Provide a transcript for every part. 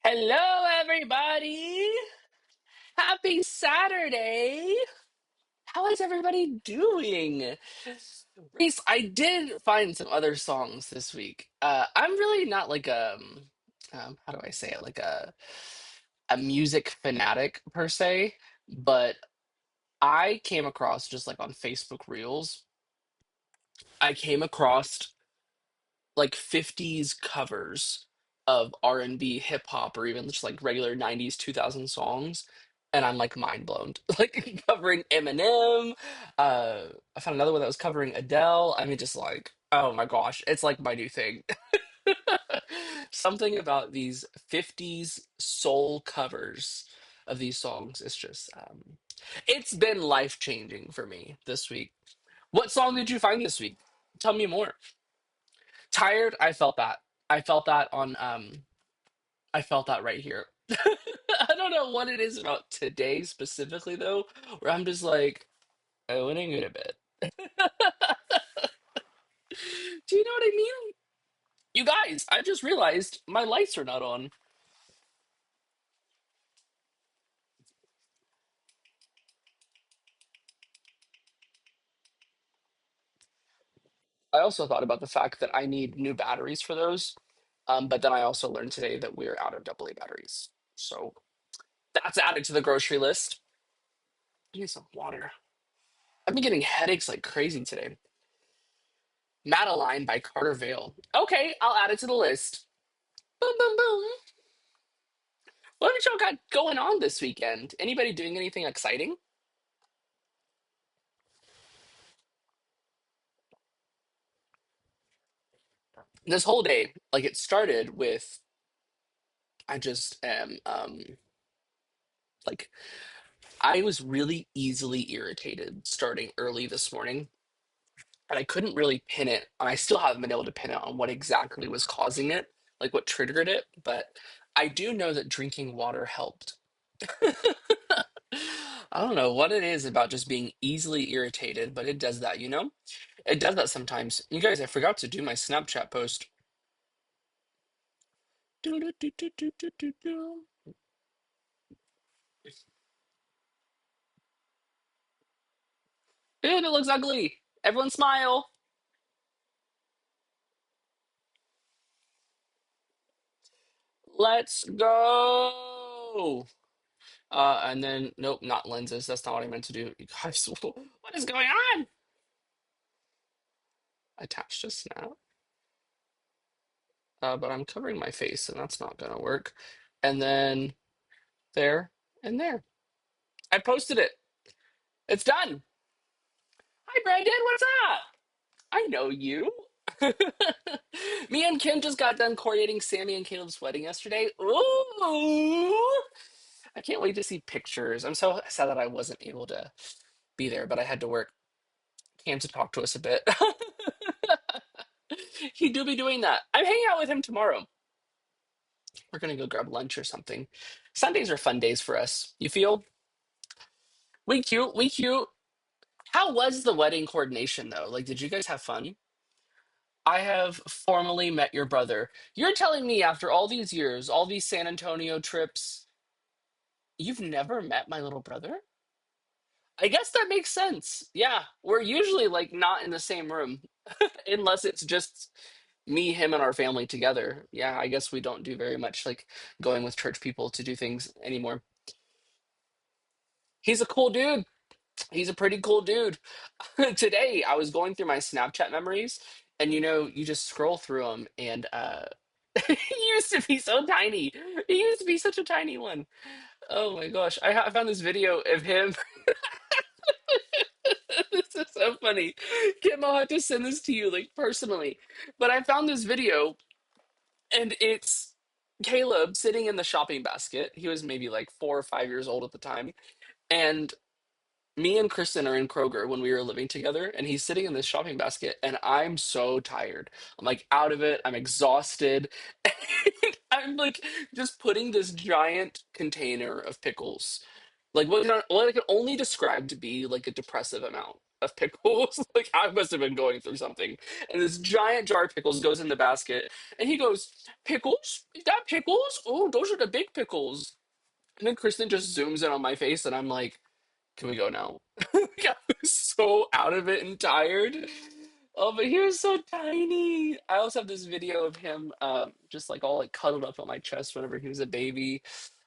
Hello, everybody. Happy Saturday. How is everybody doing? Reese, I did find some other songs this week. I'm really not like how do I say it? Like a music fanatic per se, but I came across just like on Facebook Reels, I came across like 50s covers of R&B, hip hop, or even just like regular 90s, 2000 songs. And I'm like mind blown. Like covering Eminem. I found another one that was covering Adele. I mean, just like, oh my gosh, it's like my new thing. Something about these 50s soul covers of these songs is just, it's been life changing for me this week. What song did you find this week? Tell me more. Tired, I felt that. I felt that on I felt that right here. I don't know what it is about today specifically though, where I'm just like, I want to go to bed. Do you know what I mean? You guys, I just realized my lights are not on. I also thought about the fact that I need new batteries for those. But then I also learned today that we're out of AA batteries. So that's added to the grocery list. I need some water. I've been getting headaches like crazy today. Madeline by Carter Vale. Okay, I'll add it to the list. Boom, boom, boom. What have y'all got going on this weekend? Anybody doing anything exciting? This whole day, like it started with, I just am, like, I was really easily irritated starting early this morning, and I couldn't really pin it. And I still haven't been able to pin it on what exactly was causing it, like what triggered it. But I do know that drinking water helped. I don't know what it is about just being easily irritated, but it does that, you know? It does that sometimes. You guys, I forgot to do my Snapchat post. Do, do, do, do, do, do, do, do. Dude, it looks ugly. Everyone smile. Let's go. And then, nope, not lenses. That's not what I meant to do. You guys, what is going on? Attached to snap. But I'm covering my face, and that's not gonna work. And then there and there. I posted it. It's done. Hi, Brandon. What's up? I know you. Me and Kim just got done coordinating Sammy and Caleb's wedding yesterday. Ooh! I can't wait to see pictures. I'm so sad that I wasn't able to be there, but I had to work. Cam to talk to us a bit. He do be doing that. I'm hanging out with him tomorrow. We're gonna go grab lunch or something. Sundays are fun days for us. You feel? We cute. We cute. How was the wedding coordination though? Like, did you guys have fun? I have formally met your brother. You're telling me after all these years, all these San Antonio trips, you've never met my little brother? I guess that makes sense. Yeah, we're usually like not in the same room unless it's just me, him, and our family together. Yeah, I guess we don't do very much like going with church people to do things anymore. He's a cool dude. He's a pretty cool dude. Today, I was going through my Snapchat memories, and you just scroll through them, and he used to be so tiny. He used to be such a tiny one. Oh my gosh. I found this video of him. This is so funny. Kim, I'll have to send this to you, like, personally. But I found this video, and it's Caleb sitting in the shopping basket. He was maybe like 4 or 5 years old at the time. And me and Kristen are in Kroger when we were living together, and he's sitting in this shopping basket, and I'm so tired. I'm like out of it. I'm exhausted. I'm like just putting this giant container of pickles, like what I can only describe to be like a depressive amount. of pickles. Like I must have been going through something. And this giant jar of pickles goes in the basket. And he goes, "Pickles? Is that pickles? Oh, those are the big pickles." And then Kristen just zooms in on my face, and I'm like, "Can we go now?" Like, I was so out of it and tired. Oh, but he was so tiny. I also have this video of him just like all like cuddled up on my chest whenever he was a baby.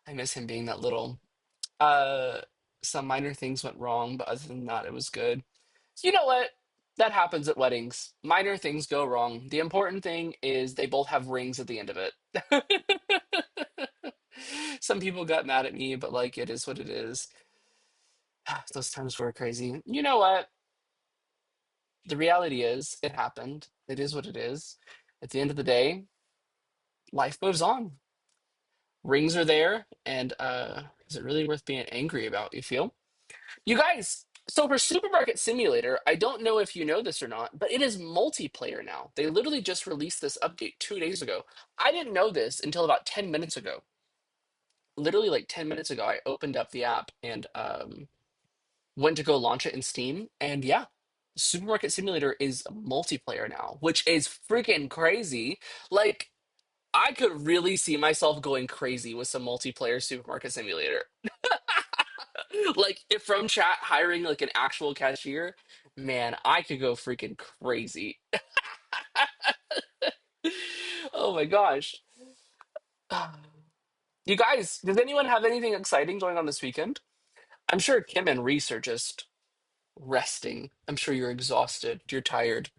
I miss him being that little. Uh, some minor things went wrong, but other than that, it was good. You know what? That happens at weddings. Minor things go wrong. The important thing is they both have rings at the end of it. Some people got mad at me, but like it is what it is. Those times were crazy. You know what? The reality is it happened. It is what it is. At the end of the day, life moves on. Rings are there, and is it really worth being angry about, you feel? You guys, so for Supermarket Simulator, I don't know if you know this or not, but it is multiplayer now. They literally just released this update 2 days ago. I didn't know this until about 10 minutes ago. Literally, like 10 minutes ago, I opened up the app and went to go launch it in Steam. And yeah, Supermarket Simulator is multiplayer now, which is freaking crazy. Like, I could really see myself going crazy with some multiplayer Supermarket Simulator. Like if from chat hiring like an actual cashier, man, I could go freaking crazy. Oh my gosh. You guys, does anyone have anything exciting going on this weekend? I'm sure Kim and Reese are just resting. I'm sure you're exhausted. You're tired.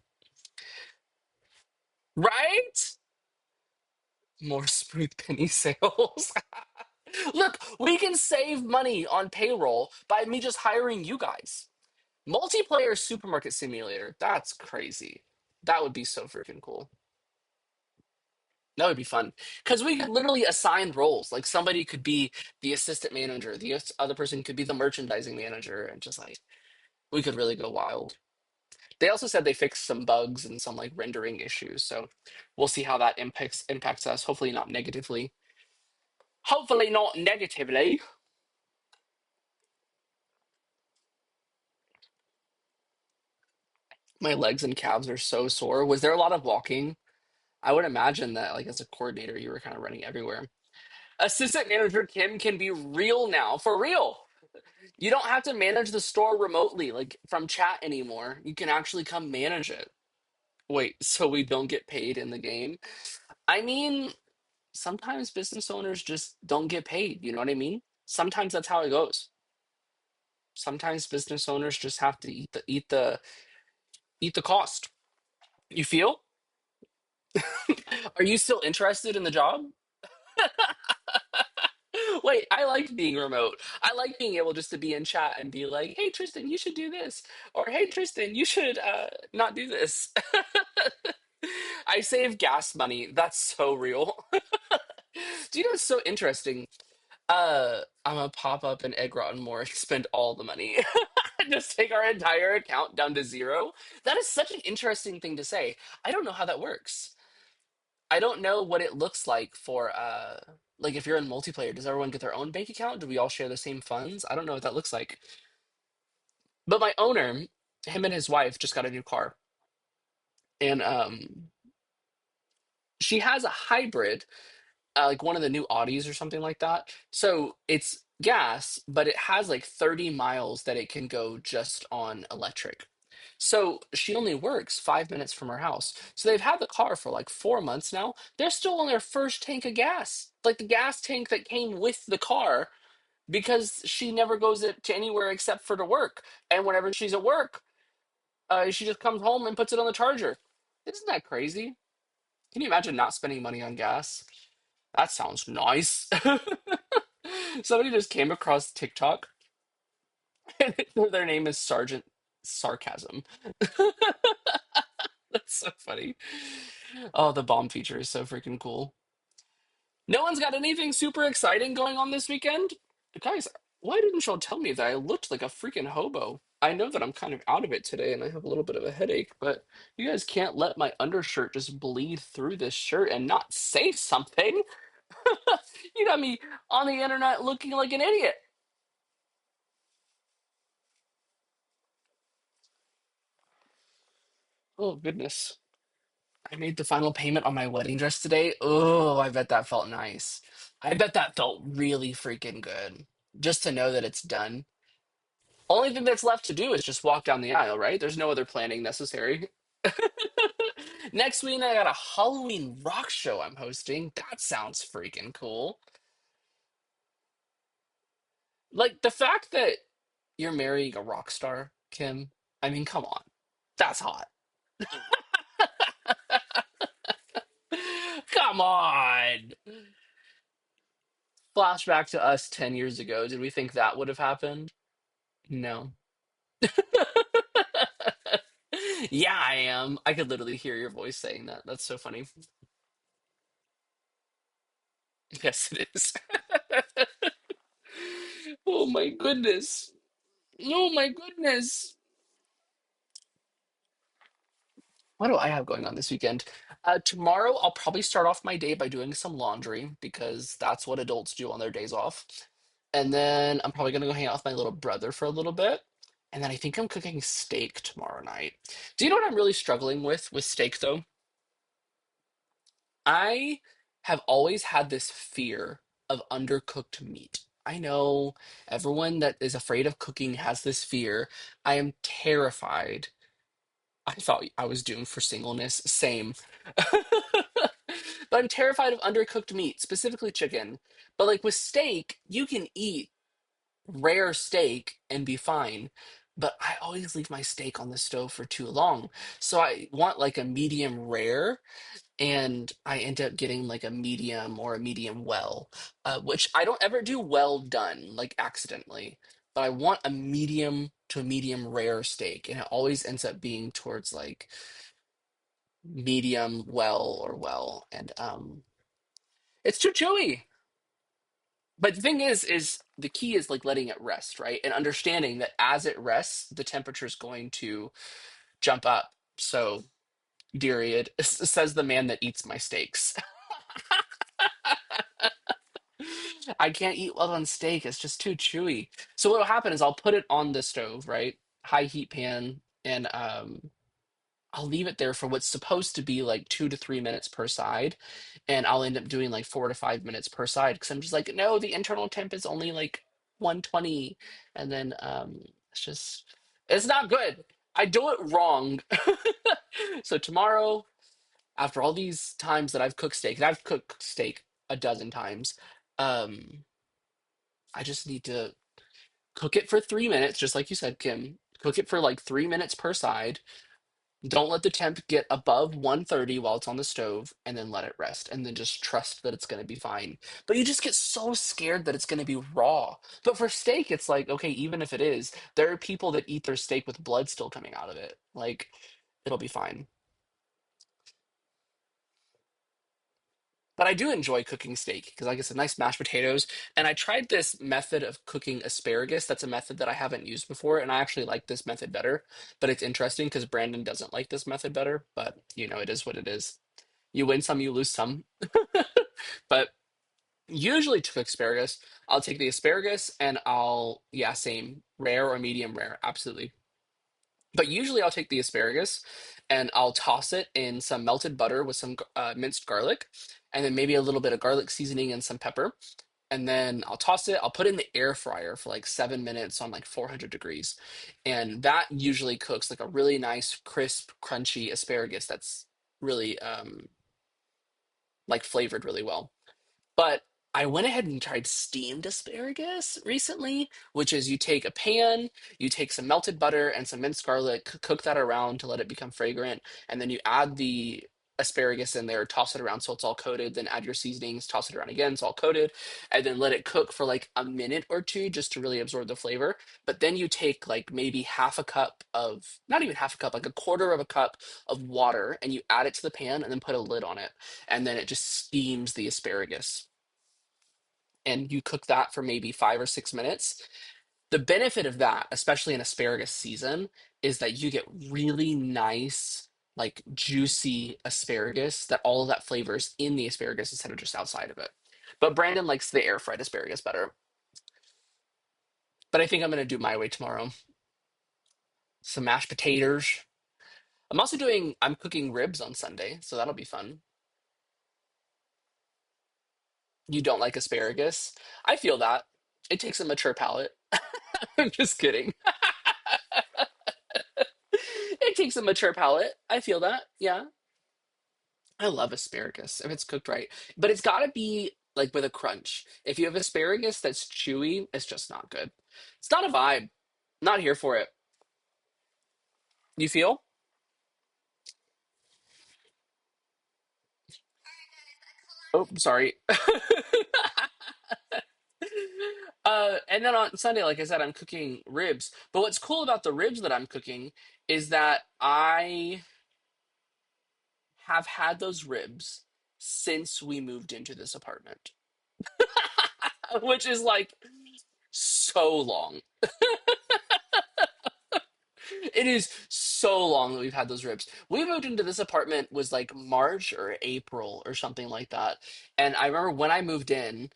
Right? More smooth penny sales. Look, we can save money on payroll by me just hiring you guys. Multiplayer supermarket simulator. That's crazy. That would be so freaking cool. That would be fun. Because we could literally assign roles. Like somebody could be the assistant manager, the other person could be the merchandising manager, and just like we could really go wild. They also said they fixed some bugs and some like rendering issues. So we'll see how that impacts us. Hopefully not negatively. Hopefully not negatively. My legs and calves are so sore. Was there a lot of walking? I would imagine that like as a coordinator, you were kind of running everywhere. Assistant manager Kim can be real now, for real. You don't have to manage the store remotely, like from chat anymore. You can actually come manage it. Wait, so we don't get paid in the game? I mean, sometimes business owners just don't get paid. You know what I mean? Sometimes that's how it goes. Sometimes business owners just have to eat the cost. You feel? Are you still interested in the job? Wait, I like being remote. I like being able just to be in chat and be like, "Hey Tristan, you should do this," or "Hey Tristan, you should not do this." I save gas money. That's so real. Do you know what's so interesting? I'm gonna pop up an egg rotten more and spend all the money. Just take our entire account down to zero. That is such an interesting thing to say. I don't know how that works. I don't know what it looks like for like if you're in multiplayer, does everyone get their own bank account? Do we all share the same funds? I don't know what that looks like. But my owner, him and his wife just got a new car. And she has a hybrid, like one of the new Audis or something like that. So it's gas, but it has like 30 miles that it can go just on electric. So she only works 5 minutes from her house. So they've had the car for like 4 months now. They're still on their first tank of gas, like the gas tank that came with the car, because she never goes to anywhere except for to work. And whenever she's at work, she just comes home and puts it on the charger. Isn't that crazy? Can you imagine not spending money on gas? That sounds nice. Somebody just came across TikTok and their name is Sergeant Sarcasm. That's so funny. Oh, the bomb feature is so freaking cool. No one's got anything super exciting going on this weekend? Guys, why didn't y'all tell me that I looked like a freaking hobo? I know that I'm kind of out of it today and I have a little bit of a headache, but you guys can't let my undershirt just bleed through this shirt and not say something. You got me on the internet looking like an idiot. Oh, goodness. I made the final payment on my wedding dress today. Oh, I bet that felt nice. I bet that felt really freaking good. Just to know that it's done. Only thing that's left to do is just walk down the aisle, right? There's no other planning necessary. Next week, I got a Halloween rock show I'm hosting. That sounds freaking cool. Like the fact that you're marrying a rock star, Kim. I mean, come on. That's hot. Come on. Flashback to us 10 years ago. Did we think that would have happened? No. Yeah, I am. I could literally hear your voice saying that. That's so funny. Yes, it is. Oh my goodness. Oh my goodness. What do I have going on this weekend? Tomorrow, I'll probably start off my day by doing some laundry because that's what adults do on their days off. And then I'm probably going to go hang out with my little brother for a little bit. And then I think I'm cooking steak tomorrow night. Do you know what I'm really struggling with steak, though? I have always had this fear of undercooked meat. I know everyone that is afraid of cooking has this fear. I am terrified. I thought I was doomed for singleness. Same. But I'm terrified of undercooked meat, specifically chicken. But like with steak, you can eat rare steak and be fine. But I always leave my steak on the stove for too long. So I want like a medium rare, and I end up getting like a medium or a medium well, which I don't ever do well done, like accidentally. But I want a medium to a medium rare steak, and it always ends up being towards like medium well or well, and it's too chewy. But the thing is the key is like letting it rest, right? And understanding that as it rests, the temperature is going to jump up. So, Dariad, says the man that eats my steaks. I can't eat well on steak. It's just too chewy. So what'll happen is I'll put it on the stove, right? High heat pan, and I'll leave it there for what's supposed to be like 2 to 3 minutes per side, and I'll end up doing like 4 to 5 minutes per side because I'm just like, no, the internal temp is only like 120, and then it's not good. I do it wrong. So tomorrow, after all these times that I've cooked steak, and I've cooked steak a dozen times, um, I just need to cook it for 3 minutes, just like you said, Kim. Cook it for like 3 minutes per side. Don't let the temp get above 130 while it's on the stove, and then let it rest. And then just trust that it's going to be fine. But you just get so scared that it's going to be raw. But for steak, it's like, okay, even if it is, there are people that eat their steak with blood still coming out of it. Like, it'll be fine. But I do enjoy cooking steak because I get some nice mashed potatoes. And I tried this method of cooking asparagus. That's a method that I haven't used before. And I actually like this method better. But it's interesting because Brandon doesn't like this method better. But, it is what it is. You win some, you lose some. But usually to cook asparagus, I'll take the asparagus and yeah, same, rare or medium rare. Absolutely. But usually I'll take the asparagus and I'll toss it in some melted butter with some minced garlic, and then maybe a little bit of garlic seasoning and some pepper. And then I'll toss it. I'll put it in the air fryer for like 7 minutes on like 400 degrees. And that usually cooks like a really nice, crisp, crunchy asparagus that's really like flavored really well. But I went ahead and tried steamed asparagus recently, which is you take a pan, you take some melted butter and some minced garlic, cook that around to let it become fragrant, and then you add the asparagus in there, toss it around so it's all coated, then add your seasonings, toss it around again, it's all coated, and then let it cook for like a minute or two just to really absorb the flavor. But then you take like maybe half a cup of, not even half a cup, like a quarter of a cup of water, and you add it to the pan and then put a lid on it. And then it just steams the asparagus, and you cook that for maybe 5 or 6 minutes. The benefit of that, especially in asparagus season, is that you get really nice, like juicy asparagus, that all of that flavor is in the asparagus instead of just outside of it. But Brandon likes the air fried asparagus better. But I think I'm going to do my way tomorrow. Some mashed potatoes. I'm cooking ribs on Sunday, so that'll be fun. You don't like asparagus? I feel that. It takes a mature palate. I'm just kidding. It takes a mature palate. I feel that. Yeah. I love asparagus if it's cooked right. But it's got to be like with a crunch. If you have asparagus that's chewy, it's just not good. It's not a vibe. Not here for it. You feel? Oh, sorry. And then on Sunday, like I said, I'm cooking ribs. But what's cool about the ribs that I'm cooking is that I have had those ribs since we moved into this apartment, which is like so long. It is so long that we've had those ribs. We moved into this apartment was like March or April or something like that. And I remember when I moved in,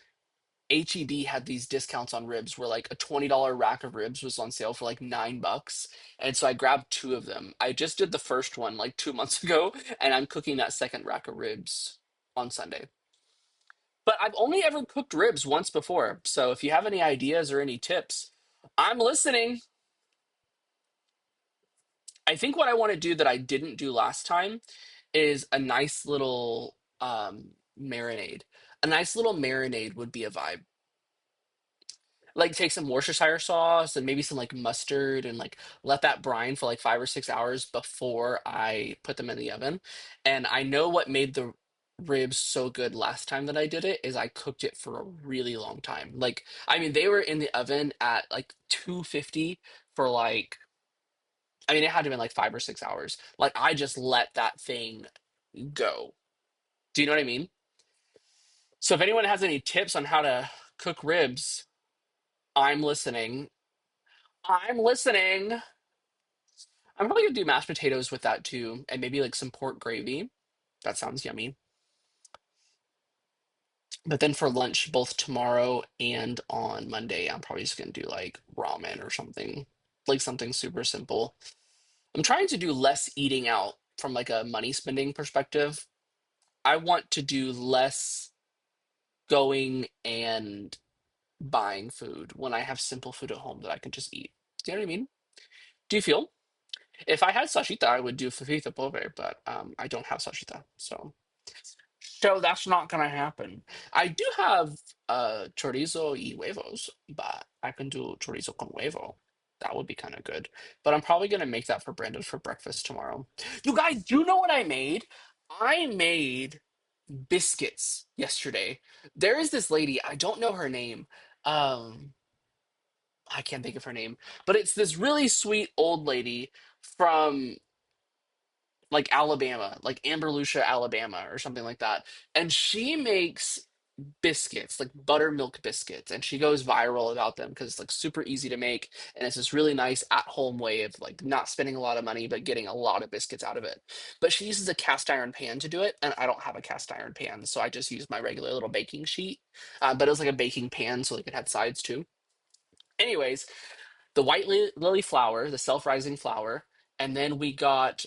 HEB had these discounts on ribs where like a $20 rack of ribs was on sale for like $9. And so I grabbed two of them. I just did the first one like 2 months ago, and I'm cooking that second rack of ribs on Sunday. But I've only ever cooked ribs once before. So if you have any ideas or any tips, I'm listening. I think what I want to do that I didn't do last time is a nice little marinade. A nice little marinade would be a vibe. Like take some Worcestershire sauce and maybe some like mustard and like let that brine for like 5 or 6 hours before I put them in the oven. And I know what made the ribs so good last time that I did it is I cooked it for a really long time. Like, I mean, they were in the oven at like 250 for like, I mean, it had to have been like 5 or 6 hours. Like, I just let that thing go. Do you know what I mean? So if anyone has any tips on how to cook ribs, I'm listening. I'm listening. I'm probably gonna do mashed potatoes with that too, and maybe like some pork gravy. That sounds yummy. But then for lunch, both tomorrow and on Monday, I'm probably just gonna do like ramen or something, like something super simple. I'm trying to do less eating out from like a money spending perspective. I want to do less going and buying food when I have simple food at home that I can just eat. Do you know what I mean? Do you feel? If I had sashita, I would do fajita pobre, but I don't have sashita, so that's not gonna happen. I do have chorizo y huevos, but I can do chorizo con huevo. That would be kind of good. But I'm probably gonna make that for Brandon for breakfast tomorrow. You guys, do you know what I made? I made biscuits yesterday. There is this lady, I don't know her name. Um, I can't think of her name, but it's this really sweet old lady from like Alabama, like Amber Lucia, Alabama, or something like that. And she makes biscuits, like buttermilk biscuits, and she goes viral about them because it's like super easy to make, and it's this really nice at-home way of like not spending a lot of money but getting a lot of biscuits out of it. But she uses a cast iron pan to do it, and I don't have a cast iron pan, so I just use my regular little baking sheet. But it was like a baking pan, so like it had sides too. Anyways, the white lily flour, the self-rising flour, and then we got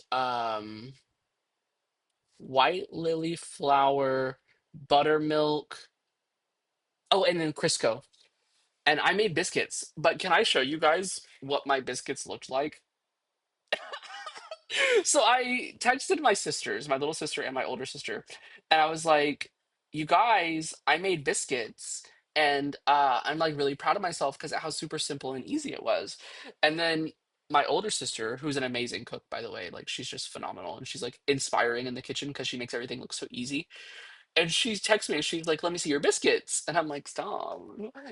white lily flour, buttermilk. Oh, and then Crisco. And I made biscuits. But can I show you guys what my biscuits looked like? So I texted my sisters, my little sister and my older sister, and I was like, "You guys, I made biscuits." And I'm like really proud of myself because of how super simple and easy it was. And then my older sister, who's an amazing cook, by the way, like she's just phenomenal, and she's like inspiring in the kitchen because she makes everything look so easy. And she texts me and she's like, "Let me see your biscuits." And I'm like, "Stop.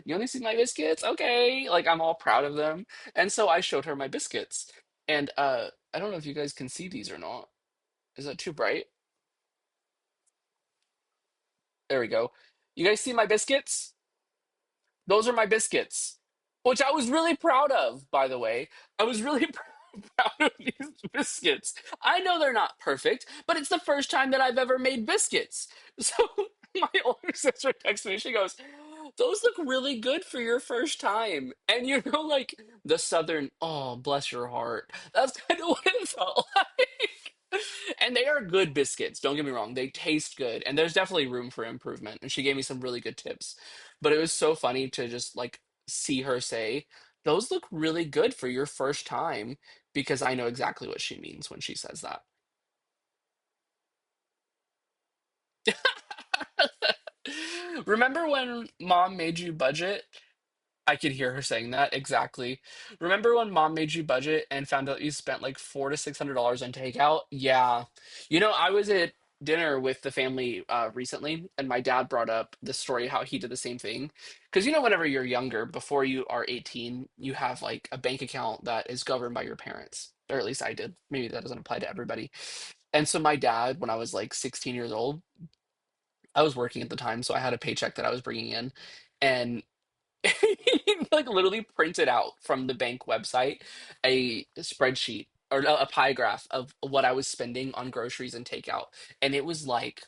You only see my biscuits? Okay." Like I'm all proud of them. And so I showed her my biscuits. And I don't know if you guys can see these or not. Is that too bright? There we go. You guys see my biscuits? Those are my biscuits, which I was really proud of, by the way. I was really proud of these biscuits. I know they're not perfect, but it's the first time that I've ever made biscuits. So my older sister texts me, she goes, "Those look really good for your first time." And you know, like the southern, oh, bless your heart. That's kind of what it felt like. good biscuits. Don't get me wrong. They taste good. And there's definitely room for improvement. And she gave me some really good tips. But it was so funny to just like see her say, those look really good for your first time, because I know exactly what she means when she says that. Remember when mom made you budget? I could hear her saying that exactly. Remember when mom made you budget and found out you spent like $400 to $600 on takeout? Yeah. I was at dinner with the family recently, and my dad brought up the story how he did the same thing. Because whenever you're younger, before you are 18, you have like a bank account that is governed by your parents, or at least I did. Maybe that doesn't apply to everybody. And so my dad, when I was like 16 years old, I was working at the time, so I had a paycheck that I was bringing in, and he like literally printed out from the bank website a spreadsheet or a pie graph of what I was spending on groceries and takeout. And it was like,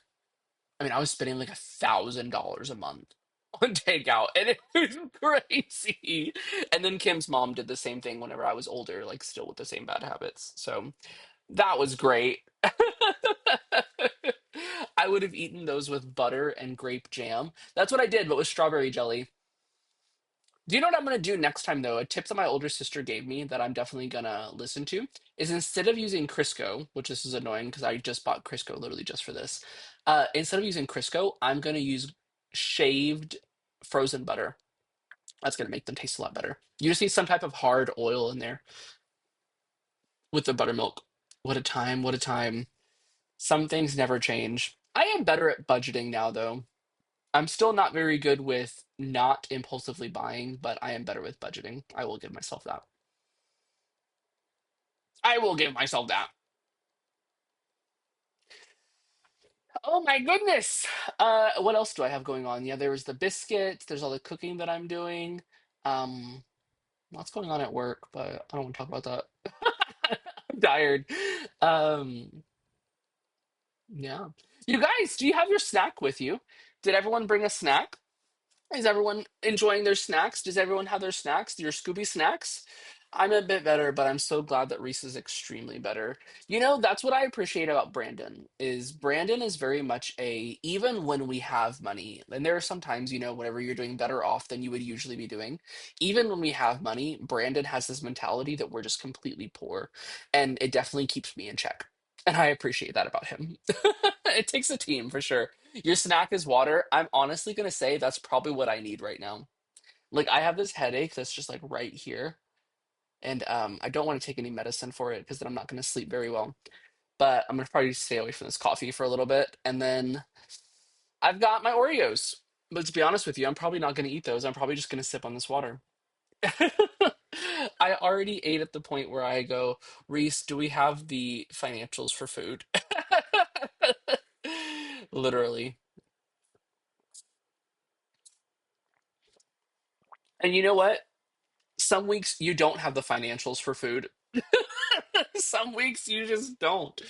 I mean, I was spending like $1,000 a month on takeout, and it was crazy. And then Kim's mom did the same thing whenever I was older, like still with the same bad habits. So that was great. I would have eaten those with butter and grape jam. That's what I did, but with strawberry jelly. Do you know what I'm gonna do next time though? A tip that my older sister gave me that I'm definitely gonna listen to is, instead of using Crisco, which this is annoying because I just bought Crisco literally just for this. Instead of using Crisco, I'm gonna use shaved frozen butter. That's gonna make them taste a lot better. You just need some type of hard oil in there with the buttermilk. What a time, what a time. Some things never change. I am better at budgeting now though. I'm still not very good with not impulsively buying, but I am better with budgeting. I will give myself that. I will give myself that. Oh my goodness. What else do I have going on? Yeah, there was the biscuits, there's all the cooking that I'm doing. Um, Lots going on at work, but I don't want to talk about that. I'm tired. Um, yeah. You guys, do you have your snack with you? Did everyone bring a snack? Is everyone enjoying their snacks? Does everyone have their snacks, your Scooby snacks? I'm a bit better, but I'm so glad that Reese is extremely better. That's what I appreciate about Brandon is very much even when we have money, and there are some times, whenever you're doing better off than you would usually be doing, even when we have money, Brandon has this mentality that we're just completely poor, and it definitely keeps me in check. And I appreciate that about him. It takes a team for sure. Your snack is water. I'm honestly gonna say that's probably what I need right now. Like I have this headache that's just like right here, and I don't want to take any medicine for it because then I'm not gonna sleep very well. But I'm gonna probably stay away from this coffee for a little bit, and then I've got my Oreos. But to be honest with you, I'm probably not gonna eat those. I'm probably just gonna sip on this water. I already ate at the point where I go, Reese, do we have the financials for food? Literally. And you know what? Some weeks you don't have the financials for food. Some weeks you just don't.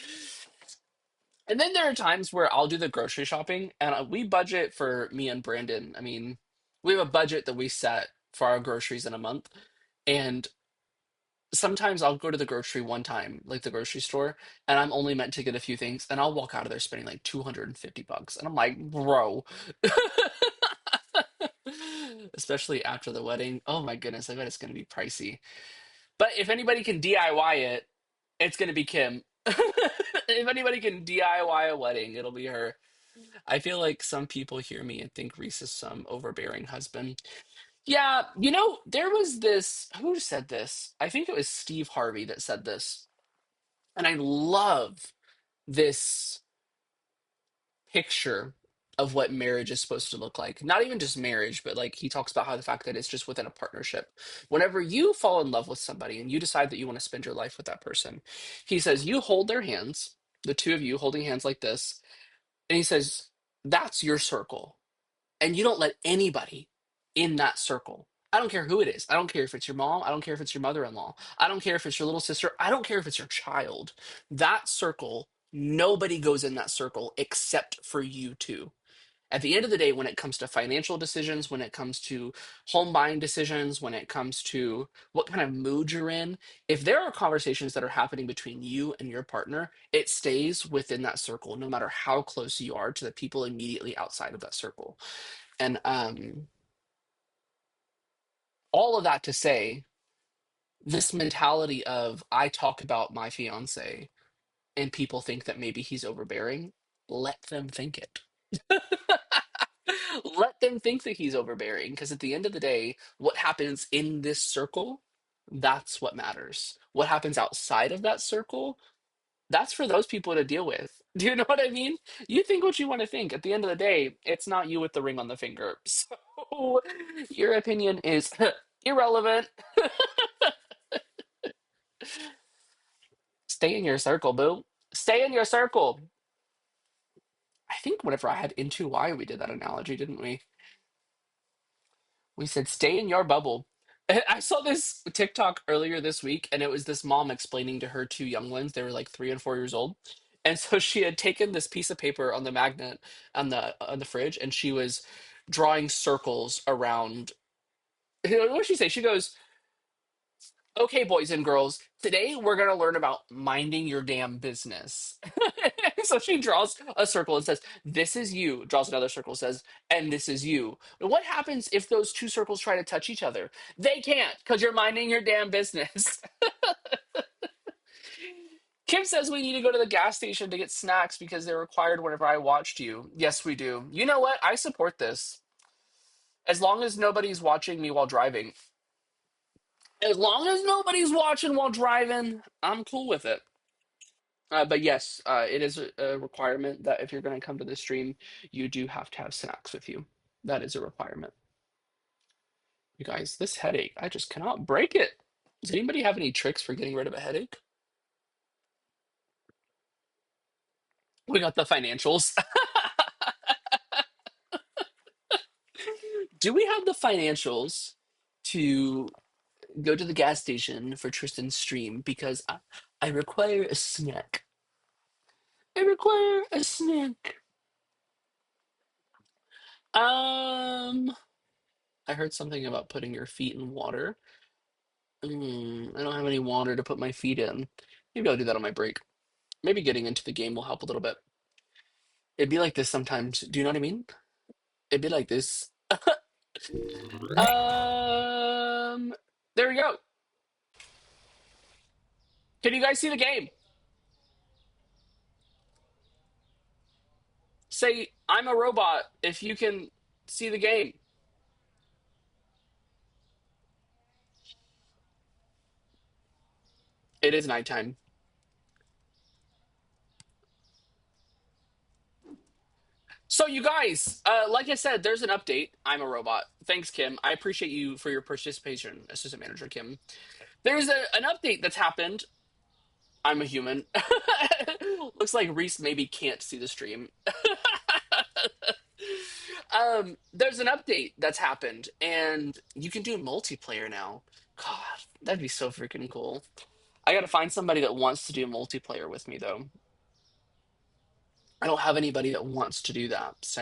And then there are times where I'll do the grocery shopping, and we budget for me and Brandon. I mean, we have a budget that we set for our groceries in a month. And sometimes I'll go to the grocery one time, like the grocery store, and I'm only meant to get a few things, and I'll walk out of there spending like $250. And I'm like, bro. Especially after the wedding. Oh my goodness, I bet it's going to be pricey. But if anybody can DIY it, it's going to be Kim. If anybody can DIY a wedding, it'll be her. I feel like some people hear me and think Reese is some overbearing husband. Yeah, there was this, who said this? I think it was Steve Harvey that said this. And I love this picture of what marriage is supposed to look like. Not even just marriage, but like he talks about how the fact that it's just within a partnership. Whenever you fall in love with somebody and you decide that you want to spend your life with that person, he says you hold their hands, the two of you holding hands like this, and he says that's your circle. And you don't let anybody in that circle. I don't care who it is. I don't care if it's your mom. I don't care if it's your mother-in-law. I don't care if it's your little sister. I don't care if it's your child. That circle, nobody goes in that circle except for you two. At the end of the day, when it comes to financial decisions, when it comes to home buying decisions, when it comes to what kind of mood you're in, if there are conversations that are happening between you and your partner, it stays within that circle, no matter how close you are to the people immediately outside of that circle. And all of that to say, this mentality of I talk about my fiance and people think that maybe he's overbearing, let them think it. Let them think that he's overbearing, because at the end of the day, what happens in this circle, that's what matters. What happens outside of that circle, that's for those people to deal with. Do you know what I mean? You think what you want to think. At the end of the day, it's not you with the ring on the finger. So your opinion is irrelevant. Stay in your circle, boo. Stay in your circle. I think whenever I had Into Why, we did that analogy, didn't we? We said, stay in your bubble. And I saw this TikTok earlier this week, and it was this mom explaining to her two young ones. They were like 3 and 4 years old. And so she had taken this piece of paper on the magnet on the fridge, and she was drawing circles around. What did she say? She goes, okay, boys and girls, today we're going to learn about minding your damn business. So she draws a circle and says, this is you, draws another circle, says, and this is you. What happens if those two circles try to touch each other? They can't, because you're minding your damn business. Kim says we need to go to the gas station to get snacks because they're required whenever I watched you. Yes, we do. You know what? I support this. As long as nobody's watching me while driving. As long as nobody's watching while driving, I'm cool with it. But yes, it is a requirement that if you're going to come to the stream, you do have to have snacks with you. That is a requirement. You guys, this headache, I just cannot break it. Does anybody have any tricks for getting rid of a headache? We got the financials. Do we have the financials to go to the gas station for Tristan's stream? Because I require a snack. I require a snack. I heard something about putting your feet in water. I don't have any water to put my feet in. Maybe I'll do that on my break. Maybe getting into the game will help a little bit. It'd be like this sometimes. Do you know what I mean? It'd be like this. Um, there we go. Can you guys see the game? Say, I'm a robot if you can see the game. It is nighttime. So, you guys, like I said, there's an update. I'm a robot. Thanks, Kim. I appreciate you for your participation, Assistant Manager Kim. There's an update that's happened. I'm a human. Looks like Reese maybe can't see the stream. There's an update that's happened, and you can do multiplayer now. God, that'd be so freaking cool. I gotta find somebody that wants to do multiplayer with me, though. I don't have anybody that wants to do that. It's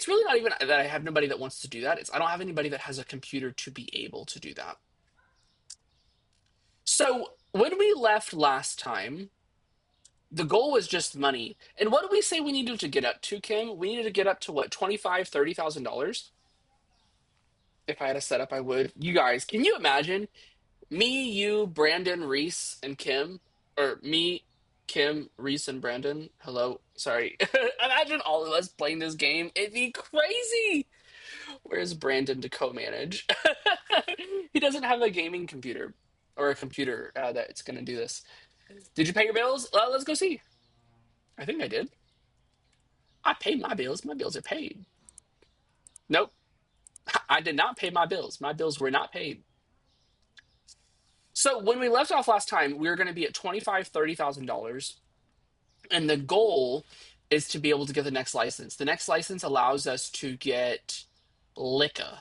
really not even that I have nobody that wants to do that. It's I don't have anybody that has a computer to be able to do that. So when we left last time, the goal was just money. And what did we say we needed to get up to, Kim? We needed to get up to what, 25, $30,000? If I had a setup, I would. You guys, can you imagine me, you, Brandon, Reese, and Kim? Or me, Kim, Reese, and Brandon? Hello. Sorry. Imagine all of us playing this game. It'd be crazy. Where's Brandon to co-manage? He doesn't have a gaming computer or a computer that's going to do this. Did you pay your bills? Let's go see. I think I did. I paid my bills. My bills are paid. Nope. I did not pay my bills. My bills were not paid. So when we left off last time, we were going to be at $25,000, $30,000, and the goal is to be able to get the next license. The next license allows us to get liquor,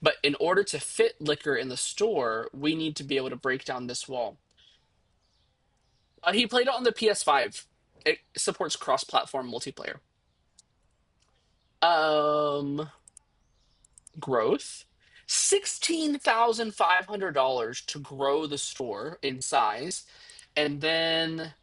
but in order to fit liquor in the store, we need to be able to break down this wall. He played it on the PS5. It supports cross-platform multiplayer. Um, Growth. $16,500 to grow the store in size, and then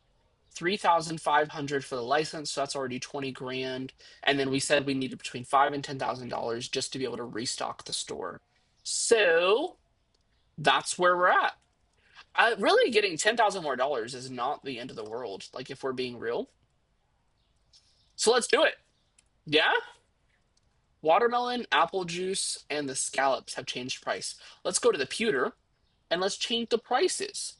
3,500 for the license, so that's already 20 grand. And then we said we needed between five and $10,000 just to be able to restock the store. So that's where we're at. Really, getting 10,000 more dollars is not the end of the world. Like if we're being real, so let's do it. Yeah, watermelon, apple juice, and the scallops have changed price. Let's go to the pewter and let's change the prices.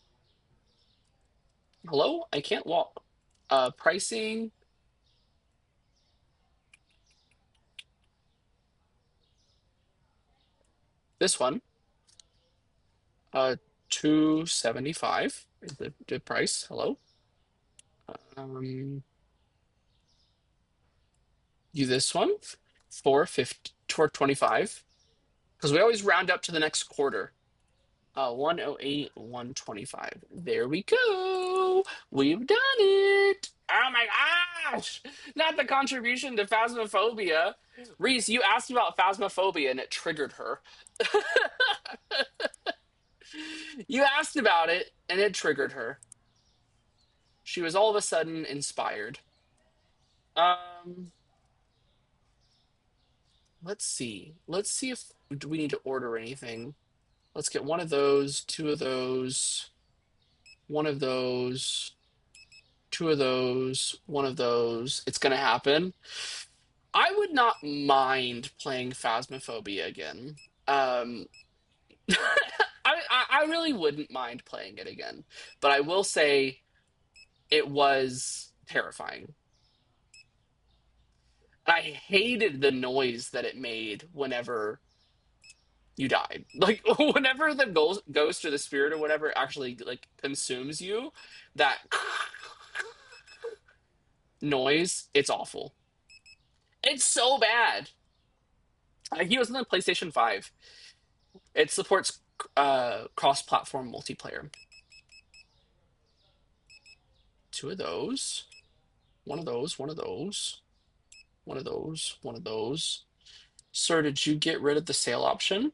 Hello, I can't walk. Pricing. This one. 275 is the price. Hello. Um, do this one, 450 toward 25, because we always round up to the next quarter. 108, 125. There we go. We've done it. Oh my gosh. Not the contribution to Phasmophobia. Reese, you asked about Phasmophobia and it triggered her. You asked about it and it triggered her. She was all of a sudden inspired. Um, let's see. Let's see if do we need to order anything. Let's get one of those, two of those, one of those, two of those, one of those. It's gonna happen. I would not mind playing Phasmophobia again. Um, I really wouldn't mind playing it again, but I will say it was terrifying. I hated the noise that it made whenever you died. Like whenever the ghost or the spirit or whatever actually like consumes you, that noise, it's awful. It's so bad. He was on the PlayStation 5. It supports cross-platform multiplayer. Two of those. One of those, one of those, one of those, one of those. Sir, did you get rid of the sale option?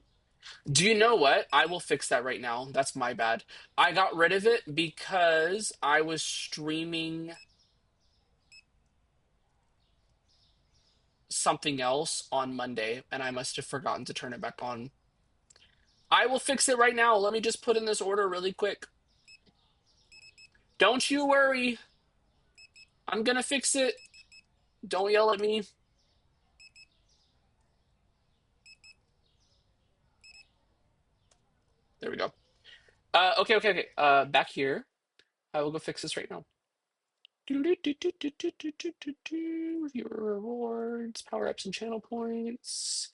Do you know what? I will fix that right now. That's my bad. I got rid of it because I was streaming something else on Monday and I must have forgotten to turn it back on. I will fix it right now. Let me just put in this order really quick. Don't you worry. I'm gonna fix it. Don't yell at me. There we go. Okay. Back here. I will go fix this right now. Your rewards, power ups, and channel points,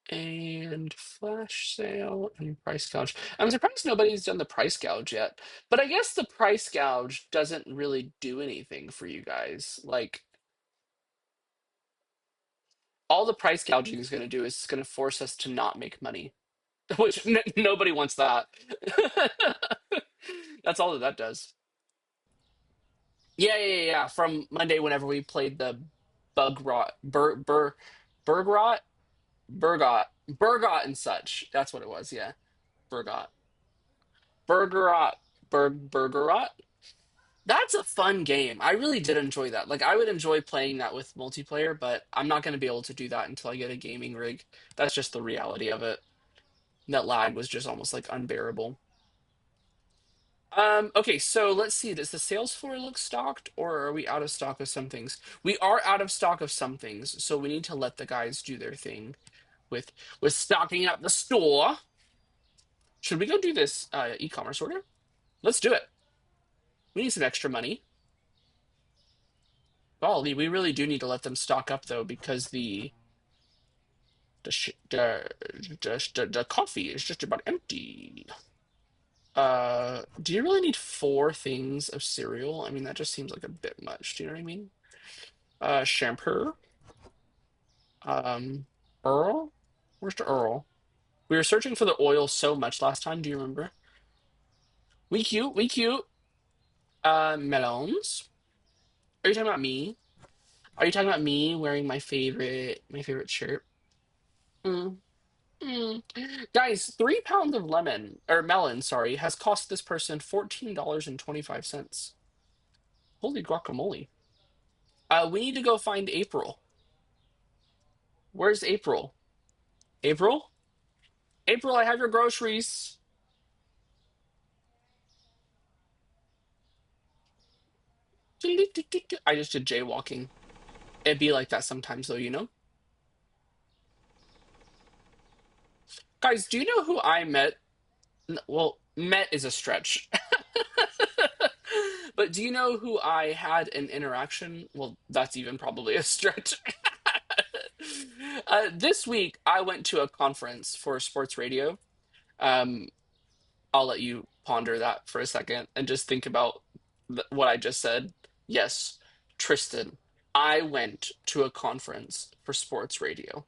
and flash sale and price gouge. I'm surprised nobody's done the price gouge yet, but I guess the price gouge doesn't really do anything for you guys. Like, all the price gouging is going to do is it's going to force us to not make money, which nobody wants that. That's all that does. Yeah. From Monday, whenever we played the bug rot, berg rot, Burgot and such. That's what it was. Yeah, Burgot, Burgerot, Burgerot. That's a fun game. I really did enjoy that. Like, I would enjoy playing that with multiplayer, but I'm not going to be able to do that until I get a gaming rig. That's just the reality of it. That lag was just almost like unbearable. Okay, so let's see. Does the sales floor look stocked, or are we out of stock of some things? We are out of stock of some things, so we need to let the guys do their thing with stocking up the store. Should we go do this e-commerce order? Let's do it. We need some extra money. Golly, we really do need to let them stock up though, because the coffee is just about empty. Do you really need four things of cereal? I mean, that just seems like a bit much. Do you know what I mean? Shampoo. Earl. Where's the Earl? We were searching for the oil so much last time. Do you remember? We cute. Melons. Are you talking about me? Are you talking about me wearing my favorite shirt? Mm, mm. Guys, 3 pounds of lemon or melon, sorry, has cost this person $14.25. Holy guacamole. We need to go find April. Where's April? April? April, I have your groceries. I just did jaywalking. It'd be like that sometimes, though. Guys, do you know who I met? Well, met is a stretch. But do you know who I had an interaction? Well, that's even probably a stretch. This week, I went to a conference for sports radio. Um, I'll let you ponder that for a second and just think about what I just said. Yes, Tristan, I went to a conference for sports radio.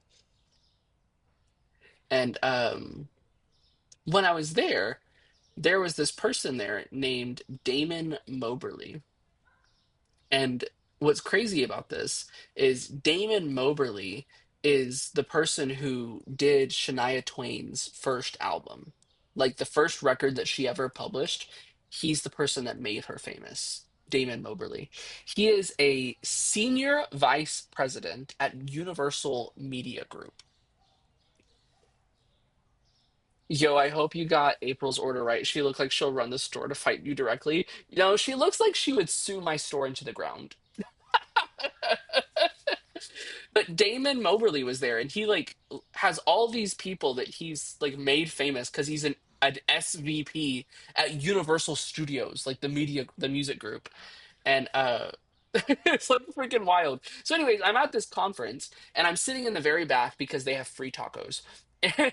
And when I was there was this person there named Damon Moberly. And what's crazy about this is Damon Moberly is the person who did Shania Twain's first album. Like the first record that she ever published, he's the person that made her famous. Damon Moberly. He is a senior vice president at Universal Media Group. Yo, I hope you got April's order right. She looks like she'll run the store to fight you directly. She looks like she would sue my store into the ground. But Damon Moberly was there, and he like has all these people that he's like made famous because he's an SVP at Universal Studios, like the music group. And it's like freaking wild. So, anyways, I'm at this conference and I'm sitting in the very back because they have free tacos. And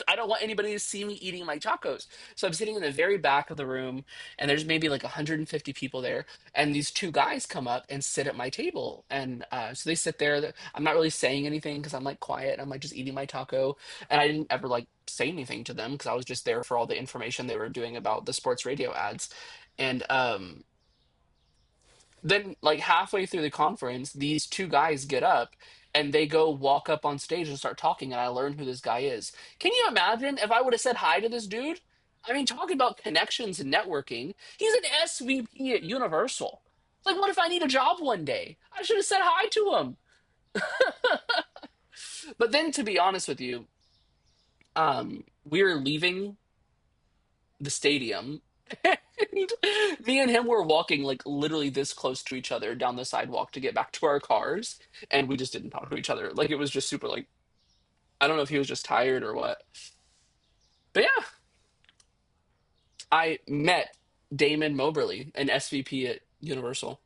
I don't want anybody to see me eating my tacos. So I'm sitting in the very back of the room, and there's maybe like 150 people there. And these two guys come up and sit at my table. And so they sit there. I'm not really saying anything because I'm like quiet. I'm like just eating my taco. And I didn't ever like say anything to them because I was just there for all the information they were doing about the sports radio ads. And then like halfway through the conference, these two guys get up and they go walk up on stage and start talking, and I learn who this guy is. Can you imagine if I would have said hi to this dude? I mean, talking about connections and networking, he's an SVP at Universal. Like, what if I need a job one day? I should have said hi to him. But then, to be honest with you, we were leaving the stadium. And me and him were walking like literally this close to each other down the sidewalk to get back to our cars, and we just didn't talk to each other. Like it was just super like I don't know if he was just tired or what. But yeah, I met Damon Moberly, an SVP at Universal.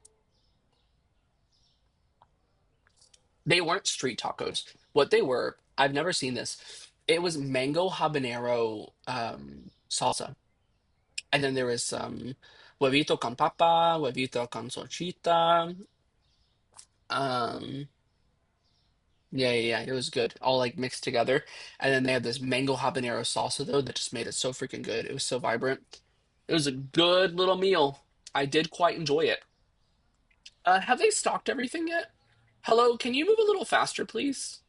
They weren't street tacos. What they were, I've never seen this. It was mango habanero salsa. And then there was some huevito con papa, huevito con salchita. Um, yeah. It was good, all like mixed together. And then they had this mango habanero salsa though that just made it so freaking good. It was so vibrant. It was a good little meal. I did quite enjoy it. Have they stocked everything yet? Hello, can you move a little faster, please?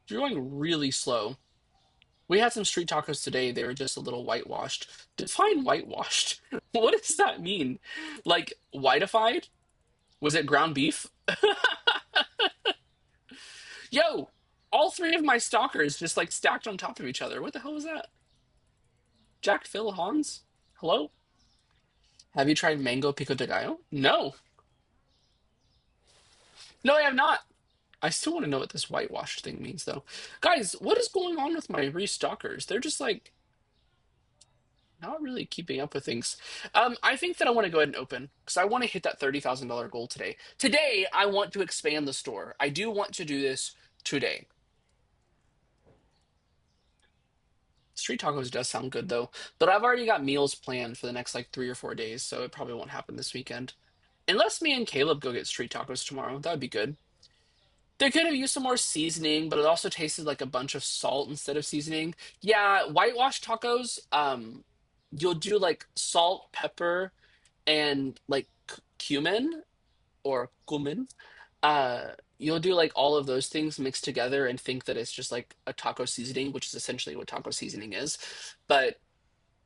You're going really slow. We had some street tacos today. They were just a little whitewashed. Define whitewashed. What does that mean? Like whitified? Was it ground beef? Yo, all three of my stalkers just like stacked on top of each other. What the hell was that? Jack Phil Hans? Hello? Have you tried mango pico de gallo? No. No, I have not. I still want to know what this whitewashed thing means though. Guys, what is going on with my restalkers? They're just like not really keeping up with things. I think that I want to go ahead and open because I want to hit that $30,000 goal today. Today, I want to expand the store. I do want to do this today. Street tacos does sound good though, but I've already got meals planned for the next like 3 or 4 days, so it probably won't happen this weekend. Unless me and Caleb go get street tacos tomorrow, that would be good. They could have used some more seasoning, but it also tasted like a bunch of salt instead of seasoning. Yeah, whitewash tacos, you'll do like salt, pepper, and like cumin, or cumin. You'll do like all of those things mixed together and think that it's just like a taco seasoning, which is essentially what taco seasoning is. But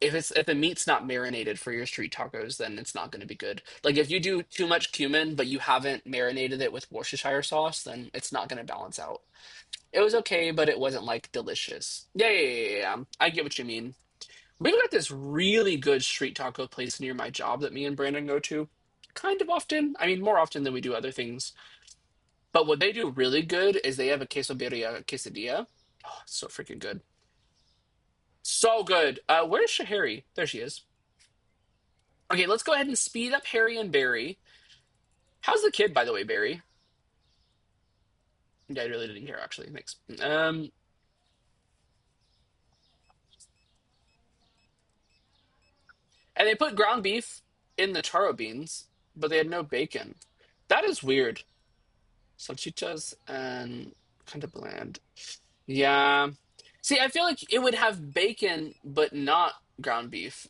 if the meat's not marinated for your street tacos, then it's not going to be good. Like if you do too much cumin, but you haven't marinated it with Worcestershire sauce, then it's not going to balance out. It was okay, but it wasn't like delicious. Yeah. I get what you mean. We've got this really good street taco place near my job that me and Brandon go to kind of often. I mean, more often than we do other things. But what they do really good is they have a queso birria quesadilla. Oh, it's so freaking good. So good. Where's Shahari? There she is. Okay, let's go ahead and speed up Harry and Barry. How's the kid, by the way, Barry? Yeah, I really didn't hear actually. Thanks. And they put ground beef in the taro beans, but they had no bacon. That is weird. Salchichas and kind of bland. Yeah. See, I feel like it would have bacon, but not ground beef.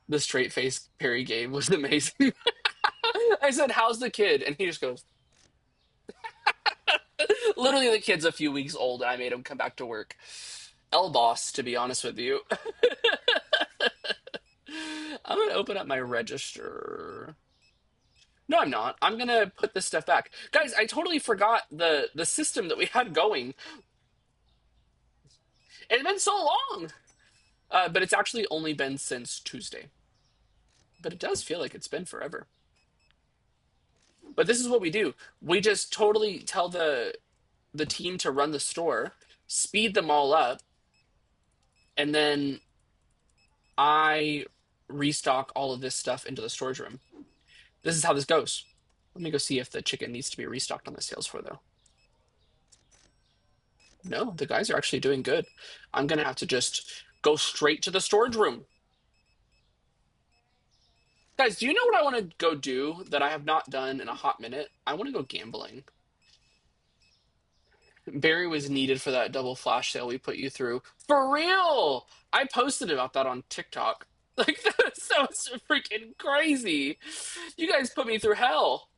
The straight face Perry gave was amazing. I said, "How's the kid?" And he just goes, literally, the kid's a few weeks old. I made him come back to work. L boss, to be honest with you. I'm gonna open up my register. No, I'm not. I'm gonna put this stuff back, guys. I totally forgot the system that we had going. It's been so long, but it's actually only been since Tuesday. But it does feel like it's been forever. But this is what we do. We just totally tell the team to run the store, speed them all up, and then I restock all of this stuff into the storage room. This is how this goes. Let me go see if the chicken needs to be restocked on the sales floor, though. No, the guys are actually doing good. I'm gonna have to just go straight to the storage room. Guys, do you know what I want to go do that I have not done in a hot minute? I want to go gambling. Barry was needed for that double flash sale we put you through. For real! I posted about that on TikTok. Like, that was freaking crazy. You guys put me through hell.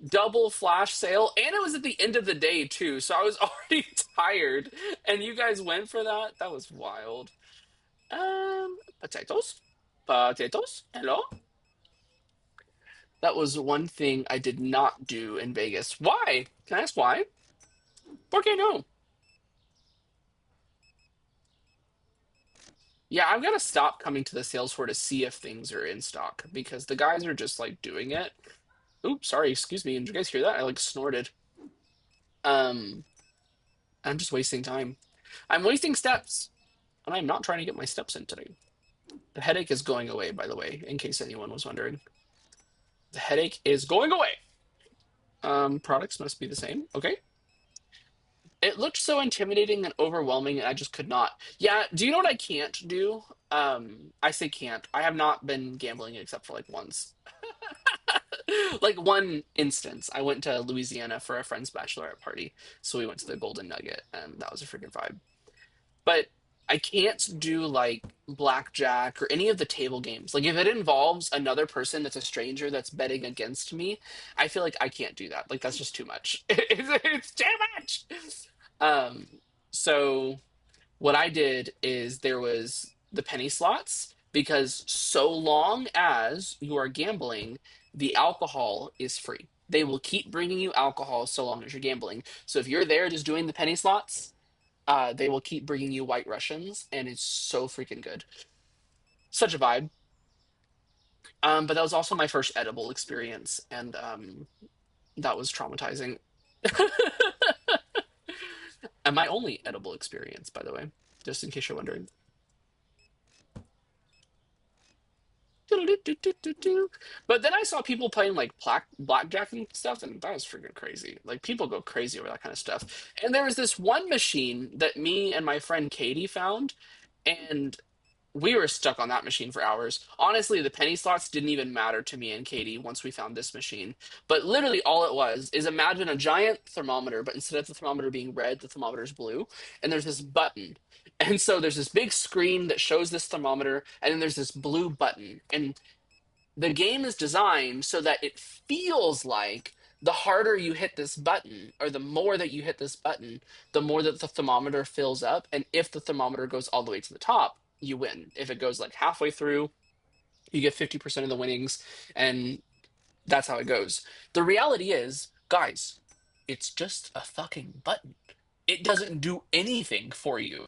Double flash sale, and it was at the end of the day, too. So I was already tired, and you guys went for that? That was wild. Potatoes? Potatoes? Hello? That was one thing I did not do in Vegas. Why? Can I ask why? ¿Por qué no? Yeah, I've got to stop coming to the sales floor to see if things are in stock because the guys are just like doing it. Oops, sorry, excuse me. Did you guys hear that? I like snorted. Um, I'm just wasting time. I'm wasting steps, and I'm not trying to get my steps in today. The headache is going away, by the way, in case anyone was wondering. The headache is going away. Products must be the same. Okay. It looked so intimidating and overwhelming, and I just could not. Yeah, do you know what I can't do? I say can't. I have not been gambling except for like once. Like one instance. I went to Louisiana for a friend's bachelorette party, so we went to the Golden Nugget, and that was a freaking vibe. But I can't do like blackjack or any of the table games. Like if it involves another person that's a stranger that's betting against me, I feel like I can't do that. Like that's just too much. It's too much. Um, so what I did is there was the penny slots because so long as you are gambling, the alcohol is free. They will keep bringing you alcohol so long as you're gambling. So if you're there just doing the penny slots, they will keep bringing you White Russians, and it's so freaking good. Such a vibe. But that was also my first edible experience, and that was traumatizing. And my only edible experience, by the way, just in case you're wondering. But then I saw people playing like blackjack and stuff, and that was freaking crazy. Like people go crazy over that kind of stuff. And there was this one machine that me and my friend Katie found, and we were stuck on that machine for hours. Honestly, the penny slots didn't even matter to me and Katie once we found this machine. But literally, all it was is imagine a giant thermometer, but instead of the thermometer being red, the thermometer is blue. And there's this button. And so there's this big screen that shows this thermometer, and then there's this blue button. And The game is designed so that it feels like the harder you hit this button, or the more that you hit this button, the more that the thermometer fills up. And if the thermometer goes all the way to the top, you win. If it goes like halfway through, you get 50% of the winnings. And that's how it goes. The reality is, guys, it's just a fucking button. It doesn't do anything for you.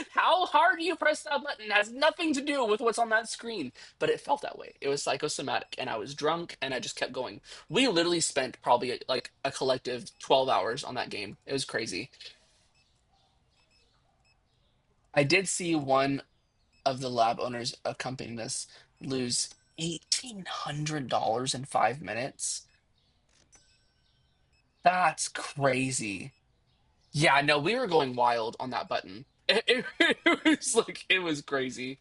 How hard you press that button has nothing to do with what's on that screen. But it felt that way. It was psychosomatic. And I was drunk and I just kept going. We literally spent probably like a collective 12 hours on that game. It was crazy. I did see one of the lab owners accompanying us lose $1,800 in 5 minutes. That's crazy. Yeah, no, we were going wild on that button. It was like, it was crazy.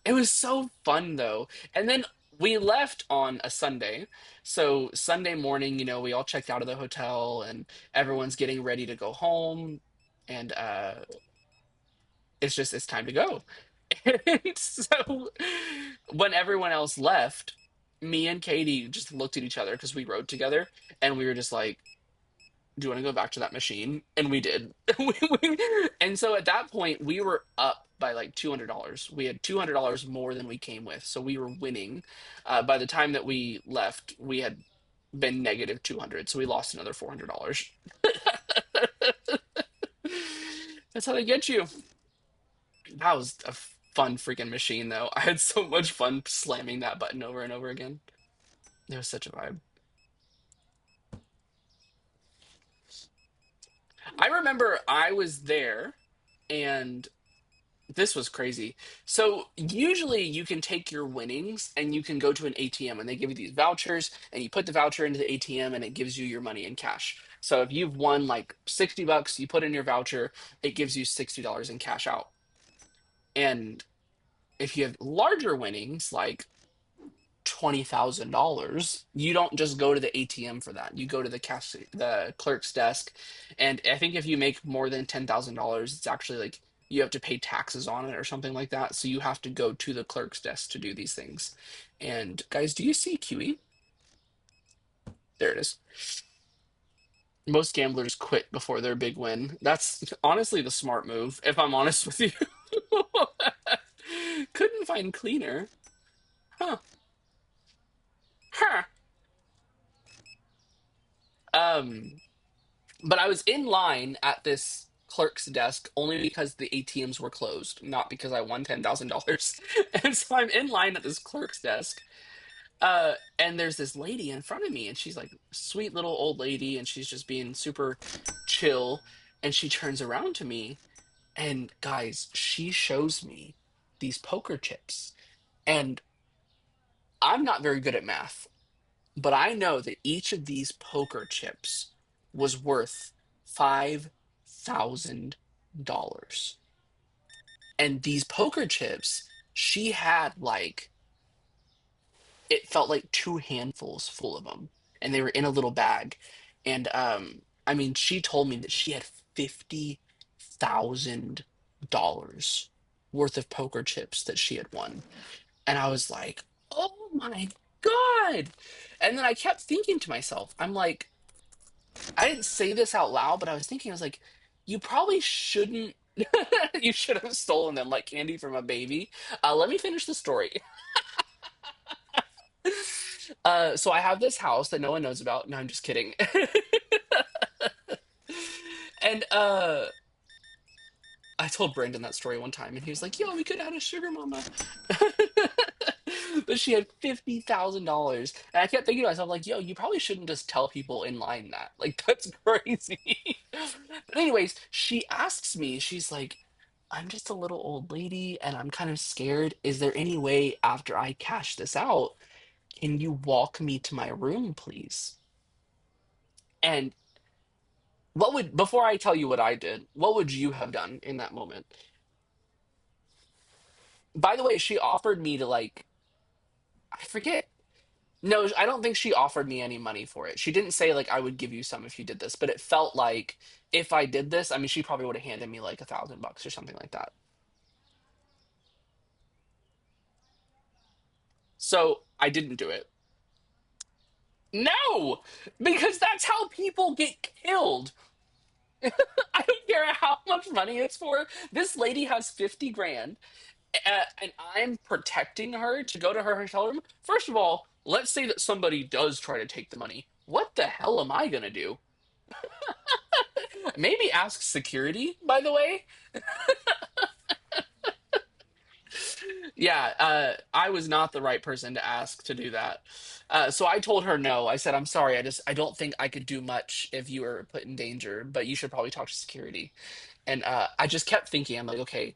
It was so fun though. And then we left on a Sunday. So Sunday morning, we all checked out of the hotel and everyone's getting ready to go home. And it's time to go. And so when everyone else left, me and Katie just looked at each other because we rode together and we were just like, do you want to go back to that machine? And we did. And so at that point, we were up by like $200. We had $200 more than we came with. So we were winning. By the time that we left, we had been negative 200. So we lost another $400. That's how they get you. That was a fun freaking machine, though. I had so much fun slamming that button over and over again. It was such a vibe. I remember I was there and this was crazy. So usually you can take your winnings and you can go to an ATM and they give you these vouchers and you put the voucher into the ATM and it gives you your money in cash. So if you've won like $60, you put in your voucher, it gives you $60 in cash out. And if you have larger winnings, like $20,000, you don't just go to the ATM for that. You go to the clerk's desk, and I think if you make more than $10,000, it's actually like you have to pay taxes on it or something like that. So you have to go to the clerk's desk to do these things. And guys, do you see QE? There it is. Most gamblers quit before their big win. That's honestly the smart move, if I'm honest with you. Couldn't find cleaner. Huh. Huh. Um, But I was in line at this clerk's desk only because the ATMs were closed, not because I won $10,000. And so I'm in line at this clerk's desk. And there's this lady in front of me, and she's like sweet little old lady, and she's just being super chill. And she turns around to me, and guys, she shows me these poker chips. And I'm not very good at math. But I know that each of these poker chips was worth $5,000. And these poker chips, she had like, it felt like two handfuls full of them. And they were in a little bag. And I mean, she told me that she had $50,000 worth of poker chips that she had won. And I was like, oh my God. And then I kept thinking to myself, I'm like, I didn't say this out loud, but I was thinking, I was like, you probably shouldn't. You should have stolen them like candy from a baby. Let me finish the story. So I have this house that no one knows about. No, I'm just kidding. And I told Brandon that story one time, and he was like, "Yo, we could have had a sugar mama." But she had $50,000, and I kept thinking to myself, like, "Yo, you probably shouldn't just tell people in line that. Like, that's crazy." But anyways, she asks me, she's like, "I'm just a little old lady, and I'm kind of scared. Is there any way after I cash this out, can you walk me to my room, please?" And what would before I tell you what I did, what would you have done in that moment? By the way, she offered me to like I forget. No, I don't think she offered me any money for it. She didn't say like I would give you some if you did this, but it felt like if I did this, I mean, she probably would have handed me like $1,000 or something like that. So I didn't do it. No, because that's how people get killed. I don't care how much money it's for. This lady has 50 grand, and I'm protecting her to go to her hotel room. First of all, let's say that somebody does try to take the money. What the hell am I going to do? Maybe ask security, by the way. Yeah, I was not the right person to ask to do that. So I told her no. I said, I'm sorry. I don't think I could do much if you were put in danger, but you should probably talk to security. And I just kept thinking, I'm like, okay,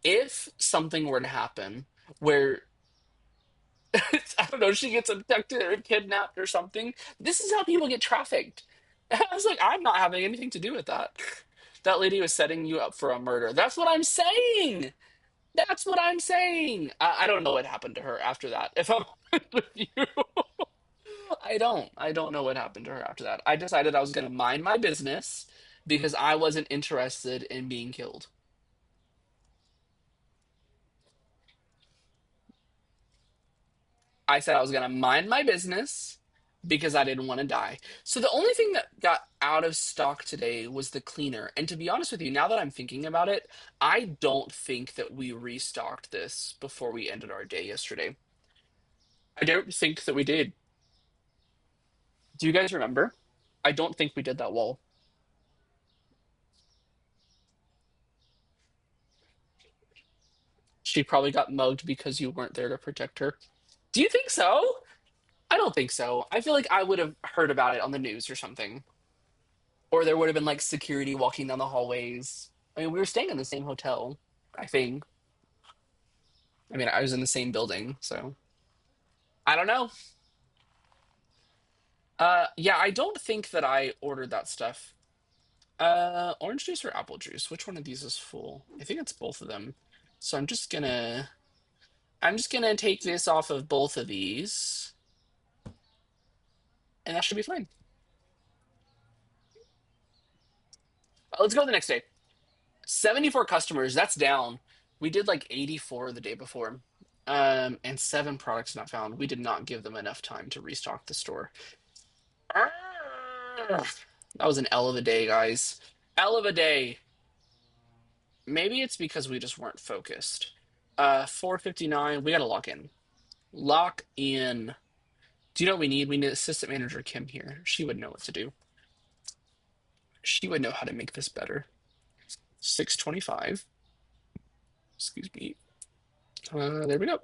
if something were to happen where, I don't know, she gets abducted or kidnapped or something, this is how people get trafficked. I was like, I'm not having anything to do with that. That lady was setting you up for a murder. That's what I'm saying. That's what I'm saying. I don't know what happened to her after that. If I'm honest with you, I don't. I don't know what happened to her after that. I decided I was going to mind my business because I wasn't interested in being killed. I said I was going to mind my business because I didn't want to die. So the only thing that got out of stock today was the cleaner. And to be honest with you, now that I'm thinking about it, I don't think that we restocked this before we ended our day yesterday. I don't think that we did. Do you guys remember? I don't think we did that wall. She probably got mugged because you weren't there to protect her. Do you think so? I don't think so. I feel like I would have heard about it on the news or something. Or there would have been like security walking down the hallways. I mean, we were staying in the same hotel, I think. I mean, I was in the same building, so I don't know. Yeah, I don't think that I ordered that stuff. Orange juice or apple juice? Which one of these is full? I think it's both of them. So I'm just gonna take this off of both of these, and that should be fine. Let's go to the next day. 74 customers, that's down. We did like 84 the day before. And 7 products not found. We did not give them enough time to restock the store. That was an L of a day, guys. L of a day. Maybe it's because we just weren't focused. 4:59. We gotta lock in. Lock in. Do you know what we need? We need assistant manager Kim here. She would know what to do. She would know how to make this better. 6:25. Excuse me. There we go.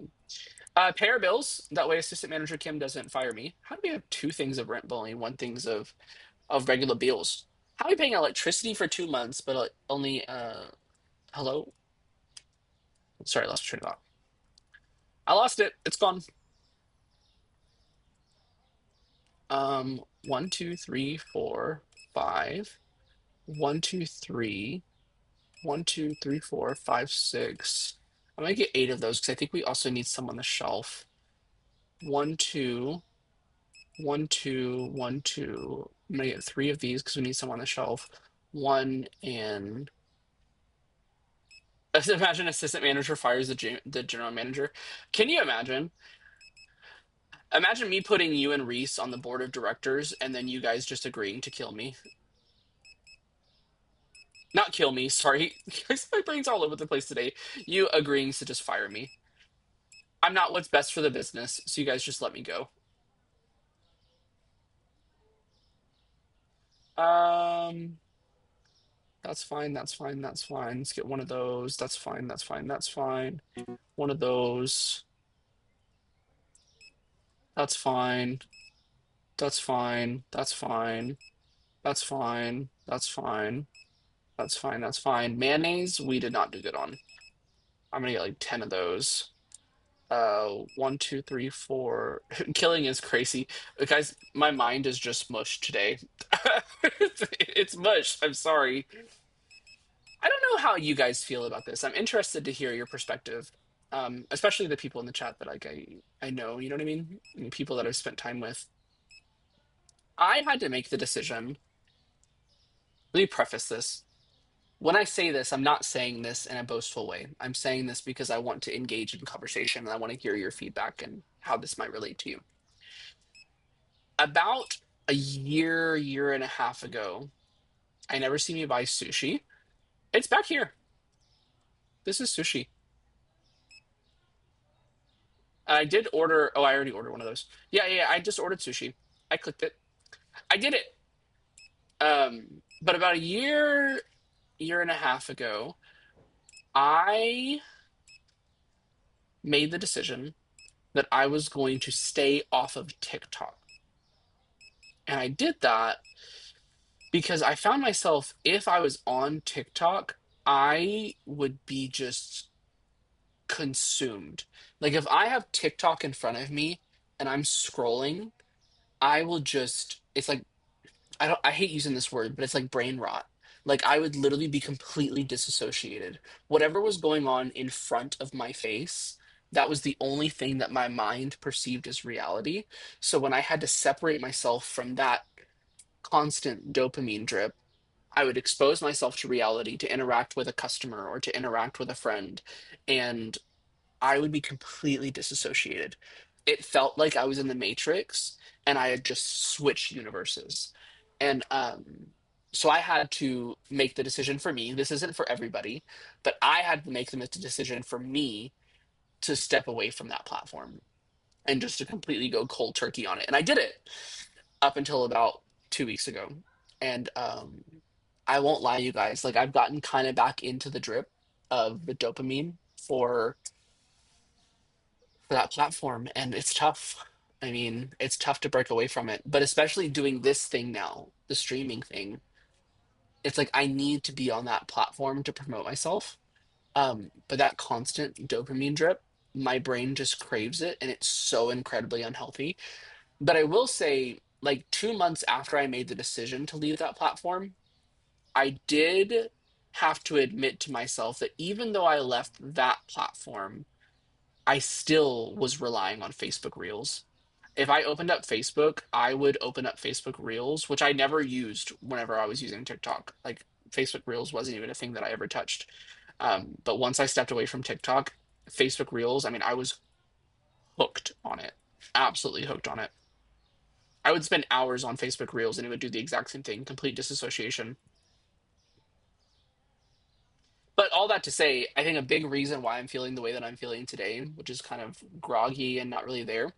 Pay our bills. That way, assistant manager Kim doesn't fire me. How do we have two things of rent, but only one things of regular bills? How are we paying electricity for 2 months, but only hello? Sorry, I lost train of thought. I lost it. It's gone. 1, 2, 3, 4, 5. 1, 2, 3. 1, 2, 3, 4, 5, 6. I'm gonna get 8 of those because I think we also need some on the shelf. 1, 2. 1, 2, 1, 2. I'm gonna get 3 of these because we need some on the shelf. One and imagine assistant manager fires the general manager. Can you imagine? Imagine me putting you and Reese on the board of directors and then you guys just agreeing to kill me. Not kill me, sorry. My brain's all over the place today. You agreeing to just fire me. I'm not what's best for the business, so you guys just let me go. Um, that's fine, that's fine, that's fine. Let's get one of those. That's fine, that's fine, that's fine. One of those. That's fine. That's fine. That's fine. That's fine. That's fine. That's fine. That's fine. Mayonnaise, we did not do good on. I'm gonna get like 10 of those. 1, 2, 3, 4. Killing is crazy. Guys, my mind is just mush today. It's mush. I'm sorry. I don't know how you guys feel about this. I'm interested to hear your perspective. Especially the people in the chat that like I know, you know what I mean? And people that I've spent time with. I had to make the decision. Let me preface this. When I say this, I'm not saying this in a boastful way. I'm saying this because I want to engage in conversation and I want to hear your feedback. And how this might relate to you. About a year, year and a half ago, I never seen me buy sushi. It's back here. This is sushi. I did order. Oh, I already ordered one of those. Yeah, yeah, yeah, I just ordered sushi. I clicked it. I did it. But about a year, year and a half ago, I made the decision that I was going to stay off of TikTok. And I did that because I found myself, if I was on TikTok, I would be just consumed. Like if I have TikTok in front of me and I'm scrolling, I will just, it's like, I hate using this word, but it's like brain rot. Like I would literally be completely disassociated. Whatever was going on in front of my face, that was the only thing that my mind perceived as reality. So when I had to separate myself from that constant dopamine drip, I would expose myself to reality to interact with a customer or to interact with a friend. And I would be completely disassociated. It felt like I was in the Matrix and I had just switched universes. And so I had to make the decision for me. This isn't for everybody, but I had to make the decision for me to step away from that platform and just to completely go cold turkey on it. And I did it up until about 2 weeks ago. And I won't lie, you guys, like I've gotten kind of back into the drip of the dopamine for that platform, and it's tough. I mean, it's tough to break away from it, but especially doing this thing now, the streaming thing, it's like I need to be on that platform to promote myself. But that constant dopamine drip, my brain just craves it, and it's so incredibly unhealthy. But I will say, like 2 months after I made the decision to leave that platform, I did have to admit to myself that even though I left that platform, I still was relying on Facebook Reels. If I opened up Facebook, I would open up Facebook Reels, which I never used whenever I was using TikTok. Like Facebook Reels wasn't even a thing that I ever touched. But once I stepped away from TikTok, Facebook Reels, I mean, I was hooked on it, absolutely hooked on it. I would spend hours on Facebook Reels and it would do the exact same thing, complete disassociation. But all that to say, I think a big reason why I'm feeling the way that I'm feeling today, which is kind of groggy and not really there,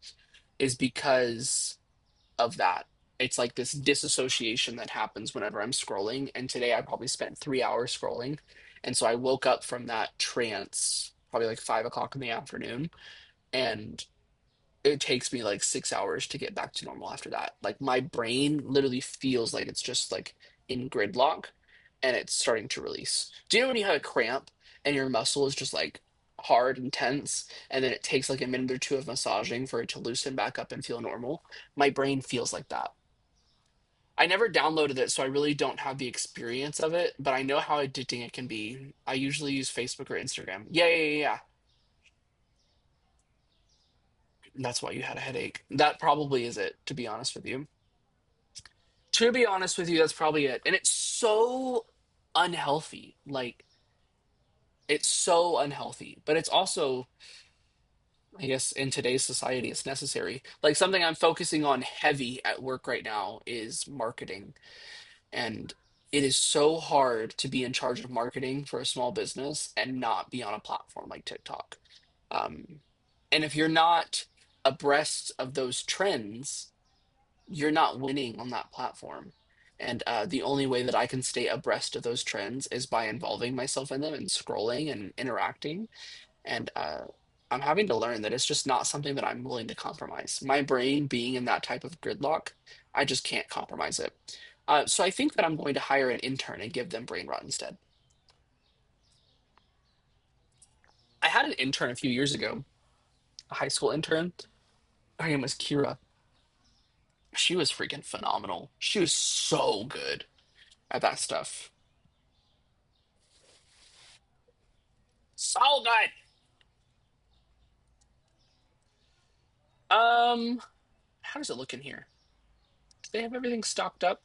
is because of that. It's like this disassociation that happens whenever I'm scrolling. And today I probably spent 3 hours scrolling. And so I woke up from that trance probably like 5 o'clock in the afternoon. And it takes me like 6 hours to get back to normal after that. Like my brain literally feels like it's just like in gridlock and it's starting to release. Do you know when you have a cramp and your muscle is just like hard and tense and then it takes like a minute or two of massaging for it to loosen back up and feel normal? My brain feels like that. I never downloaded it, so I really don't have the experience of it, but I know how addicting it can be. I usually use Facebook or Instagram. Yeah, yeah, yeah, yeah. That's why you had a headache. That probably is it, to be honest with you. To be honest with you, that's probably it. And it's so unhealthy. Like, it's so unhealthy. But it's also, I guess, in today's society, it's necessary. Like, something I'm focusing on heavy at work right now is marketing. And it is so hard to be in charge of marketing for a small business and not be on a platform like TikTok. Um, and if you're not abreast of those trends, you're not winning on that platform. And the only way that I can stay abreast of those trends is by involving myself in them and scrolling and interacting. And I'm having to learn that it's just not something that I'm willing to compromise. My brain being in that type of gridlock, I just can't compromise it. So I think that I'm going to hire an intern and give them brain rot instead. I had an intern a few years ago, a high school intern. Her name was Kira. She was freaking phenomenal. She was so good at that stuff. So good. Um, how does it look in here? Do they have everything stocked up?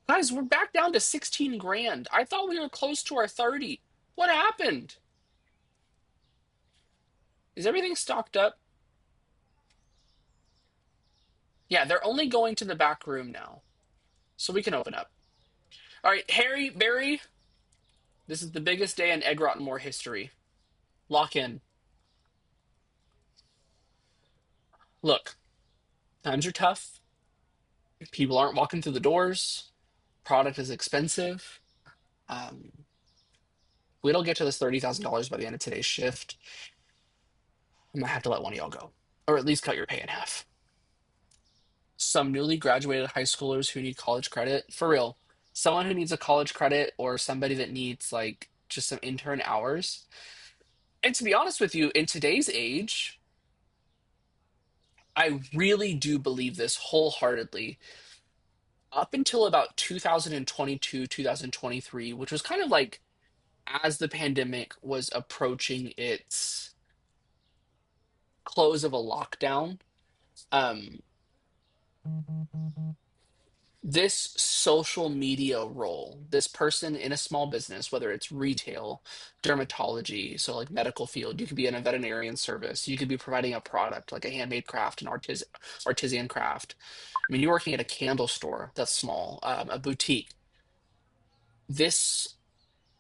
Guys, we're back down to 16 grand. I thought we were close to our 30. What happened? Is everything stocked up? Yeah, they're only going to the back room now. So we can open up. All right, Harry, Barry, this is the biggest day in Egg Rotten history. Lock in. Look, times are tough. People aren't walking through the doors. Product is expensive. Um, we don't get to this $30,000 by the end of today's shift. I might have to let one of y'all go, or at least cut your pay in half. Some newly graduated high schoolers who need college credit, for real. Someone who needs a college credit or somebody that needs like just some intern hours. And to be honest with you, in today's age, I really do believe this wholeheartedly. Up until about 2022, 2023, which was kind of like as the pandemic was approaching its close of a lockdown, um, this social media role, this person in a small business, whether it's retail, dermatology, so like medical field, you could be in a veterinarian service, you could be providing a product like a handmade craft, an artisan craft. I mean, you're working at a candle store that's small, a boutique. This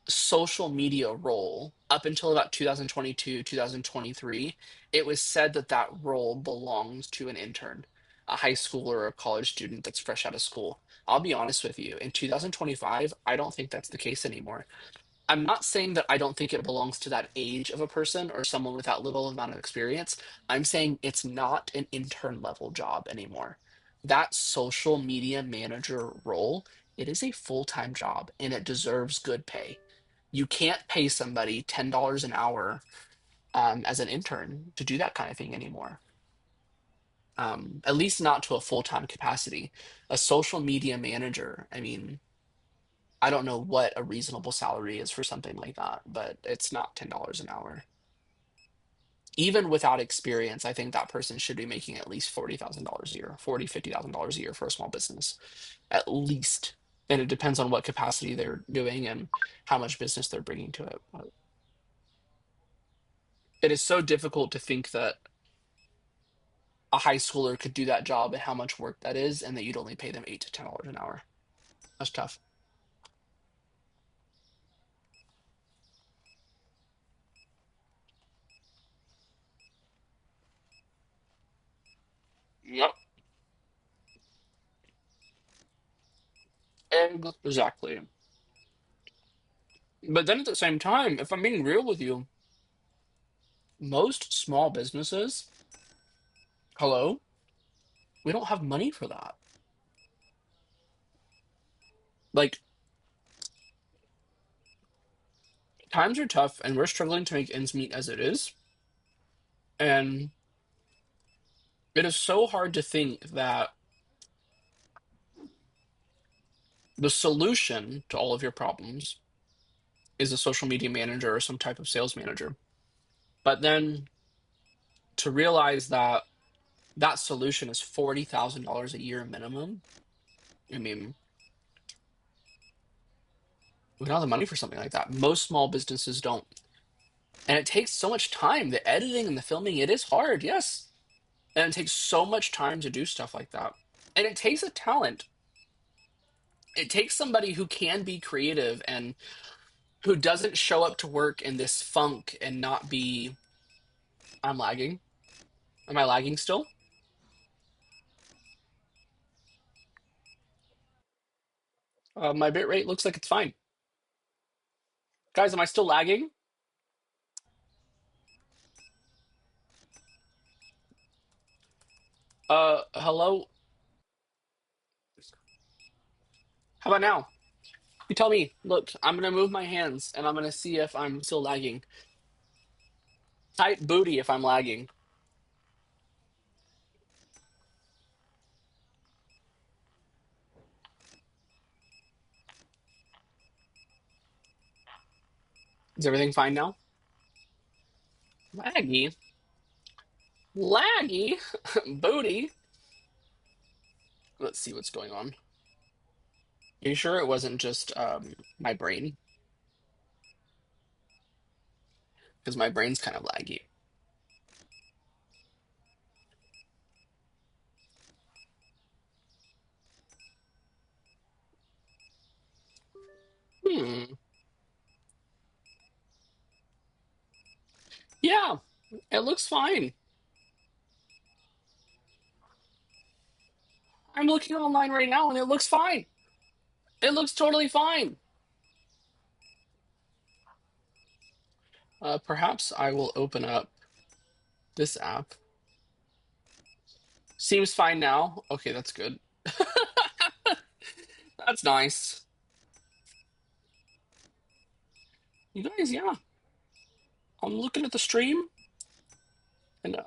social media role, up until about 2022, 2023, it was said that that role belongs to an intern, a high schooler or a college student that's fresh out of school. I'll be honest with you, in 2025, I don't think that's the case anymore. I'm not saying that I don't think it belongs to that age of a person or someone with that little amount of experience. I'm saying it's not an intern level job anymore. That social media manager role, it is a full-time job and it deserves good pay. You can't pay somebody $10 an hour as an intern to do that kind of thing anymore. At least not to a full-time capacity. A social media manager, I mean, I don't know what a reasonable salary is for something like that, but it's not $10 an hour. Even without experience, I think that person should be making at least $40,000 a year, $50,000 a year for a small business, at least. And it depends on what capacity they're doing and how much business they're bringing to it. But it is so difficult to think that a high schooler could do that job and how much work that is, and that you'd only pay them $8 to $10 an hour. That's tough. Yep. Exactly. But then at the same time, if I'm being real with you, most small businesses, hello, we don't have money for that. Like, times are tough and we're struggling to make ends meet as it is. And it is so hard to think that the solution to all of your problems is a social media manager or some type of sales manager. But then to realize that that solution is $40,000 a year minimum, I mean, we don't have the money for something like that. Most small businesses don't. And it takes so much time. The editing and the filming, it is hard, yes. And it takes so much time to do stuff like that. And it takes a talent. It takes somebody who can be creative and who doesn't show up to work in this funk and not be. I'm lagging. Am I lagging still? My bit rate looks like it's fine. Guys, am I still lagging? Hello? How about now? You tell me. Look, I'm gonna move my hands and I'm gonna see if I'm still lagging. Type booty if I'm lagging. Is everything fine now? Laggy? Laggy? Booty? Let's see what's going on. Are you sure it wasn't just my brain? Because my brain's kind of laggy. Yeah, it looks fine. I'm looking online right now and it looks fine. It looks totally fine. Perhaps I will open up this app. Seems fine now. Okay, that's good. That's nice. You guys, yeah. I'm looking at the stream and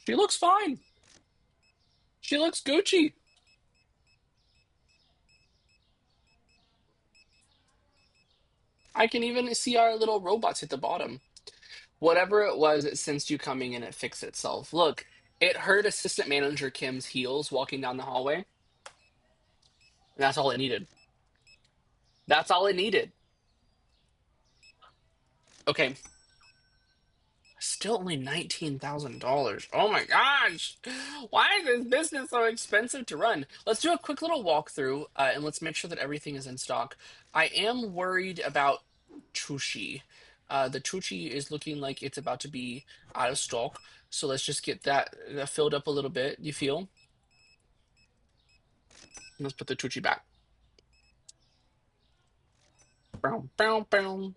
she looks fine. She looks Gucci. I can even see our little robots at the bottom. Whatever it was, it sensed you coming and it fixed itself. Look, it heard assistant manager Kim's heels walking down the hallway, and that's all it needed. That's all it needed. Okay, still only $19,000. Oh my gosh! Why is this business so expensive to run? Let's do a quick little walkthrough and let's make sure that everything is in stock. I am worried about Sushi. The Chuchi is looking like it's about to be out of stock. So let's just get that filled up a little bit. You feel? Let's put the Chuchi back. Bow, bow, bow.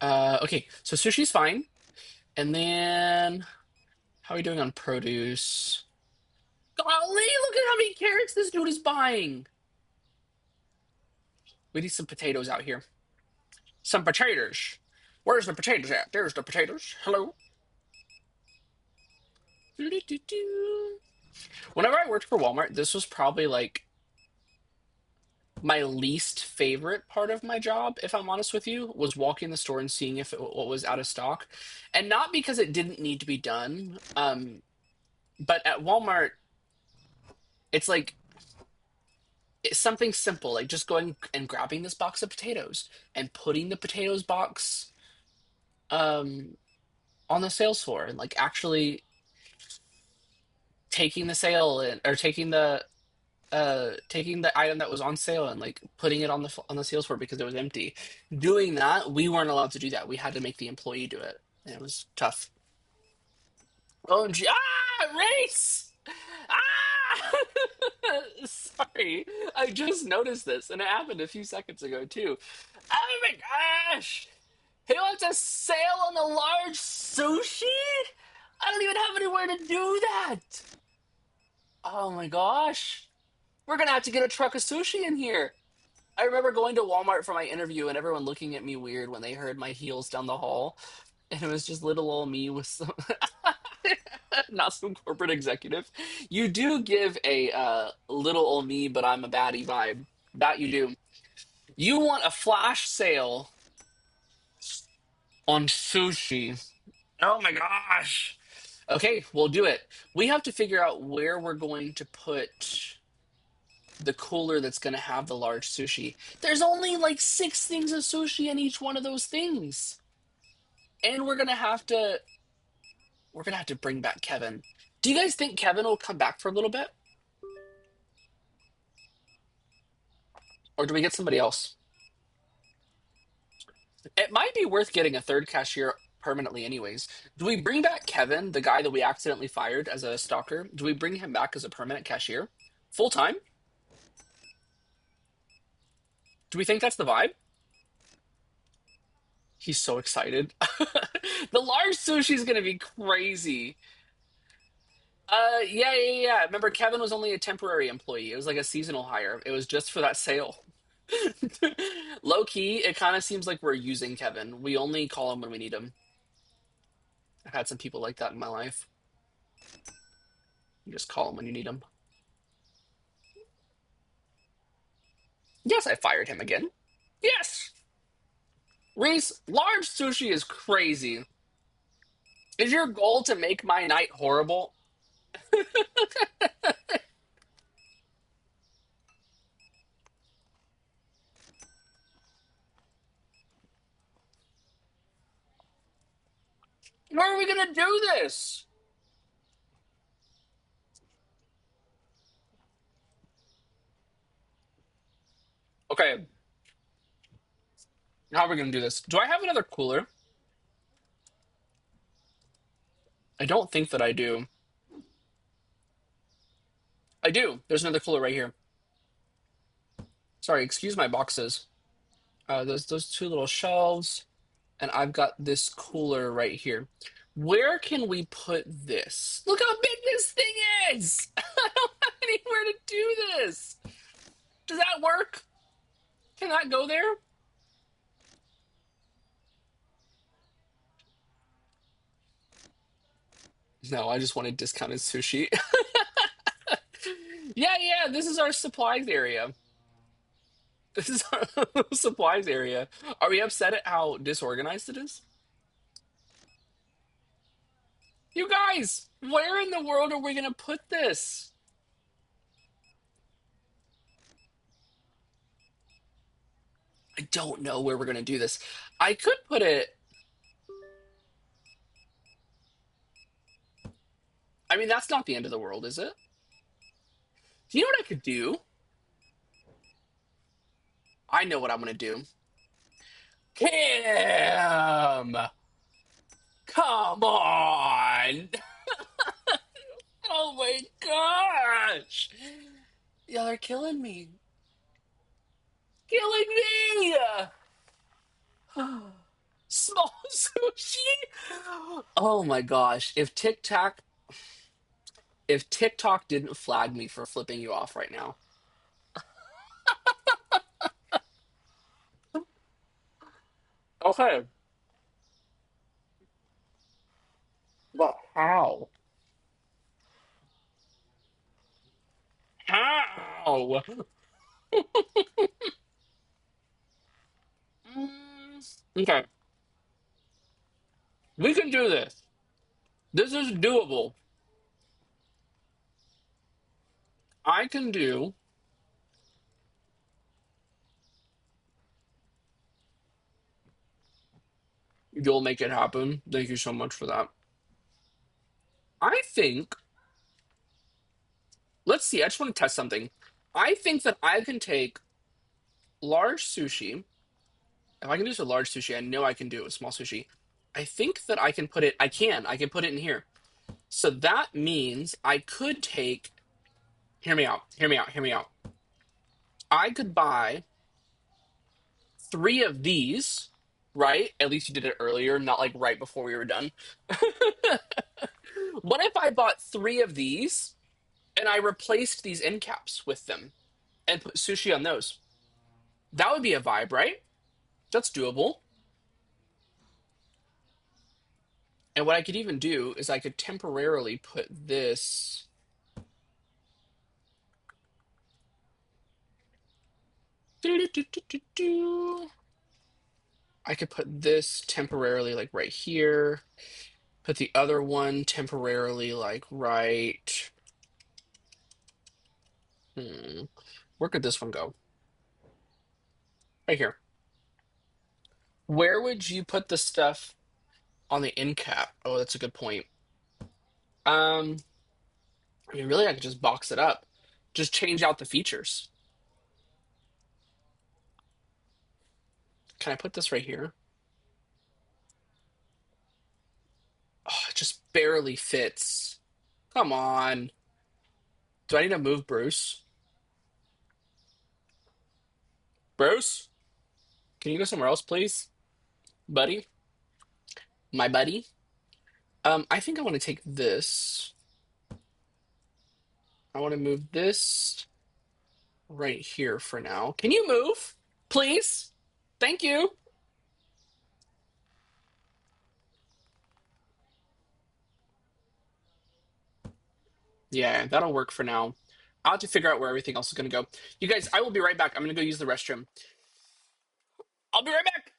Okay, so sushi's fine. And then, how are we doing on produce? Golly, look at how many carrots this dude is buying. We need some potatoes out here. Some potatoes. Where's the potatoes at? There's the potatoes. Hello. Doo-doo-doo-doo. Whenever I worked for Walmart, this was probably like my least favorite part of my job, if I'm honest with you, was walking the store and seeing if what was out of stock. And not because it didn't need to be done, but at Walmart, it's like it's something simple, like just going and grabbing this box of potatoes and putting the potatoes box um, on the sales floor and like actually taking the sale and, or taking the item that was on sale and like putting it on the sales floor because it was empty. Doing that, we weren't allowed to do that. We had to make the employee do it. And it was tough. OMG. Ah, race! Ah! Sorry. I just noticed this and it happened a few seconds ago too. Oh my gosh! He wants a sale on the large sushi? I don't even have anywhere to do that. Oh my gosh. We're gonna have to get a truck of sushi in here. I remember going to Walmart for my interview and everyone looking at me weird when they heard my heels down the hall. And it was just little old me with some, not some corporate executive. You do give a little old me, but I'm a baddie vibe. That you do. You want a flash sale on sushi. Oh my gosh. Okay, we'll do it. We have to figure out where we're going to put the cooler that's going to have the large sushi. There's only like six things of sushi in each one of those things. And we're going to have to bring back Kevin. Do you guys think Kevin will come back for a little bit? Or do we get somebody else? It might be worth getting a third cashier permanently anyways. Do we bring back Kevin, the guy that we accidentally fired as a stalker? Do we bring him back as a permanent cashier? Full time? Do we think that's the vibe? He's so excited. The large sushi is going to be crazy. Yeah, yeah, yeah. Remember, Kevin was only a temporary employee. It was like a seasonal hire. It was just for that sale. Low key, it kind of seems like we're using Kevin. We only call him when we need him. I've had some people like that in my life. You just call him when you need him. Yes, I fired him again. Yes! Reese, large sushi is crazy. Is your goal to make my night horrible? Where are we gonna do this? Okay, How are we gonna do this? Do I have another cooler? I don't think that I do. I do. There's another cooler right here. Sorry, excuse my boxes. There's those two little shelves, and I've got this cooler right here. Where can we put this? Look how big this thing is! I don't have anywhere to do this. Does that work? Can that go there? No, I just wanted discounted sushi. Yeah, yeah, this is our supplies area. This is our supplies area. Are we upset at how disorganized it is? You guys, where in the world are we going to put this? I don't know where we're going to do this. I could put it. I mean, that's not the end of the world, is it? Do you know what I could do? I know what I'm going to do. Cam! Come on! Oh my gosh! Y'all are killing me. Killing me! Small sushi? Oh my gosh. If TikTok didn't flag me for flipping you off right now. Okay. But how? How? Okay. We can do this. This is doable. I can do. You'll make it happen. Thank you so much for that. I think. Let's see. I just want to test something. I think that I can take large sushi. If I can do this with large sushi, I know I can do it with small sushi. I think that I can put it. I can. I can put it in here. So that means I could take. Hear me out. Hear me out. Hear me out. I could buy three of these, right? At least you did it earlier, not like right before we were done. What if I bought three of these and I replaced these end caps with them and put sushi on those? That would be a vibe, right? That's doable. And what I could even do is I could temporarily put this. I could put this temporarily like right here. Put the other one temporarily like right. Where could this one go? Right here. Where would you put the stuff on the end cap? Oh, that's a good point. Um, I mean, really, I could just box it up. Just change out the features. Can I put this right here? Oh, it just barely fits. Come on. Do I need to move Bruce? Bruce? Can you go somewhere else, please? Buddy? My buddy? I think I want to take this. I want to move this right here for now. Can you move? Please? Thank you. Yeah, that'll work for now. I'll have to figure out where everything else is going to go. You guys, I will be right back. I'm going to go use the restroom. I'll be right back.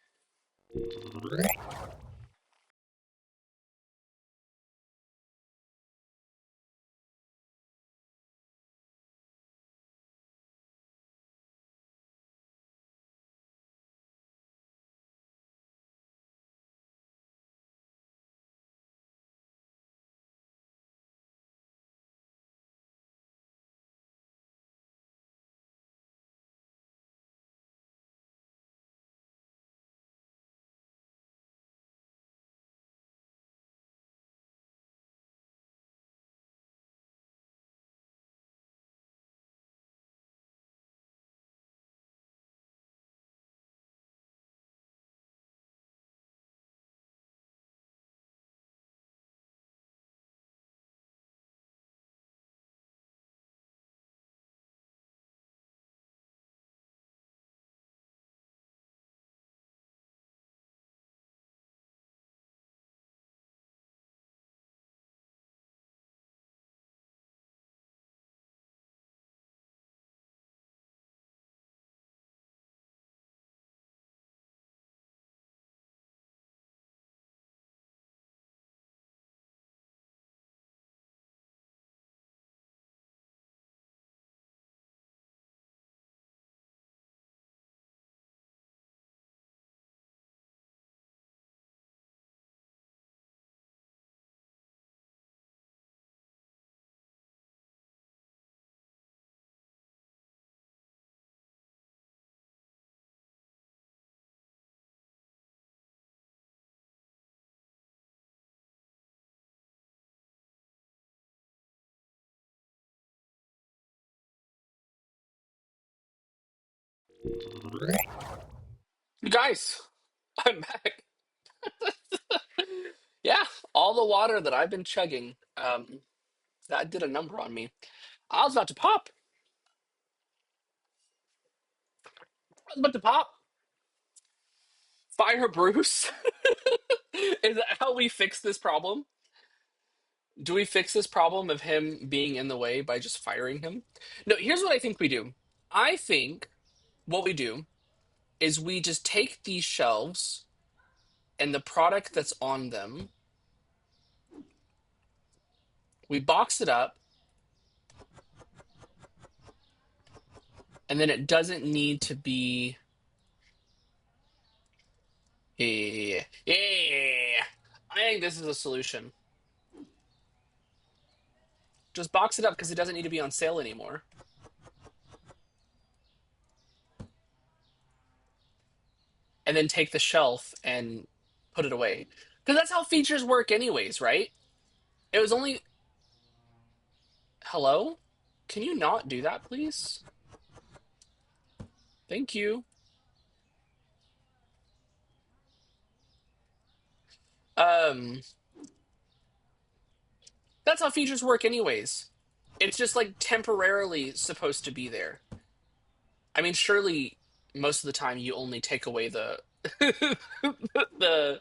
You guys, I'm back. Yeah, all the water that I've been chugging, that did a number on me. I was about to pop. I was about to pop. Fire Bruce. Is that how we fix this problem? Do we fix this problem of him being in the way by just firing him? No, here's what I think we do. I think what we do is we just take these shelves and the product that's on them, we box it up, and then it doesn't need to be. Yeah, yeah. I think this is a solution. Just box it up because it doesn't need to be on sale anymore. And then take the shelf and put it away. Because that's how features work, anyways, right? It was only. Hello? Can you not do that, please? Thank you. Um, that's how features work, anyways. It's just like temporarily supposed to be there. I mean, surely most of the time you only take away the the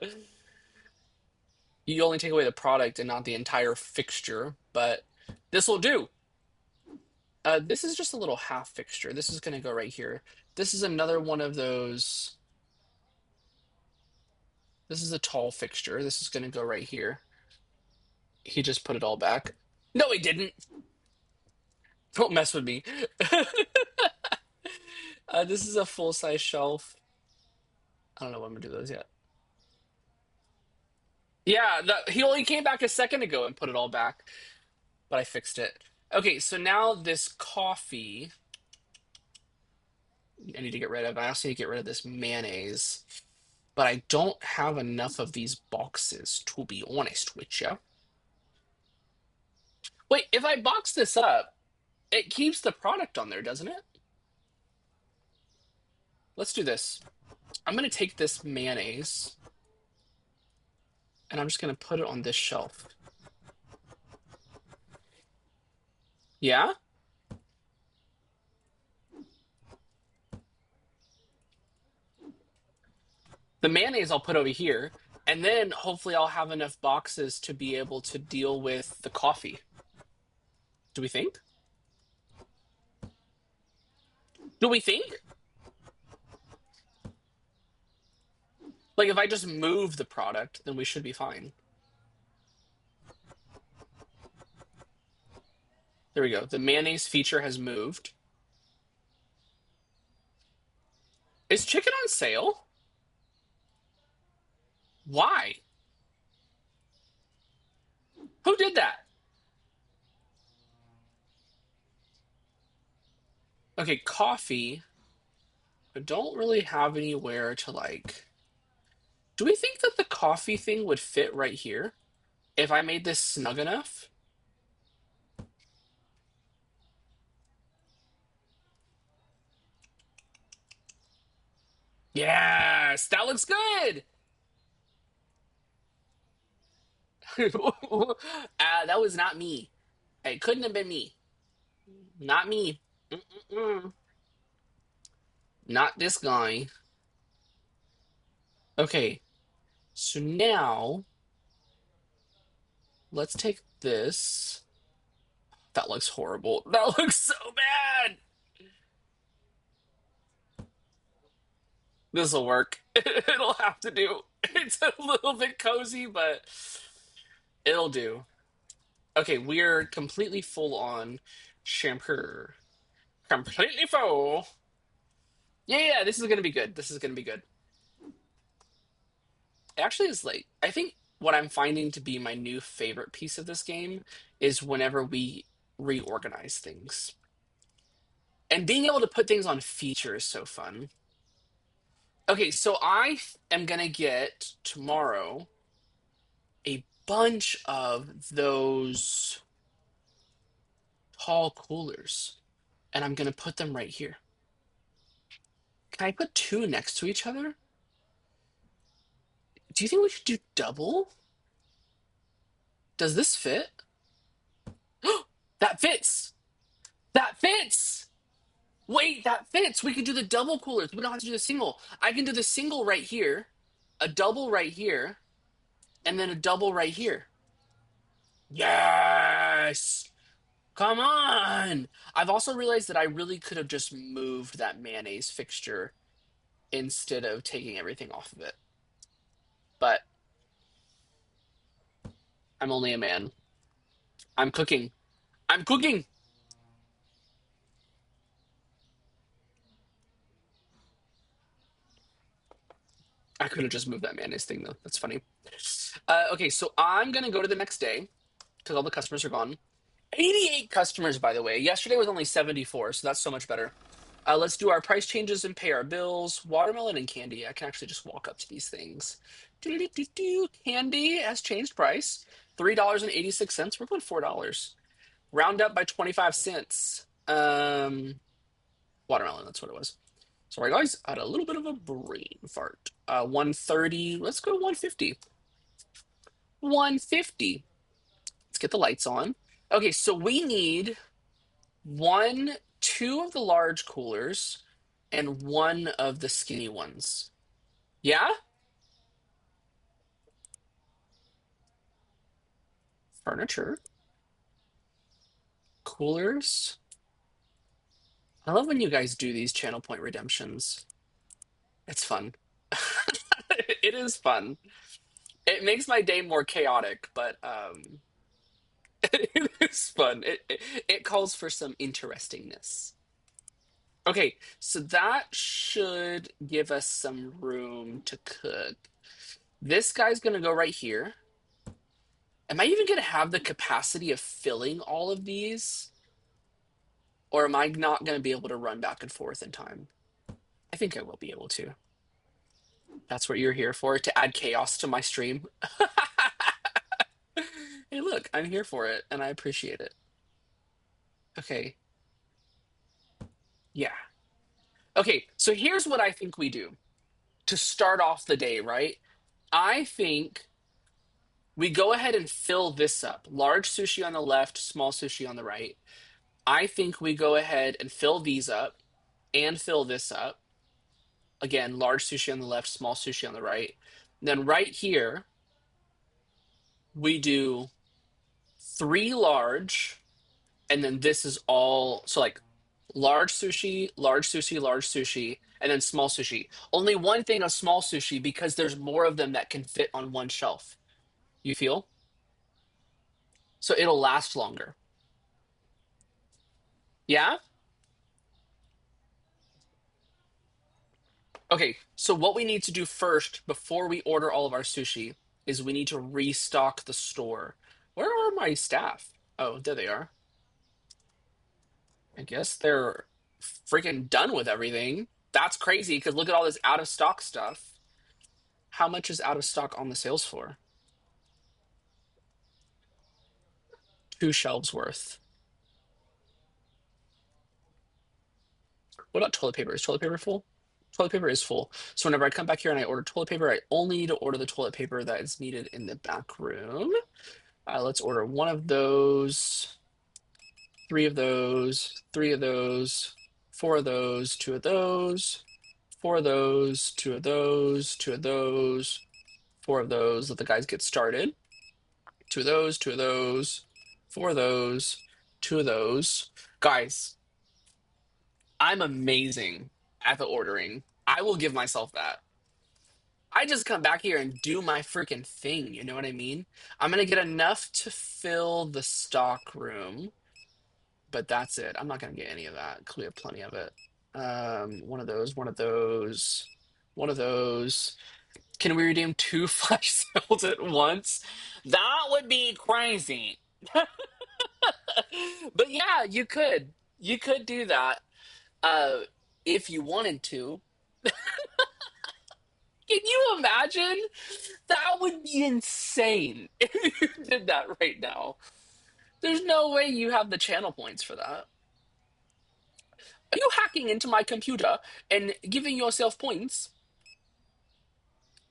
you only take away the product and not the entire fixture, but this will do. This is just a little half fixture. This is going to go right here. This is another one of those. This is a tall fixture. This is going to go right here. He just put it all back. No, he didn't. Don't mess with me. This is a full-size shelf. I don't know when I'm gonna do those yet. Yeah, he only came back a second ago and put it all back, but I fixed it. Okay, so now this coffee I need to get rid of. I also need to get rid of this mayonnaise, but I don't have enough of these boxes, to be honest with you. Wait, if I box this up, it keeps the product on there, doesn't it? Let's do this. I'm going to take this mayonnaise and I'm just going to put it on this shelf. Yeah? The mayonnaise I'll put over here, and then hopefully I'll have enough boxes to be able to deal with the coffee. Do we think? Do we think? Like, if I just move the product, then we should be fine. There we go. The mayonnaise feature has moved. Is chicken on sale? Why? Who did that? Okay, coffee. I don't really have anywhere to like. Do we think that the coffee thing would fit right here if I made this snug enough? Yes, that looks good. That was not me. It couldn't have been me. Not me. Mm-mm-mm. Not this guy. Okay, so now let's take this. That looks horrible. That looks so bad. This will work. It'll have to do. It's a little bit cozy, but it'll do. Okay, we're completely full on shampoo. Completely full. Yeah, yeah, this is gonna be good. This is gonna be good. It actually is like I think what I'm finding to be my new favorite piece of this game is whenever we reorganize things. And being able to put things on feature is so fun. Okay, so am gonna get tomorrow a bunch of those tall coolers, and I'm gonna put them right here. Can I put two next to each other? Do you think we should do double? Does this fit? That fits! That fits! Wait, that fits! We can do the double coolers. We don't have to do the single. I can do the single right here, a double right here, and then a double right here. Yes! Come on! I've also realized that I really could have just moved that mayonnaise fixture instead of taking everything off of it. But I'm only a man. I'm cooking. I'm cooking! I could have just moved that mayonnaise thing though. That's funny. Okay, so I'm gonna go to the next day because all the customers are gone. 88 customers, by the way. Yesterday was only 74, so that's so much better. Let's do our price changes and pay our bills. Watermelon and candy. I can actually just walk up to these things. Do. Candy has changed price. $3.86. We're going $4. Round up by 25 cents. Watermelon, that's what it was. Sorry, guys. I had a little bit of a brain fart. 130. Let's go to 150. 150. Let's get the lights on. Okay, so we need two of the large coolers and one of the skinny ones. Yeah? Furniture, coolers. I love when you guys do these channel point redemptions. It's fun. It is fun. It makes my day more chaotic, but it is fun. It calls for some interestingness. Okay, so that should give us some room to cook. This guy's gonna go right here. Am I even gonna have the capacity of filling all of these? Or am I not gonna be able to run back and forth in time? I think I will be able to. That's what you're here for, to add chaos to my stream. Hey, look, I'm here for it, and I appreciate it. Okay, yeah. Okay, so here's what I think we do to start off the day, right? I think we go ahead and fill this up. Large sushi on the left, small sushi on the right. I think we go ahead and fill these up and fill this up. Again, large sushi on the left, small sushi on the right. And then right here, we do three large, and then this is all so like large sushi, large sushi, large sushi, and then small sushi. Only one thing of small sushi because there's more of them that can fit on one shelf. You feel? So it'll last longer. Yeah? Okay, so what we need to do first before we order all of our sushi is we need to restock the store. Where are my staff? Oh, there they are. I guess they're freaking done with everything. That's crazy because look at all this out of stock stuff. How much is out of stock on the sales floor? Two shelves worth. What about toilet paper? Is toilet paper full? Toilet paper is full. So whenever I come back here and I order toilet paper, I only need to order the toilet paper that is needed in the back room. Let's order one of those, three of those, three of those, four of those, two of those, four of those, two of those, two of those, four of those. Let the guys get started. Two of those, two of those, four of those, two of those. Guys, I'm amazing at the ordering. I will give myself that. I just come back here and do my freaking thing. You know what I mean? I'm gonna get enough to fill the stock room, but that's it. I'm not gonna get any of that because we have plenty of it. One of those, one of those, one of those. Can we redeem two flash sales at once? That would be crazy. But yeah, you could. You could do that uh, if you wanted to. Can you imagine? That would be insane if you did that right now. There's no way you have the channel points for that. Are you hacking into my computer and giving yourself points?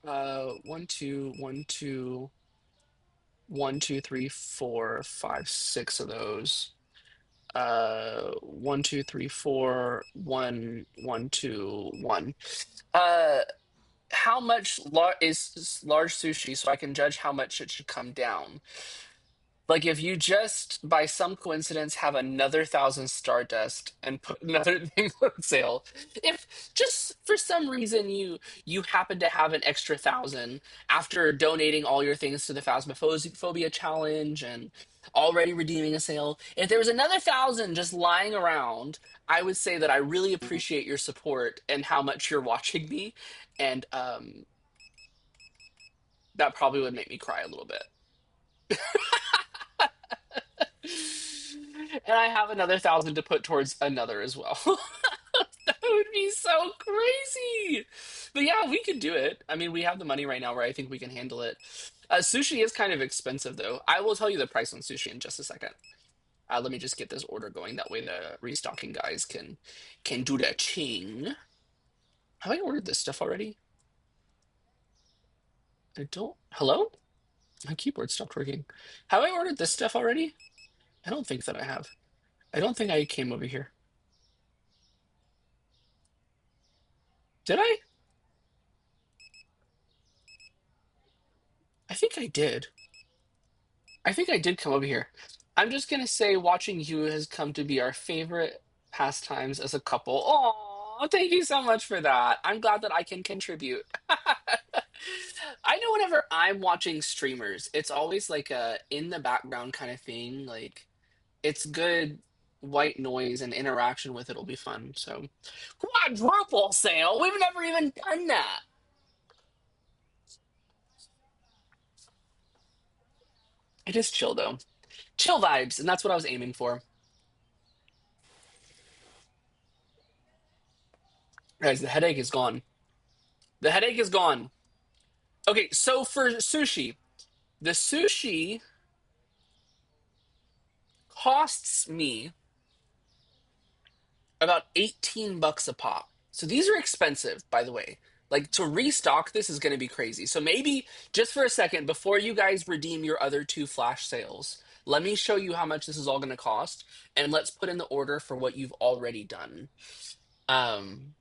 One, two, one, two, one, two, three, four, five, six of those. One, two, three, four, one, one, two, one. Uh, how much is large sushi so I can judge how much it should come down? Like if you just by some coincidence have another 1,000 Stardust and put another thing on sale, if just for some reason you happen to have an extra 1,000 after donating all your things to the Phasmophobia challenge and already redeeming a sale, if there was another 1,000 just lying around, I would say that I really appreciate your support and how much you're watching me, and that probably would make me cry a little bit. And I have another 1,000 to put towards another as well. That would be so crazy. But yeah, we could do it. I mean, we have the money right now where I think we can handle it. Sushi is kind of expensive, though. I will tell you the price on sushi in just a second. Let me just get this order going. That way, the restocking guys can do their ching. Have I ordered this stuff already? I don't. Hello? My keyboard stopped working. Have I ordered this stuff already? I don't think that I have. I don't think I came over here. Did I? I think I did. I think I did come over here. I'm just gonna say watching you has come to be our favorite pastimes as a couple. Oh, thank you so much for that. I'm glad that I can contribute. I know whenever I'm watching streamers, it's always like a in the background kind of thing. Like it's good white noise and interaction with it'll be fun. So quadruple sale. We've never even done that. It is chill though. Chill vibes, and that's what I was aiming for. Guys, the headache is gone. The headache is gone. Okay, so for sushi, the sushi costs me about 18 bucks a pop. So these are expensive, by the way. Like to restock this is going to be crazy. So maybe just for a second before you guys redeem your other two flash sales, let me show you how much this is all going to cost and let's put in the order for what you've already done. Um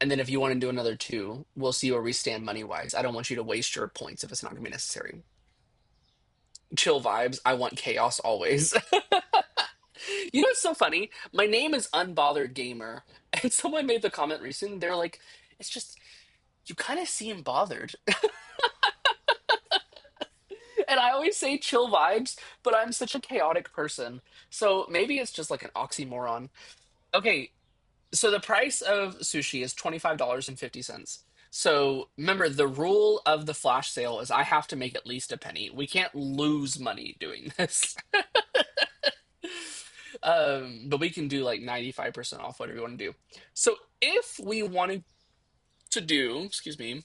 and then if you want to do another two, we'll see where we stand money wise. I don't want you to waste your points if it's not going to be necessary. Chill vibes. I want chaos always. You know what's so funny? My name is Unbothered Gamer, and someone made the comment recently. They're like, "It's just you kind of seem bothered," and I always say chill vibes, but I'm such a chaotic person, so maybe it's just like an oxymoron. Okay, so the price of sushi is $25.50. So remember, the rule of the flash sale is I have to make at least a penny. We can't lose money doing this. But we can do like 95% off whatever we want to do. So if we wanted to do, excuse me,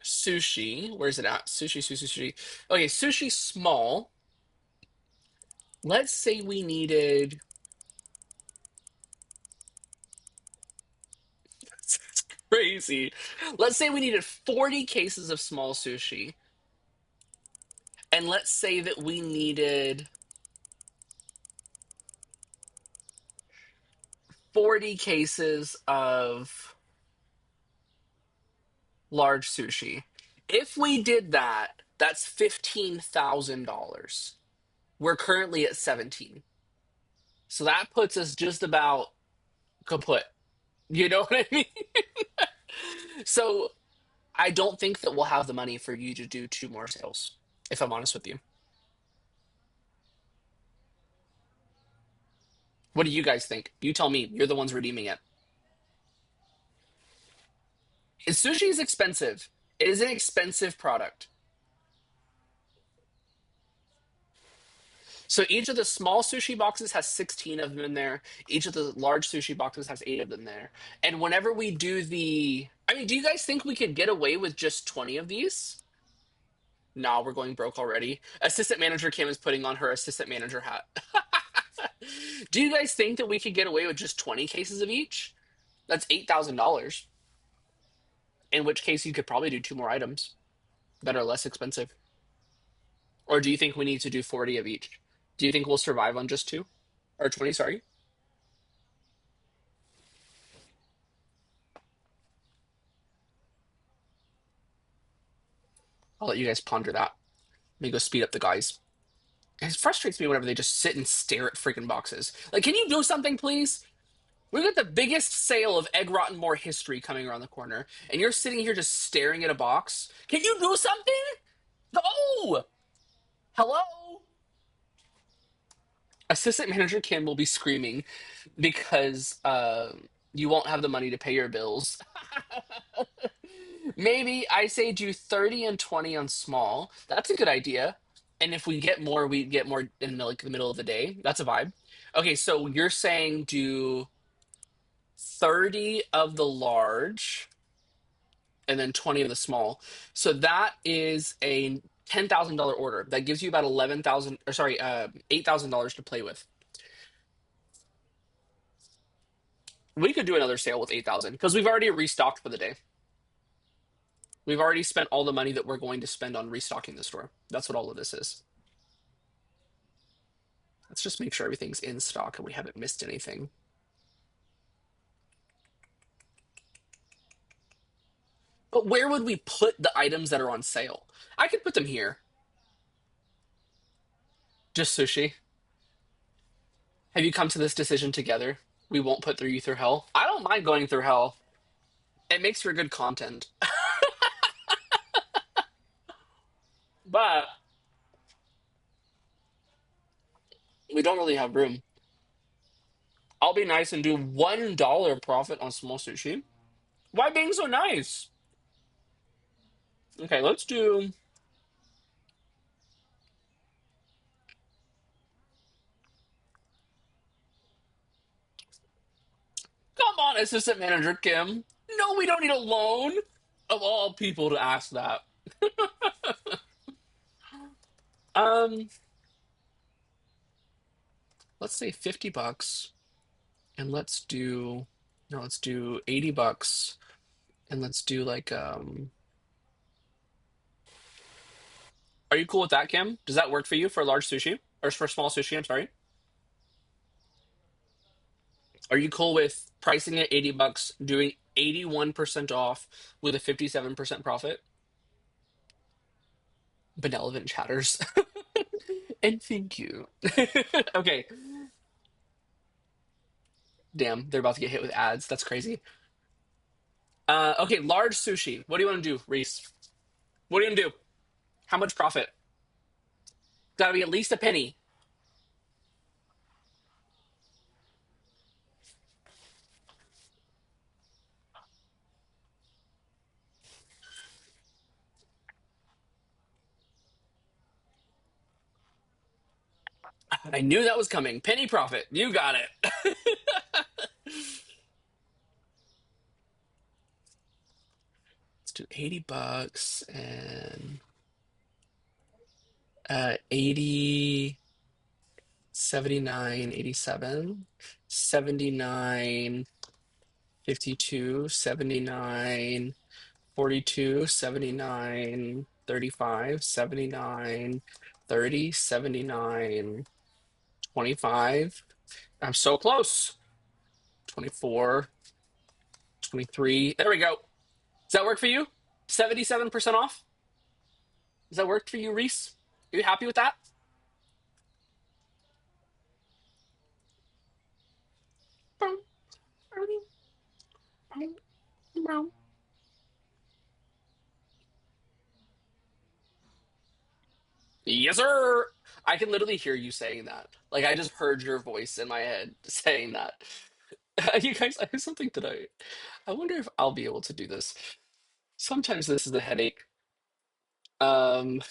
sushi, where's it at? Sushi, sushi, sushi. Okay, sushi small. Let's say we needed, it's crazy. Let's say we needed 40 cases of small sushi. And let's say that we needed 40 cases of large sushi. If we did that, that's $15,000. We're currently at 17. So that puts us just about kaput. You know what I mean? So I don't think that we'll have the money for you to do two more sales, if I'm honest with you. What do you guys think? You tell me. You're the ones redeeming it. Sushi is expensive. It is an expensive product. So each of the small sushi boxes has 16 of them in there. Each of the large sushi boxes has 8 of them there. And whenever we do I mean, do you guys think we could get away with just 20 of these? Nah, we're going broke already. Assistant manager Kim is putting on her assistant manager hat. Do you guys think that we could get away with just 20 cases of each? That's $8,000. In which case, you could probably do two more items that are less expensive. Or do you think we need to do 40 of each? Do you think we'll survive on just two? Or 20, sorry. I'll let you guys ponder that. Let me go speed up the guys. It frustrates me whenever they just sit and stare at freaking boxes. Like, can you do something, please? We've got the biggest sale of Egg Rotten More history coming around the corner, and you're sitting here just staring at a box. Can you do something? Go! Hello? Assistant Manager Kim will be screaming because you won't have the money to pay your bills. Maybe I say do 30 and 20 on small. That's a good idea. And if we get more in like the middle of the day. That's a vibe. Okay, so you're saying do 30 of the large and then 20 of the small. So that is a $10,000 order. That gives you about 11,000 or sorry, $8,000 to play with. We could do another sale with 8,000 because we've already restocked for the day. We've already spent all the money that we're going to spend on restocking the store. That's what all of this is. Let's just make sure everything's in stock and we haven't missed anything. But where would we put the items that are on sale? I could put them here. Just sushi. Have you come to this decision together? We won't put you through hell. I don't mind going through hell. It makes for good content. But we don't really have room. I'll be nice and do $1 profit on small sushi. Why being so nice? Okay, let's do. Come on, Assistant Manager Kim. No, we don't need a loan. Of all people to ask that. Um, let's say 50 bucks and let's do no, let's do 80 bucks and let's do like are you cool with that, Kim? Does that work for you for large sushi? Or for small sushi, I'm sorry. Are you cool with pricing at 80 bucks, doing 81% off with a 57% profit? Benevolent chatters. And thank you. Okay. Damn, they're about to get hit with ads. That's crazy. Okay, large sushi. What do you want to do, Reese? What are you gonna do? How much profit? Gotta be at least a penny. I knew that was coming. Penny profit. You got it. Let's do 80 bucks and 80, 79, 87, 79, 52, 79, 42, 79, 35, 79, 30, 79, 25. I'm so close. 24, 23. There we go. Does that work for you? 77% off? Does that work for you, Reese? Are you happy with that? Yes, sir. I can literally hear you saying that. Like I just heard your voice in my head saying that. You guys, I have something today. I wonder if I'll be able to do this. Sometimes this is a headache. Um,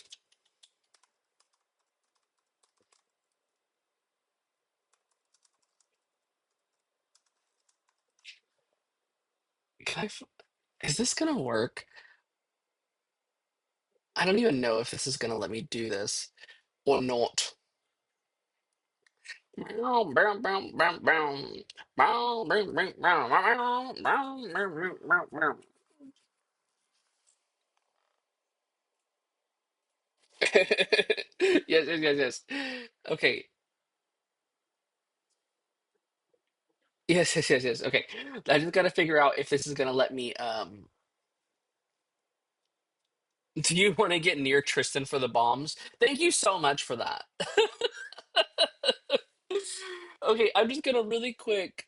can I? Is this gonna work? I don't even know if this is gonna let me do this or not. Yes, yes, yes, yes. Okay. Yes, yes, yes, yes. Okay. I just gotta figure out if this is gonna let me do you want to get near Tristan for the bombs? Thank you so much for that. Okay, I'm just gonna really quick.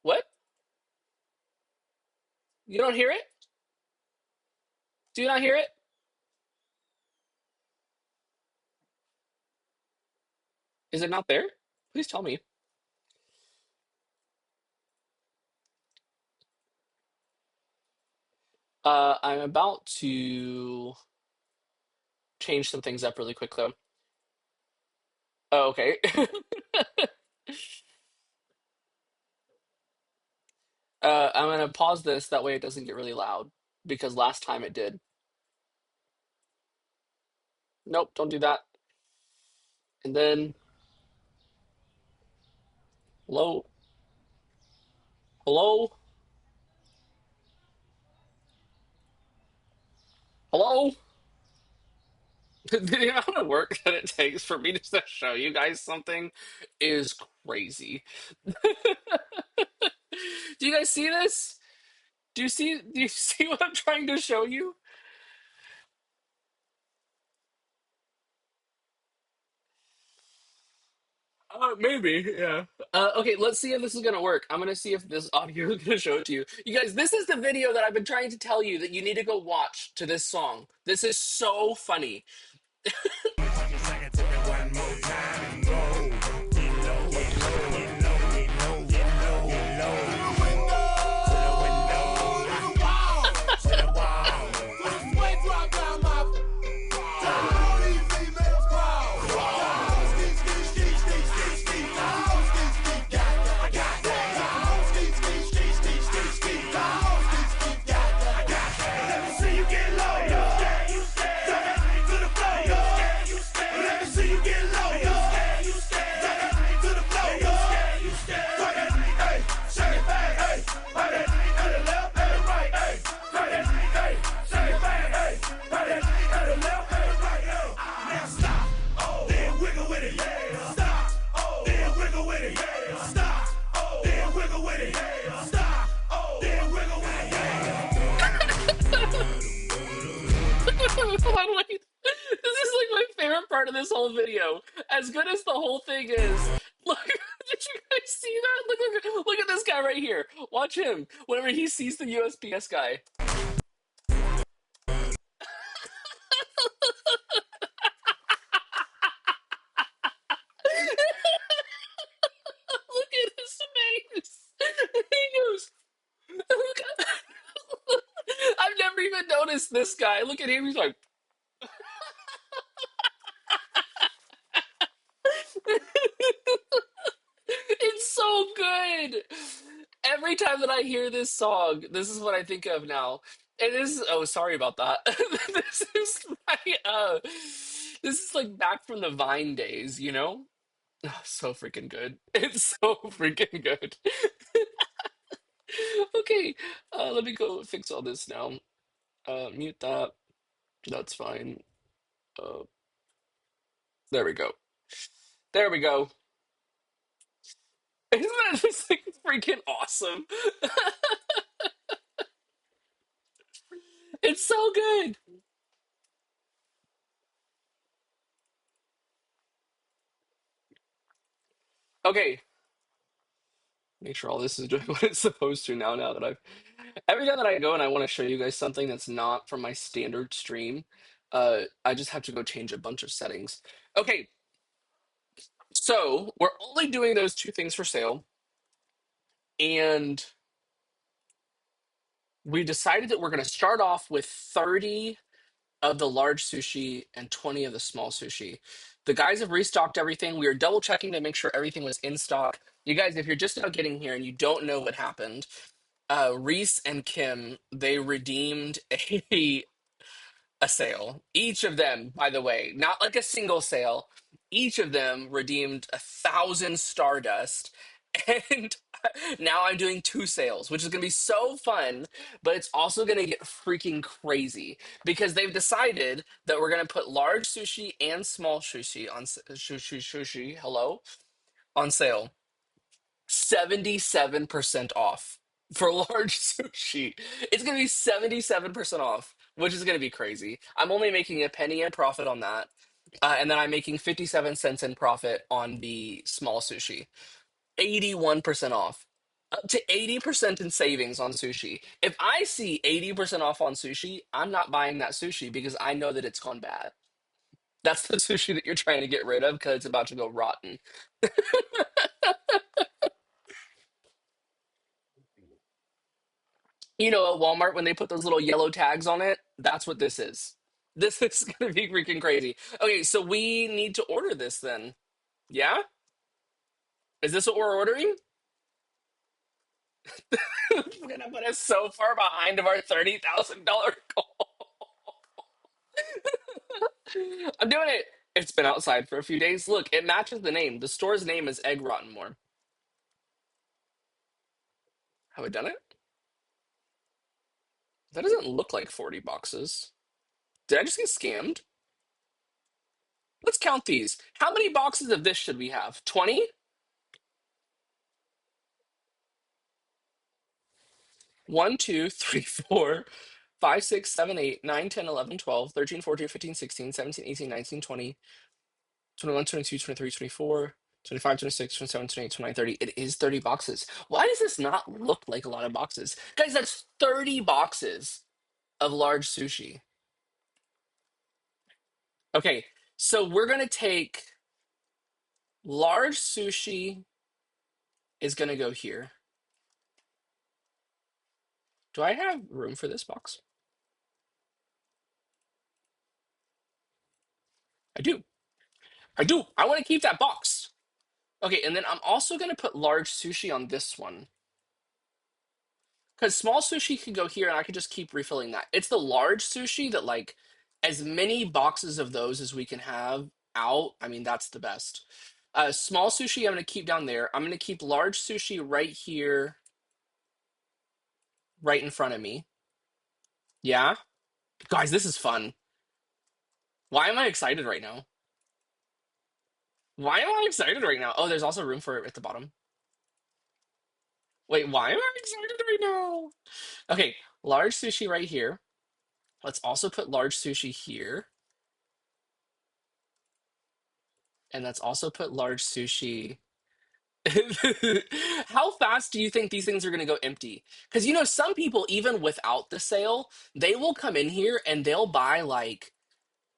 What? You don't hear it? Do you not hear it? Is it not there? Please tell me. I'm about to change some things up really quick though. Oh, okay. I'm gonna pause this, that way it doesn't get really loud. Because last time it did. Nope, don't do that. And then hello, hello, hello. The amount of work that it takes for me just to show you guys something is crazy. Do you guys see this? Do you see what I'm trying to show you? Maybe, yeah. Okay, let's see if this is gonna work. I'm gonna see if this audio is gonna show it to you. You guys, this is the video that I've been trying to tell you that you need to go watch to this song. This is so funny. Hold on, wait. This is like my favorite part of this whole video. As good as the whole thing is, look, did you guys see that? Look at this guy right here. Watch him. Whenever he sees the USPS guy. Look at his face. He goes, look, I've never even noticed this guy. Look at him. He's like, it's so good. Every time that I hear this song, this is what I think of now. And this is, oh, sorry about that. This is my this is like back from the Vine days, you know? Oh, so freaking good. It's so freaking good. Okay, let me go fix all this now. Mute that. That's fine. Uh, there we go. There we go. Isn't that just like freaking awesome? It's so good. Okay, make sure all this is doing what it's supposed to now. Now that I've every time that I go and I want to show you guys something that's not from my standard stream, I just have to go change a bunch of settings. Okay, so we're only doing those two things for sale, and we decided that we're going to start off with 30 of the large sushi and 20 of the small sushi. The guys have restocked everything. We are double checking to make sure everything was in stock. You guys, if you're just now getting here and you don't know what happened, Reese and Kim, they redeemed a a sale. Each of them, by the way, not like a single sale. Each of them redeemed 1,000 Stardust. And now I'm doing two sales, which is going to be so fun, but it's also going to get freaking crazy because they've decided that we're going to put large sushi and small sushi on sushi, hello, on sale. 77% off for large sushi. It's going to be 77% off, which is going to be crazy. I'm only making a penny in profit on that. And then I'm making 57 cents in profit on the small sushi. 81% off. Up to 80% in savings on sushi. If I see 80% off on sushi, I'm not buying that sushi because I know that it's gone bad. That's the sushi that you're trying to get rid of because it's about to go rotten. You know, at Walmart, when they put those little yellow tags on it, that's what this is. This is going to be freaking crazy. Okay, so we need to order this then. Yeah? Is this what we're ordering? We're going to put us so far behind of our $30,000 goal. I'm doing it. It's been outside for a few days. Look, it matches the name. The store's name is Egg Rotten More. Have I done it? That doesn't look like 40 boxes. Did I just get scammed? Let's count these. How many boxes of this should we have? 20? 1, 2, 3, 4, 5, 6, 7, 8, 9, 10, 11, 12, 13, 14, 15, 16, 17, 18, 19, 20, 21, 22, 23, 24, 25, 26, 27, 28, 29, 30. It is 30 boxes. Why does this not look like a lot of boxes? Guys, that's 30 boxes of large sushi. Okay, so we're going to take large sushi is going to go here. Do I have room for this box? I do. I do. I want to keep that box. Okay, and then I'm also going to put large sushi on this one. Because small sushi can go here and I could just keep refilling that. It's the large sushi that, like, as many boxes of those as we can have out, I mean, that's the best. Small sushi, I'm going to keep down there. I'm going to keep large sushi right here, right in front of me. Yeah? Guys, this is fun. Why am I excited right now? Why am I excited right now? Oh, there's also room for it at the bottom. Wait, why am I excited right now? Okay, large sushi right here. Let's also put large sushi here. And let's also put large sushi. How fast do you think these things are going to go empty? Because, you know, some people, even without the sale, they will come in here and they'll buy like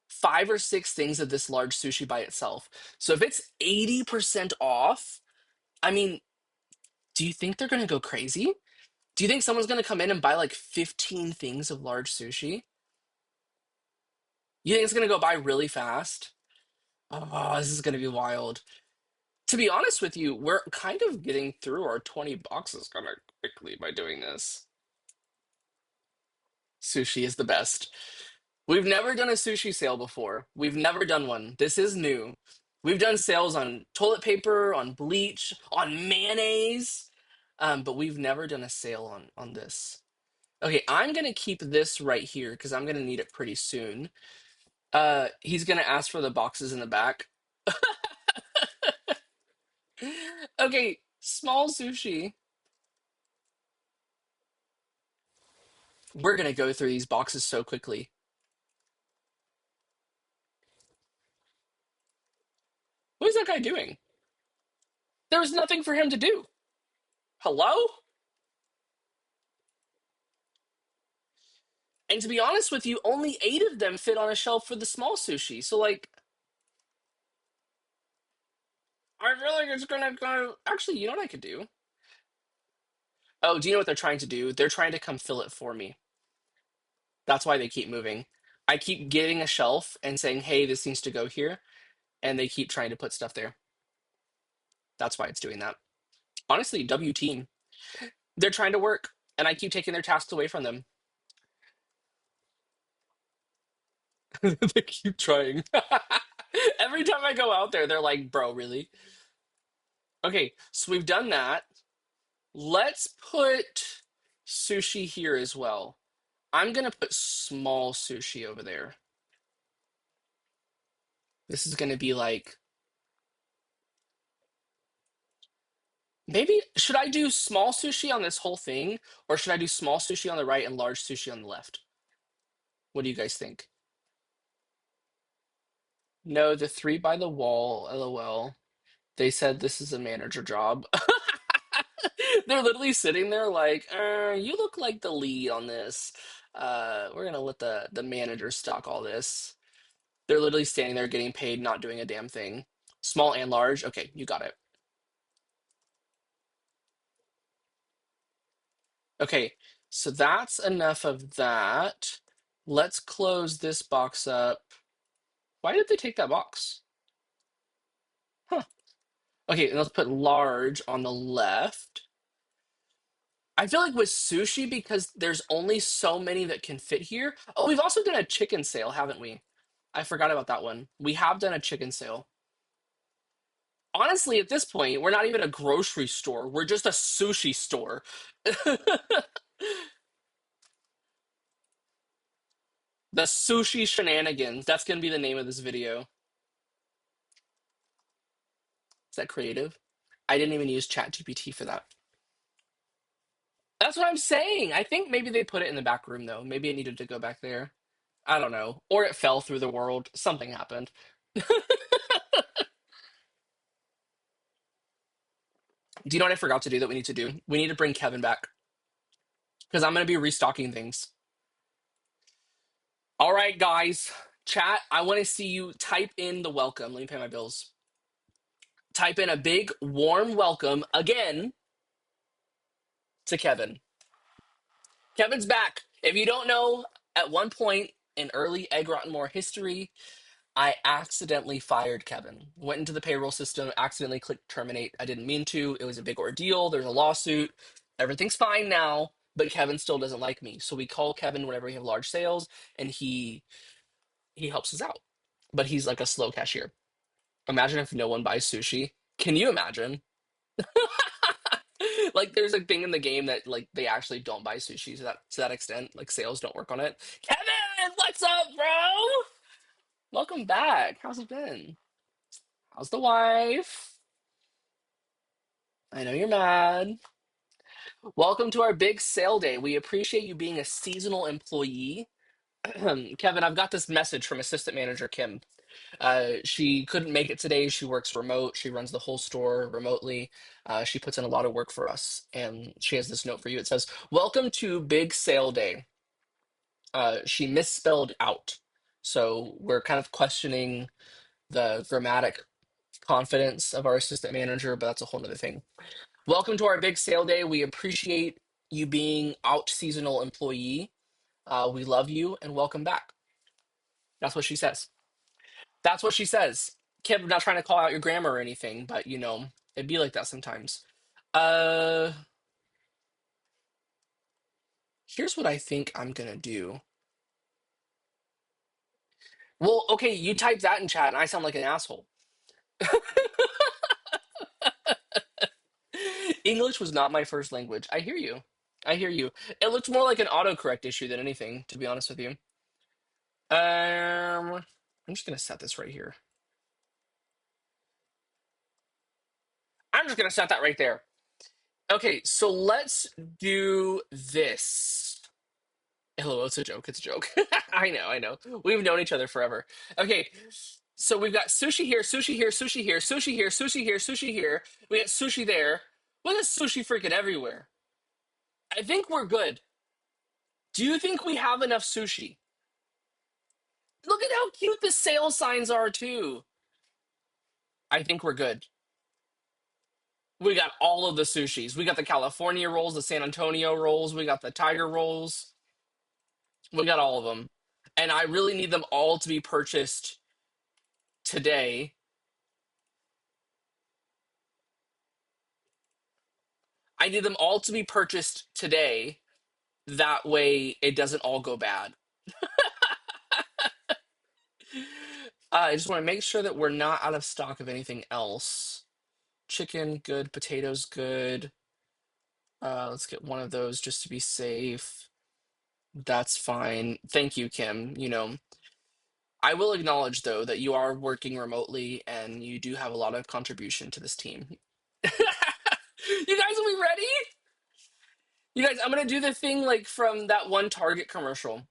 5 or 6 things of this large sushi by itself. So if it's 80% off, I mean, do you think they're going to go crazy? Do you think someone's going to come in and buy like 15 things of large sushi? You think it's going to go by really fast? Oh, this is going to be wild. To be honest with you, we're kind of getting through our 20 boxes kind of quickly by doing this. Sushi is the best. We've never done a sushi sale before. We've never done one. This is new. We've done sales on toilet paper, on bleach, on mayonnaise, but we've never done a sale on this. Okay, I'm gonna keep this right here because I'm gonna need it pretty soon. He's gonna ask for the boxes in the back. Okay, small sushi. We're gonna go through these boxes so quickly. What is that guy doing? There's nothing for him to do. Hello? And to be honest with you, only 8 of them fit on a shelf for the small sushi. So, like, I feel like it's gonna go. Actually, you know what I could do? Oh, do you know what they're trying to do? They're trying to come fill it for me. That's why they keep moving. I keep getting a shelf and saying, hey, this needs to go here. And they keep trying to put stuff there. That's why it's doing that. Honestly, W team. They're trying to work, and I keep taking their tasks away from them. They keep trying. Every time I go out there, they're like, bro, really? Okay, so we've done that. Let's put sushi here as well. I'm gonna put small sushi over there. This is gonna be like maybe should I do small sushi on this whole thing, or should I do small sushi on the right and large sushi on the left? What do you guys think? No, the three by the wall, LOL. They said this is a manager job. They're literally sitting there like, you look like the lead on this. We're gonna let the manager stock all this. They're literally standing there getting paid, not doing a damn thing. Small and large. Okay, you got it. Okay, so that's enough of that. Let's close this box up. Why did they take that box? Huh. Okay, and let's put large on the left. I feel like with sushi, because there's only so many that can fit here. Oh, we've also done a chicken sale, haven't we? I forgot about that one. We have done a chicken sale. Honestly, at this point, we're not even a grocery store. We're just a sushi store. The sushi shenanigans. That's going to be the name of this video. Is that creative? I didn't even use ChatGPT for that. That's what I'm saying. I think maybe they put it in the back room, though. Maybe it needed to go back there. I don't know. Or it fell through the world. Something happened. Do you know what I forgot to do that we need to do? We need to bring Kevin back because I'm going to be restocking things. All right, guys. Chat, I want to see you type in the welcome. Let me pay my bills. Type in a big, warm welcome again to Kevin. Kevin's back. If you don't know, at one point in early Egg Rotten More history, I accidentally fired Kevin. Went into the payroll system, accidentally clicked terminate. I didn't mean to. It was a big ordeal. There's a lawsuit. Everything's fine now, but Kevin still doesn't like me. So we call Kevin whenever we have large sales, and he helps us out. But he's like a slow cashier. Imagine if no one buys sushi. Can you imagine? Like there's a thing in the game that like they actually don't buy sushi to that extent. Like sales don't work on it. Kevin, what's up, bro? Welcome back. How's it been? How's the wife? I know you're mad. Welcome to our big sale day. We appreciate you being a seasonal employee. Kevin, I've got this message from assistant manager Kim. She couldn't make it today. She works remote. She runs the whole store remotely. She puts in a lot of work for us. And she has this note for you. It says, welcome to Big Sale Day. She misspelled out. So we're kind of questioning the grammatic confidence of our assistant manager, but that's a whole other thing. Welcome to our big sale day. We appreciate you being out seasonal employee. We love you and welcome back. That's what she says. That's what she says. Kim, I'm not trying to call out your grammar or anything, but you know, it'd be like that sometimes. Uh Here's what I think I'm gonna do. Well, okay, you type that in chat and I sound like an asshole. English was not my first language. I hear you. I hear you. It looks more like an autocorrect issue than anything, to be honest with you. I'm just gonna set this right here. I'm just gonna set that right there. Okay, so let's do this. Hello, it's a joke. It's a joke. I know, I know. We've known each other forever. Okay, so we've got sushi here, sushi here, sushi here, sushi here, sushi here, sushi here. We got sushi there. We got sushi freaking everywhere. I think we're good. Do you think we have enough sushi? Look at how cute the sale signs are, too. I think we're good. We got all of the sushis. We got the California rolls, the San Antonio rolls, we got the Tiger rolls. We got all of them. And I really need them all to be purchased today. I need them all to be purchased today. That way it doesn't all go bad. I just want to make sure that we're not out of stock of anything else. Chicken, good. Potatoes, good. Let's get one of those just to be safe. That's fine. Thank you, Kim. I will acknowledge, though, that you are working remotely and you do have a lot of contribution to this team. You guys, are we ready? You guys, I'm gonna do the thing like from that one Target commercial.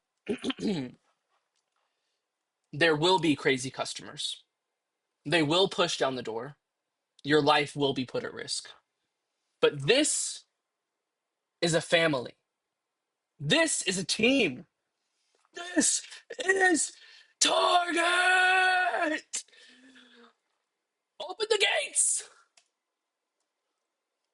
There will be crazy customers. They will push down the door. Your life will be put at risk. But this is a family. This is a team. This is Target. Open the gates.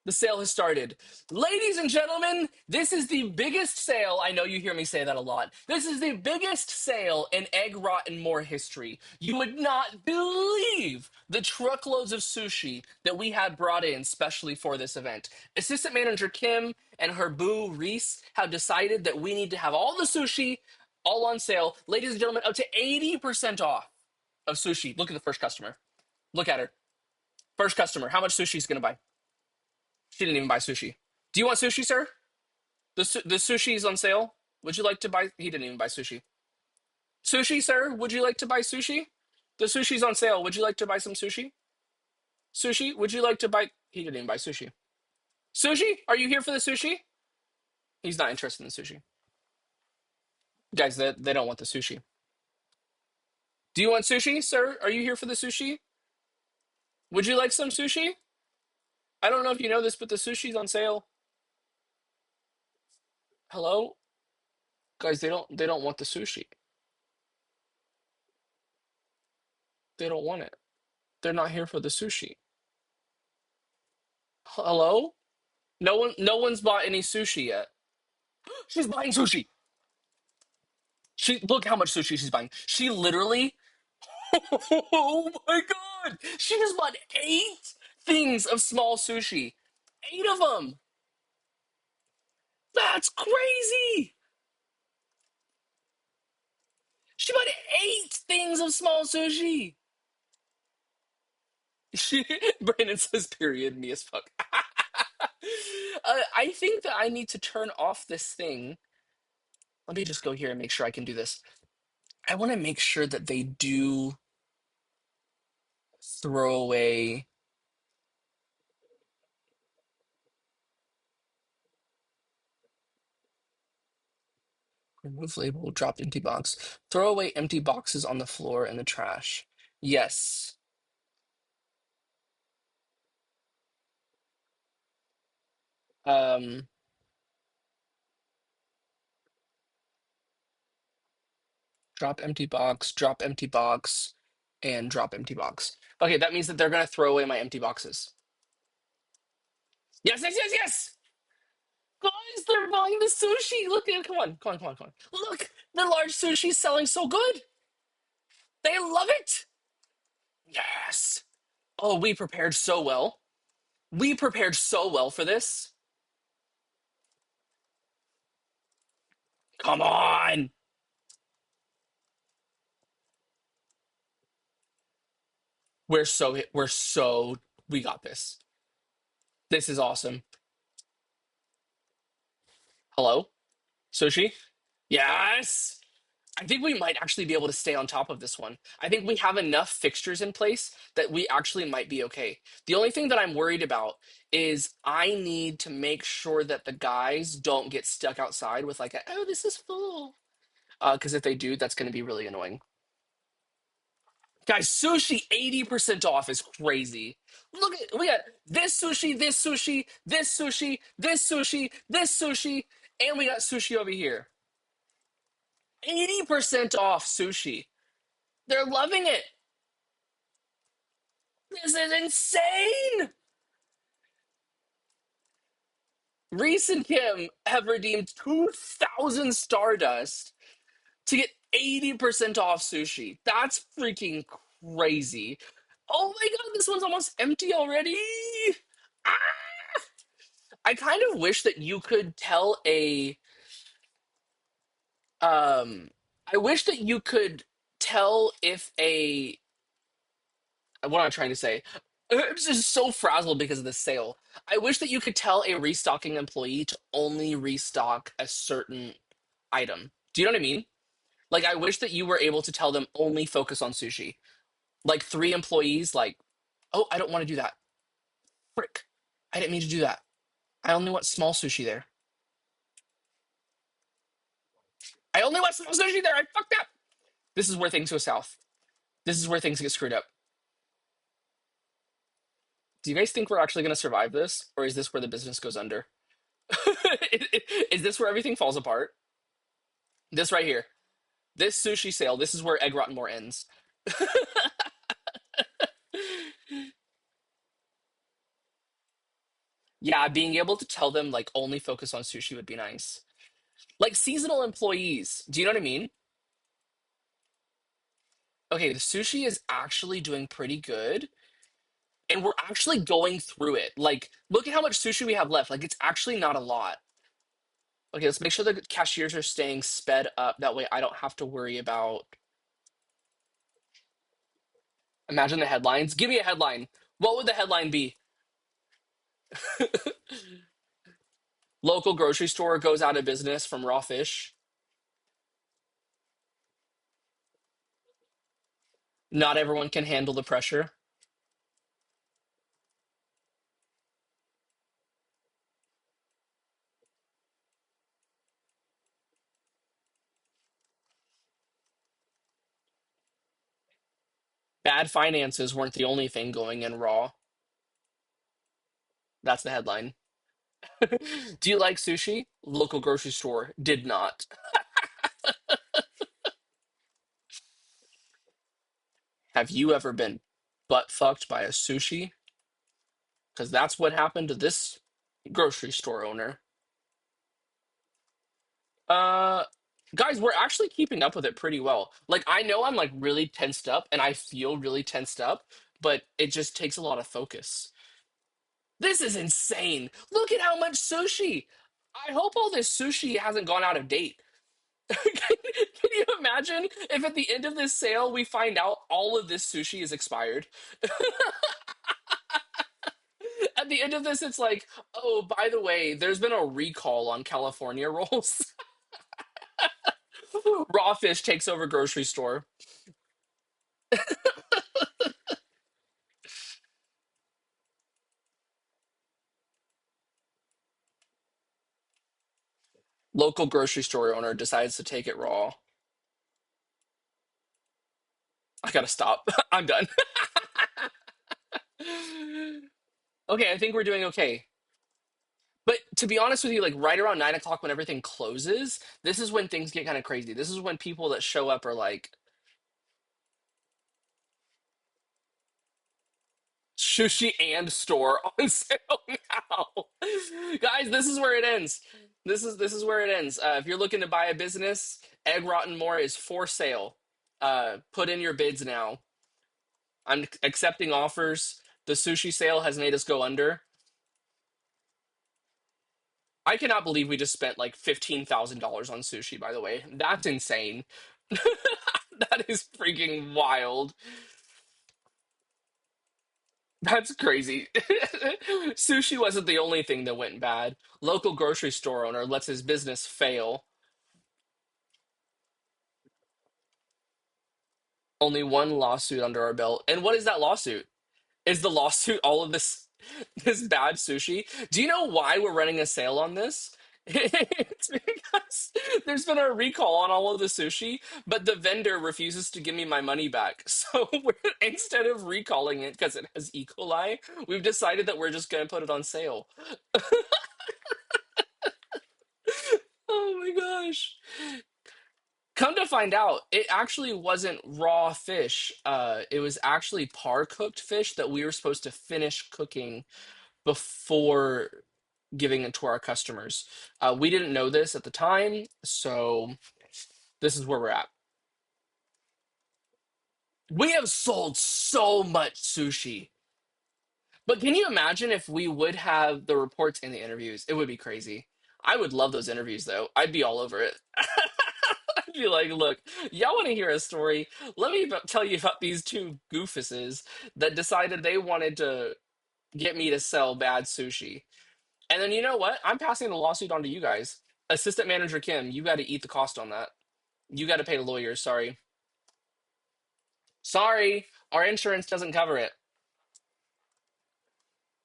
The sale has started. Ladies and gentlemen, this is the biggest sale. I know you hear me say that a lot. This is the biggest sale in Egg Rot and More history. You would not believe the truckloads of sushi that we had brought in specially for this event. Assistant Manager Kim and her boo Reese have decided that we need to have all the sushi all on sale. Ladies and gentlemen, up to 80% off of sushi. Look at the first customer. Look at her. First customer. How much sushi is going to buy? She didn't even buy sushi. Do you want sushi, sir? The sushi is on sale. Would you like to buy? He didn't even buy sushi. Sushi, sir? Would you like to buy sushi? The sushi's on sale. Would you like to buy some sushi? Sushi? Would you like to buy? He didn't even buy sushi. Sushi? Are you here for the sushi? He's not interested in the sushi. Guys, they don't want the sushi. Do you want sushi, sir? Are you here for the sushi? Would you like some sushi? I don't know if you know this, but the sushi's on sale. Hello? Guys, they don't want the sushi. They don't want it. They're not here for the sushi. Hello? No one's bought any sushi yet. She's buying sushi. She look how much sushi she's buying. She literally oh my god. She just bought 8 things of small sushi. 8 of them. That's crazy. She bought 8 things of small sushi. She Brandon says period me as fuck. I think that I need to turn off this thing. Let me just go here and make sure I can do this. I want to make sure that they do throw away. Remove label, drop empty box. Throw away empty boxes on the floor in the trash. Yes. Um, drop empty box, and drop empty box. Okay, that means that they're gonna throw away my empty boxes. Yes, yes, yes, yes! Guys, they're buying the sushi. Look at it. Come on, come on, come on, come on. Look, the large sushi is selling so good. They love it. Yes. Oh, we prepared so well. We prepared so well for this. Come on. We got this. This is awesome. Hello? Sushi? Yes! I think we might actually be able to stay on top of this one. I think we have enough fixtures in place that we actually might be okay. The only thing that I'm worried about is I need to make sure that the guys don't get stuck outside with like, oh, this is full. Because if they do, that's going to be really annoying. Guys, sushi 80% off is crazy. Look at we got this sushi, this sushi, this sushi, this sushi, this sushi, and we got sushi over here. 80% off sushi. They're loving it. This is insane. Reese and Kim have redeemed 2,000 Stardust to get 80% off sushi. That's freaking crazy. Oh my god, this one's almost empty already. Ah! I kind of wish that you could tell a I wish that you could tell if a what am I trying to say? I'm just so frazzled because of this sale. I wish that you could tell a restocking employee to only restock a certain item. Do you know what I mean? Like, I wish that you were able to tell them only focus on sushi. Like, three employees, like, oh, I don't want to do that. Frick. I didn't mean to do that. I only want small sushi there. I only want small sushi there. I fucked up. This is where things go south. This is where things get screwed up. Do you guys think we're actually going to survive this? Or is this where the business goes under? Is this where everything falls apart? This right here. This sushi sale, this is where Egg Rotten More ends. Yeah, being able to tell them like only focus on sushi would be nice. Like seasonal employees. Do you know what I mean? Okay, the sushi is actually doing pretty good. And we're actually going through it. Like, look at how much sushi we have left. Like, it's actually not a lot. Okay, let's make sure the cashiers are staying sped up. That way I don't have to worry about. Imagine the headlines. Give me a headline. What would the headline be? Local grocery store goes out of business from raw fish. Not everyone can handle the pressure. Bad finances weren't the only thing going in raw. That's the headline. Do you like sushi? Local grocery store did not. Have you ever been butt fucked by a sushi? Because that's what happened to this grocery store owner. Uh, guys, we're actually keeping up with it pretty well. Like, I know I'm like really tensed up and I feel really tensed up, but it just takes a lot of focus. This is insane. Look at how much sushi. I hope all this sushi hasn't gone out of date. Can you imagine if at the end of this sale we find out all of this sushi is expired? At the end of this, it's like, oh, by the way, there's been a recall on California rolls. Raw fish takes over grocery store. Local grocery store owner decides to take it raw. I gotta stop. I'm done. Okay, I think we're doing okay. But to be honest with you, like right around 9 o'clock when everything closes, this is when things get kind of crazy. This is when people that show up are like, sushi and store on sale now. Guys, this is where it ends. This is where it ends. If you're looking to buy a business, Egg Rotten More is for sale. Put in your bids now. I'm accepting offers. The sushi sale has made us go under. I cannot believe we just spent like $15,000 on sushi, by the way. That's insane. That is freaking wild. That's crazy. Sushi wasn't the only thing that went bad. Local grocery store owner lets his business fail. Only one lawsuit under our belt. And what is that lawsuit? Is the lawsuit all of this bad sushi? Do you know why we're running a sale on this? It's because there's been a recall on all of the sushi, but the vendor refuses to give me my money back. So instead of recalling it because it has E. coli, we've decided that we're just going to put it on sale. Oh my gosh. Come to find out, it actually wasn't raw fish. It was actually par cooked fish that we were supposed to finish cooking before giving it to our customers. We didn't know this at the time, so this is where we're at. We have sold so much sushi. But can you imagine if we would have the reports in the interviews? It would be crazy. I would love those interviews though. I'd be all over it. Be like, look, y'all want to hear a story? Let me tell you about these two goofuses that decided they wanted to get me to sell bad sushi. And then you know what? I'm passing the lawsuit on to you guys. Assistant Manager Kim, you got to eat the cost on that. You got to pay the lawyers. Sorry. Sorry. Our insurance doesn't cover it.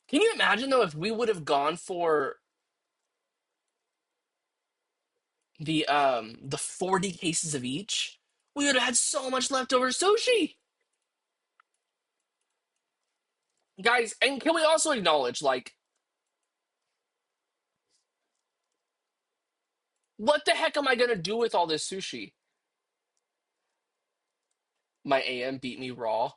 Can you imagine, though, if we would have gone for the 40 cases of each? We would have had so much leftover sushi. Guys, and can we also acknowledge, like, what the heck am I going to do with all this sushi? My AM beat me raw.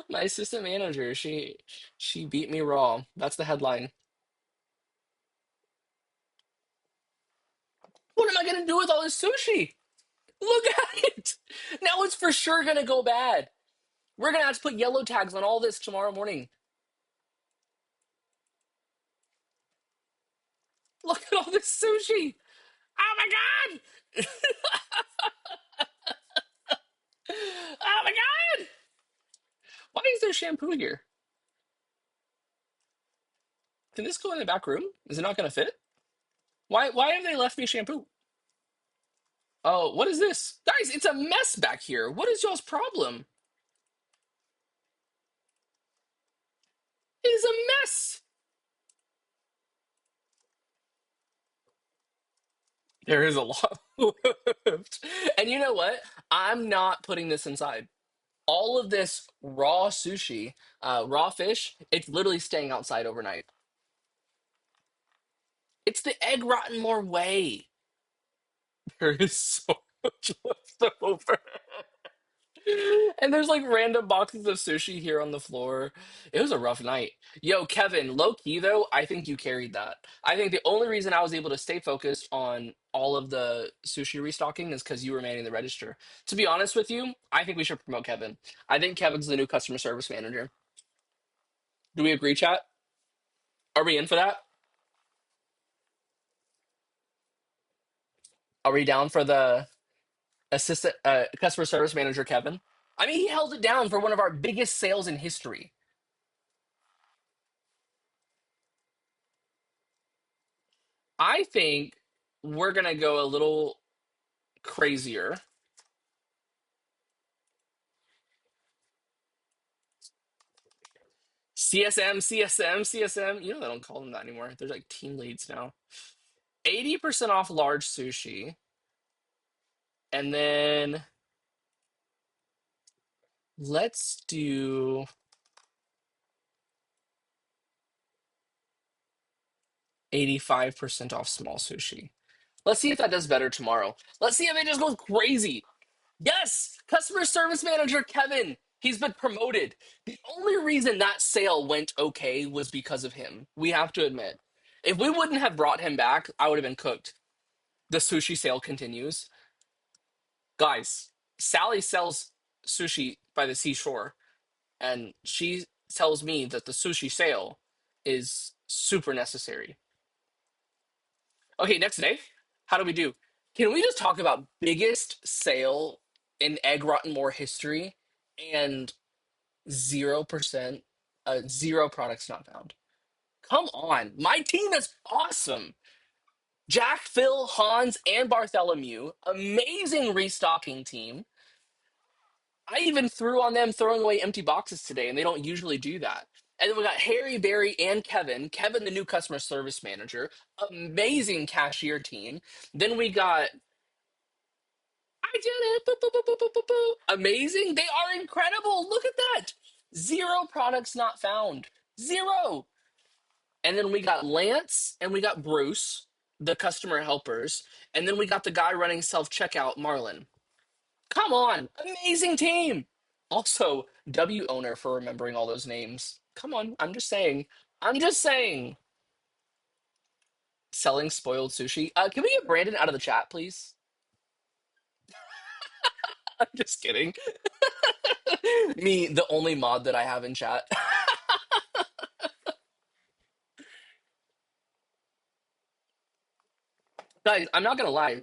My assistant manager, she beat me raw. That's the headline. What am I gonna do with all this sushi? Look at it. Now it's for sure gonna go bad. We're gonna have to put yellow tags on all this tomorrow morning. Look at all this sushi. Oh my god! Oh my god! Why is there shampoo here? Can this go in the back room? Is it not gonna fit? Why have they left me shampoo? Oh, what is this? Guys, it's a mess back here. What is y'all's problem? It is a mess. There is a lot left. And you know what? I'm not putting this inside. All of this raw sushi, raw fish, it's literally staying outside overnight. It's the egg rotten more way. There is so much left over. And there's like random boxes of sushi here on the floor. It was a rough night. Yo, Kevin, low key though, I think you carried that. I think the only reason I was able to stay focused on all of the sushi restocking is because you were manning the register. To be honest with you, I think we should promote Kevin. I think Kevin's the new customer service manager. Do we agree, chat? Are we in for that? Are we down for the assistant customer service manager, Kevin? I mean, he held it down for one of our biggest sales in history. I think we're gonna go a little crazier. CSM, CSM, CSM. You know they don't call them that anymore. They're like team leads now. 80% off large sushi. And then let's do 85% off small sushi. Let's see if that does better tomorrow. Let's see if it just goes crazy. Yes, customer service manager Kevin. He's been promoted. The only reason that sale went okay was because of him. We have to admit. If we wouldn't have brought him back, I would have been cooked. The sushi sale continues. Guys, Sally sells sushi by the seashore, and she tells me that the sushi sale is super necessary. Okay, next day. How do we do? Can we just talk about biggest sale in Egg Rotten More history and 0%, zero products not found? Come on. My team is awesome. Jack, Phil, Hans, and Bartholomew. Amazing restocking team. I even threw on them throwing away empty boxes today, and they don't usually do that. And then we got Harry, Barry, and Kevin. Kevin, the new customer service manager. Amazing cashier team. Then we got I did it. Boop, boop, boop, boop, boop, boop, boop. Amazing. They are incredible. Look at that. Zero products not found. Zero. And then we got Lance and we got Bruce, the customer helpers. And then we got the guy running self checkout, Marlon. Come on. Amazing team. Also, W owner for remembering all those names. Come on. I'm just saying. I'm just saying. Selling spoiled sushi. Can we get Brandon out of the chat, please? I'm just kidding. Me, the only mod that I have in chat. Guys, I'm not gonna lie.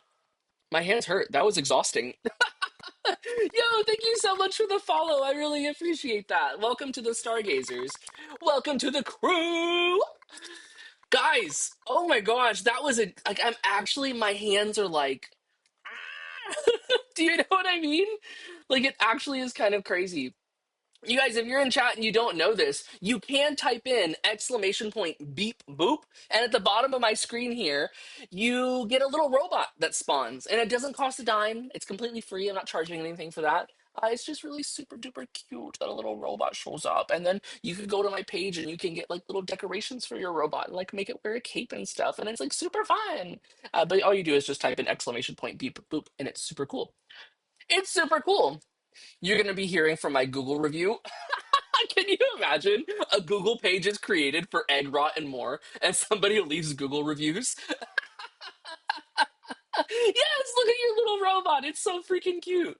My hands hurt. That was exhausting. Yo, thank you so much for the follow. I really appreciate that. Welcome to the Stargazers. Welcome to the crew. Guys, oh my gosh, that was a like I'm actually my hands are like do you know what I mean? Like it actually is kind of crazy. You guys, if you're in chat and you don't know this, you can type in exclamation point beep boop. And at the bottom of my screen here, you get a little robot that spawns. And it doesn't cost a dime. It's completely free. I'm not charging anything for that. It's just really super duper cute that a little robot shows up. And then you can go to my page and you can get like little decorations for your robot and like make it wear a cape and stuff. And it's like super fun. But all you do is just type in exclamation point beep boop and it's super cool. It's super cool. You're going to be hearing from my Google review. Can you imagine a Google page is created for egg rot and more, and somebody leaves Google reviews? Yes, look at your little robot. It's so freaking cute.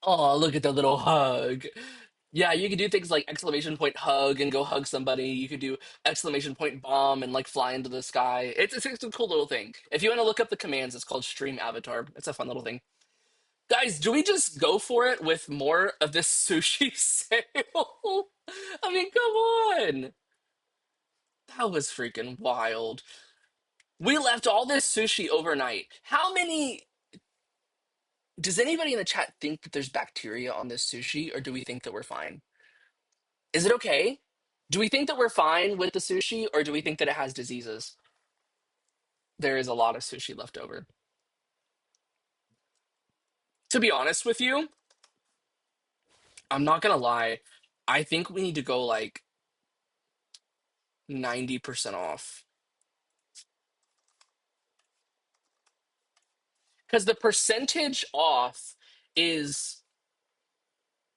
Oh, look at the little hug. Yeah, you could do things like exclamation point hug and go hug somebody. You could do exclamation point bomb and like fly into the sky. It's a cool little thing. If you want to look up the commands, it's called Stream Avatar. It's a fun little thing. Guys, do we just go for it with more of this sushi sale? I mean, come on. That was freaking wild. We left all this sushi overnight. How many. Does anybody in the chat think that there's bacteria on this sushi, or do we think that we're fine? Is it okay? Do we think that we're fine with the sushi, or do we think that it has diseases? There is a lot of sushi left over. To be honest with you, I'm not gonna lie. I think we need to go like 90% off. Because the percentage off is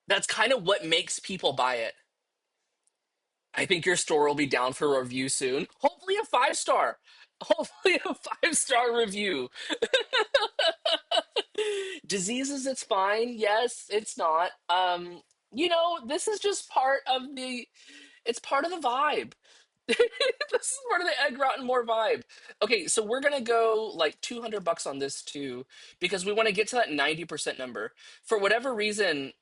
that's kind of what makes people buy it. I think your store will be down for a review soon. Hopefully a 5 star. Hopefully a 5 star review. Diseases, it's fine. Yes, it's not. This is just part of the it's part of the vibe. This is part of the egg rotten more vibe. Okay, so we're gonna go like 200 bucks on this too, because we want to get to that 90% number. For whatever reason,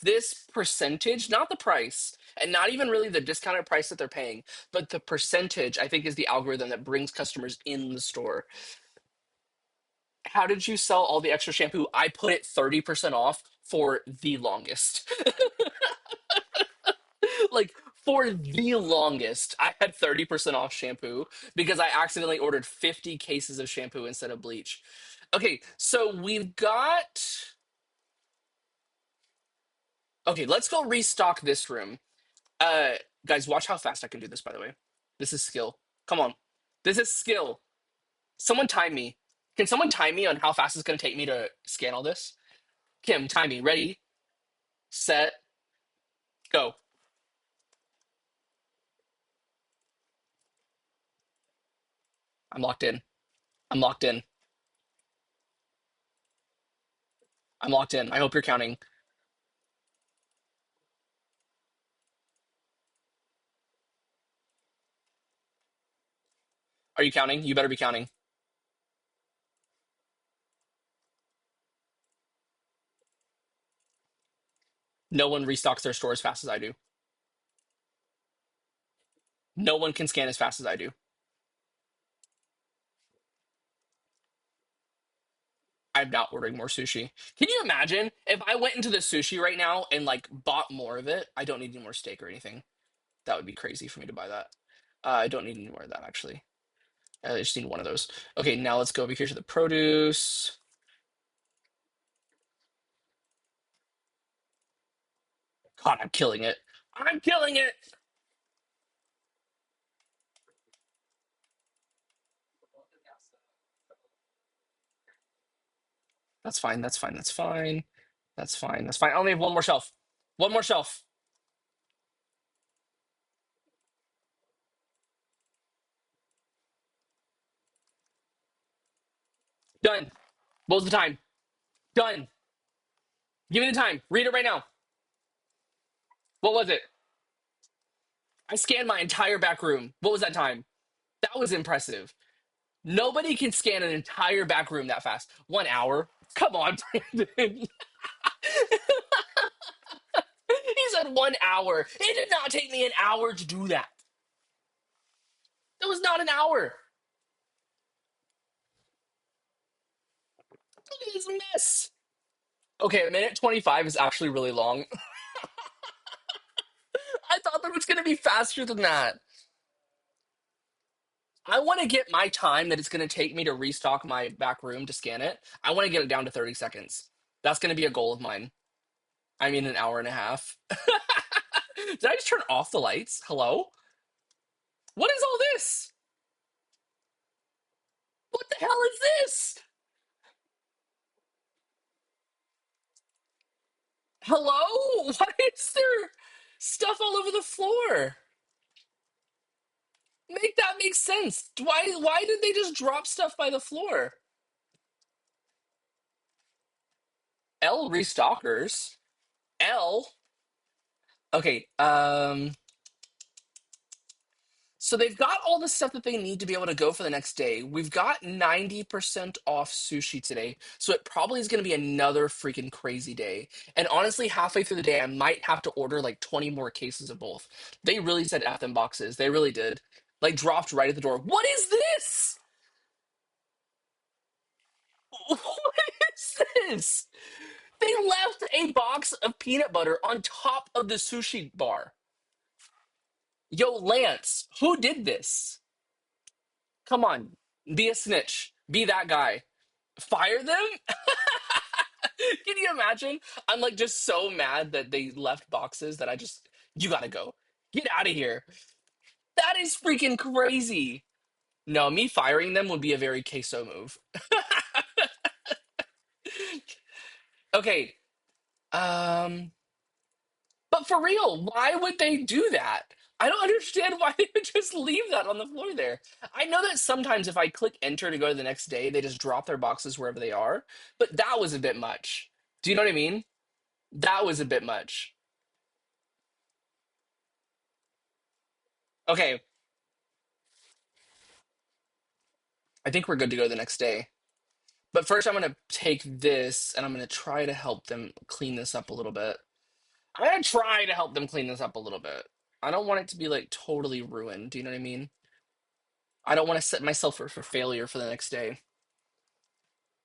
this percentage, not the price, and not even really the discounted price that they're paying, but the percentage, I think, is the algorithm that brings customers in the store. How did you sell all the extra shampoo? I put it 30% off for the longest. Like, for the longest, I had 30% off shampoo because I accidentally ordered 50 cases of shampoo instead of bleach. Okay, so we've got. Okay, let's go restock this room. Uh, guys, watch how fast I can do this, by the way. This is skill. Come on. This is skill. Someone time me. Can someone time me on how fast it's going to take me to scan all this? Kim, time me. Ready, set, go. I'm locked in. I'm locked in. I'm locked in. I hope you're counting. Are you counting? You better be counting. No one restocks their store as fast as I do. No one can scan as fast as I do. I'm not ordering more sushi. Can you imagine if I went into the sushi right now and like bought more of it? I don't need any more steak or anything. That would be crazy for me to buy that. I don't need any more of that actually. I just need one of those. Okay, now let's go over here to the produce. God, I'm killing it. I'm killing it. That's fine. That's fine. That's fine. That's fine. That's fine. I only have one more shelf. One more shelf. Done. What was the time? Done. Give me the time. Read it right now. What was it? I scanned my entire back room. What was that time? That was impressive. Nobody can scan an entire back room that fast. 1 hour? Come on, Brandon. He said 1 hour. It did not take me an hour to do that. It was not an hour. Look at this mess. Okay, a minute 25 is actually really long. I thought that it was going to be faster than that. I want to get my time that it's going to take me to restock my back room to scan it. I want to get it down to 30 seconds. That's going to be a goal of mine. I mean, an hour and a half. Did I just turn off the lights? Hello? What is all this? What the hell is this? Hello? Why is there stuff all over the floor? Make that make sense. Why did they just drop stuff by the floor? L restockers. L. Okay, so they've got all the stuff that they need to be able to go for the next day. We've got 90% off sushi today, so it probably is going to be another freaking crazy day. And honestly, halfway through the day, I might have to order like 20 more cases of both. They really said F them boxes. They really did. Like, dropped right at the door. What is this? What is this? They left a box of peanut butter on top of the sushi bar. Yo, Lance, who did this? Come on, be a snitch. Be that guy. Fire them? Can you imagine? I'm like just so mad that they left boxes that you gotta go. Get out of here. That is freaking crazy. No, me firing them would be a very queso move. Okay. Um, but for real, why would they do that? I don't understand why they would just leave that on the floor there. I know that sometimes if I click enter to go to the next day, they just drop their boxes wherever they are, but that was a bit much. Do you know what I mean? That was a bit much. Okay, I think we're good to go the next day. But first, I'm going to take this and I'm going to try to help them clean this up a little bit. I'm going to try to help them clean this up a little bit. I don't want it to be like totally ruined. Do you know what I mean? I don't want to set myself for failure for the next day.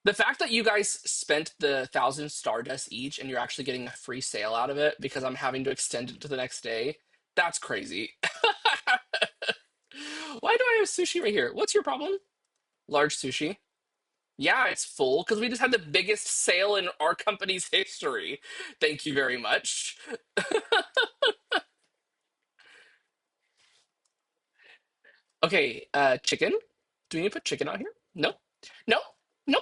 The fact that you guys spent the 1,000 Stardust each and you're actually getting a free sale out of it because I'm having to extend it to the next day, that's crazy. Why do I have sushi right here? What's your problem? Large sushi. Yeah, it's full because we just had the biggest sale in our company's history. Thank you very much. Okay, chicken. Do we need to put chicken out here? No. No. No.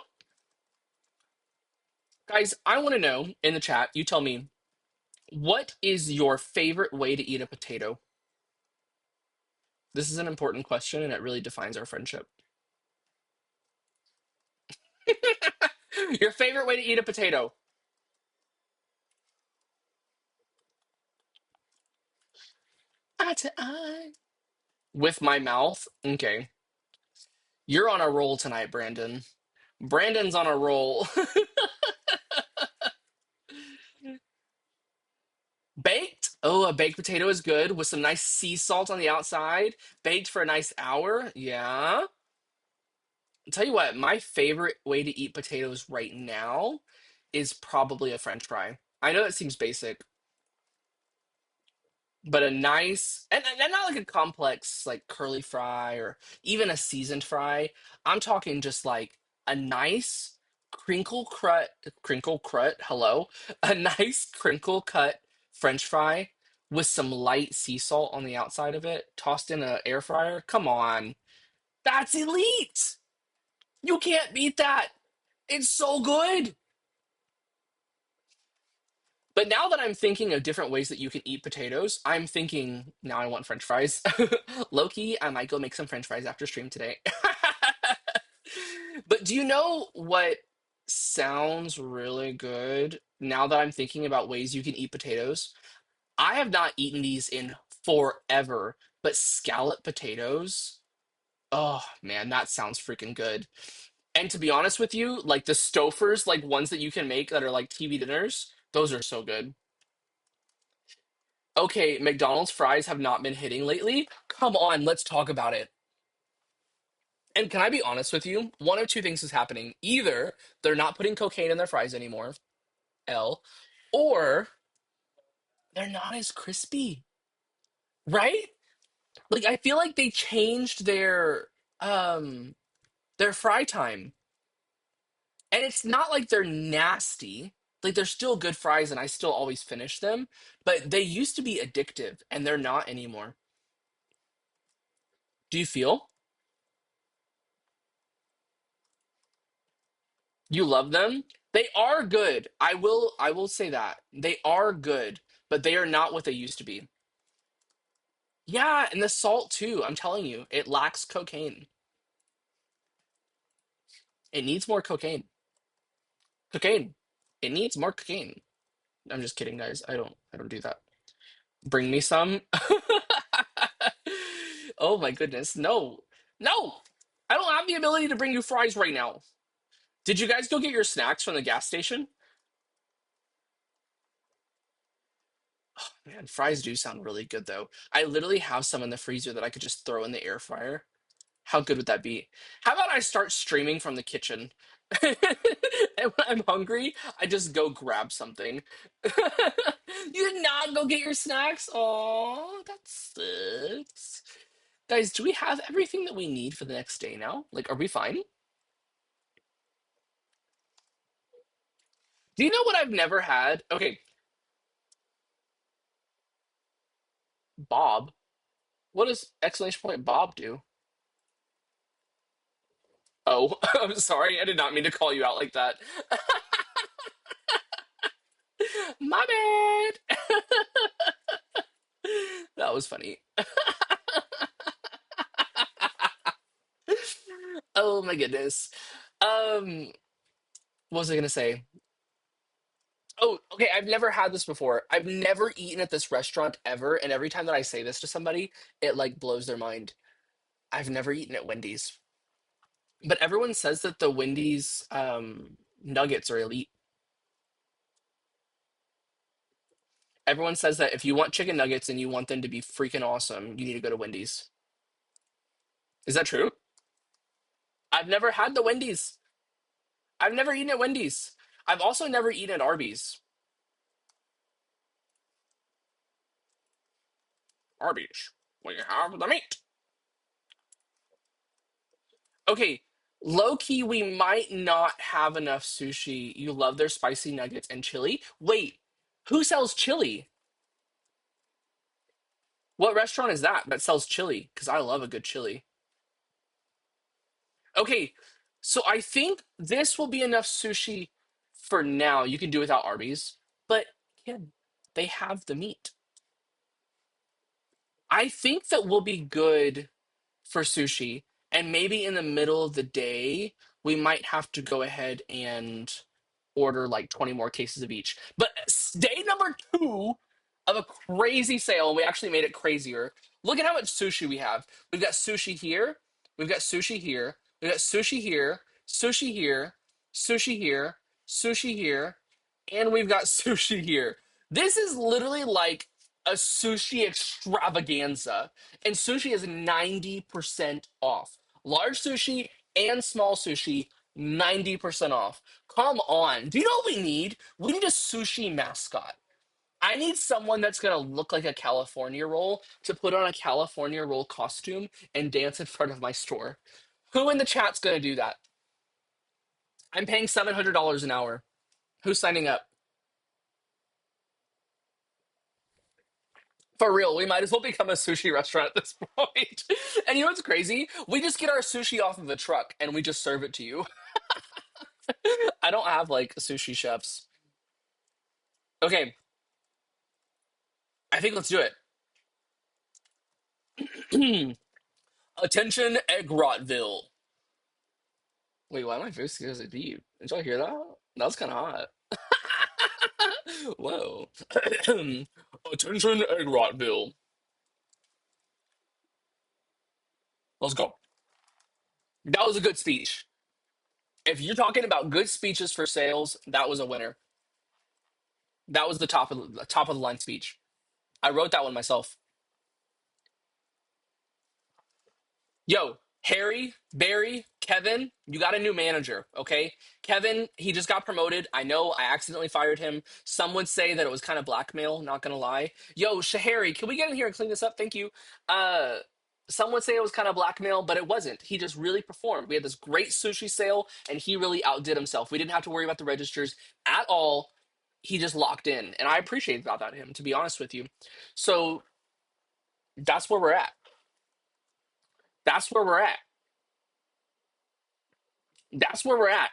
Guys, I want to know in the chat, you tell me, what is your favorite way to eat a potato? This is an important question and it really defines our friendship. Your favorite way to eat a potato? Eye to eye. With my mouth? Okay. You're on a roll tonight, Brandon. Brandon's on a roll. Baked? Oh, a baked potato is good with some nice sea salt on the outside. Baked for a nice hour. Yeah. I'll tell you what, my favorite way to eat potatoes right now is probably a French fry. I know it seems basic, but a nice and not like a complex like curly fry or even a seasoned fry. I'm talking just like a nice crinkle cut, hello, a nice crinkle cut French fry with some light sea salt on the outside of it, tossed in an air fryer. Come on, that's elite. You can't beat that. It's so good. But now that I'm thinking of different ways that you can eat potatoes, I'm thinking now I want French fries. Low key, I might go make some French fries after stream today. But do you know what sounds really good now that I'm thinking about ways you can eat potatoes? I have not eaten these in forever, but scallop potatoes. Oh man, that sounds freaking good. And to be honest with you, like the Stofers, like ones that you can make that are like TV dinners, those are so good. Okay, McDonald's fries have not been hitting lately. Come on, let's talk about it. And can I be honest with you? One of two things is happening. Either they're not putting cocaine in their fries anymore, L, or they're not as crispy, right? Like I feel like they changed their fry time. And it's not like they're nasty. Like they're still good fries and I still always finish them, but they used to be addictive and they're not anymore. Do you feel? You love them? They are good. I will say that. They are good, but they are not what they used to be. Yeah, and the salt too. I'm telling you, it lacks cocaine. It needs more cocaine. Cocaine. It needs more cocaine. I'm just kidding, guys. I don't do that. Bring me some. Oh my goodness. No. No. I don't have the ability to bring you fries right now. Did you guys go get your snacks from the gas station? Man, fries do sound really good though. I literally have some in the freezer that I could just throw in the air fryer. How good would that be? How about I start streaming from the kitchen? And when I'm hungry, I just go grab something. You did not go get your snacks? Oh, that sucks. Guys, do we have everything that we need for the next day now? Like, are we fine? Do you know what I've never had? Okay, Bob. What does exclamation point Bob do? Oh, I'm sorry. I did not mean to call you out like that. My bad. That was funny. Oh my goodness. What was I gonna say? Oh, okay. I've never had this before. I've never eaten at this restaurant ever, and every time that I say this to somebody, it like blows their mind. I've never eaten at Wendy's, but everyone says that the Wendy's nuggets are elite. Everyone says that if you want chicken nuggets and you want them to be freaking awesome, you need to go to Wendy's. Is that true? I've never had the Wendy's. I've never eaten at Wendy's. I've also never eaten at Arby's. Arby's, we have the meat. Okay, low key, we might not have enough sushi. You love their spicy nuggets and chili. Wait, who sells chili? What restaurant is that sells chili? Because I love a good chili. Okay, so I think this will be enough sushi for now. You can do without Arby's, but again, they have the meat. I think that we'll be good for sushi. And maybe in the middle of the day, we might have to go ahead and order like 20 more cases of each. But day number two of a crazy sale, and we actually made it crazier. Look at how much sushi we have. We've got sushi here, we've got sushi here, we've got sushi here, sushi here, sushi here, sushi here, and we've got sushi here. This is literally like a sushi extravaganza, and sushi is 90% off. Large sushi and small sushi, 90% off. Come on. Do you know what we need? We need a sushi mascot. I need someone that's going to look like a California roll to put on a California roll costume and dance in front of my store. Who in the chat's going to do that? I'm paying $700 an hour. Who's signing up? For real, we might as well become a sushi restaurant at this point. And you know what's crazy? We just get our sushi off of a truck and we just serve it to you. I don't have like sushi chefs. Okay, I think let's do it. Attention, Egg Rotville. Wait, why my voice goes so deep? Did y'all hear that? That was kind of hot. Whoa. Attention, Egg Rotville. Let's go. That was a good speech. If you're talking about good speeches for sales, that was a winner. That was the top of the line speech. I wrote that one myself. Yo, Harry, Barry, Kevin, you got a new manager, okay? Kevin, he just got promoted. I know I accidentally fired him. Some would say that it was kind of blackmail, not gonna lie. Yo, Shahari, can we get in here and clean this up? Thank you. Uh some would say it was kind of blackmail, but it wasn't. He just really performed. We had this great sushi sale, and he really outdid himself. We didn't have to worry about the registers at all. He just locked in, and I appreciate that about him, to be honest with you. So that's where we're at. That's where we're at. That's where we're at.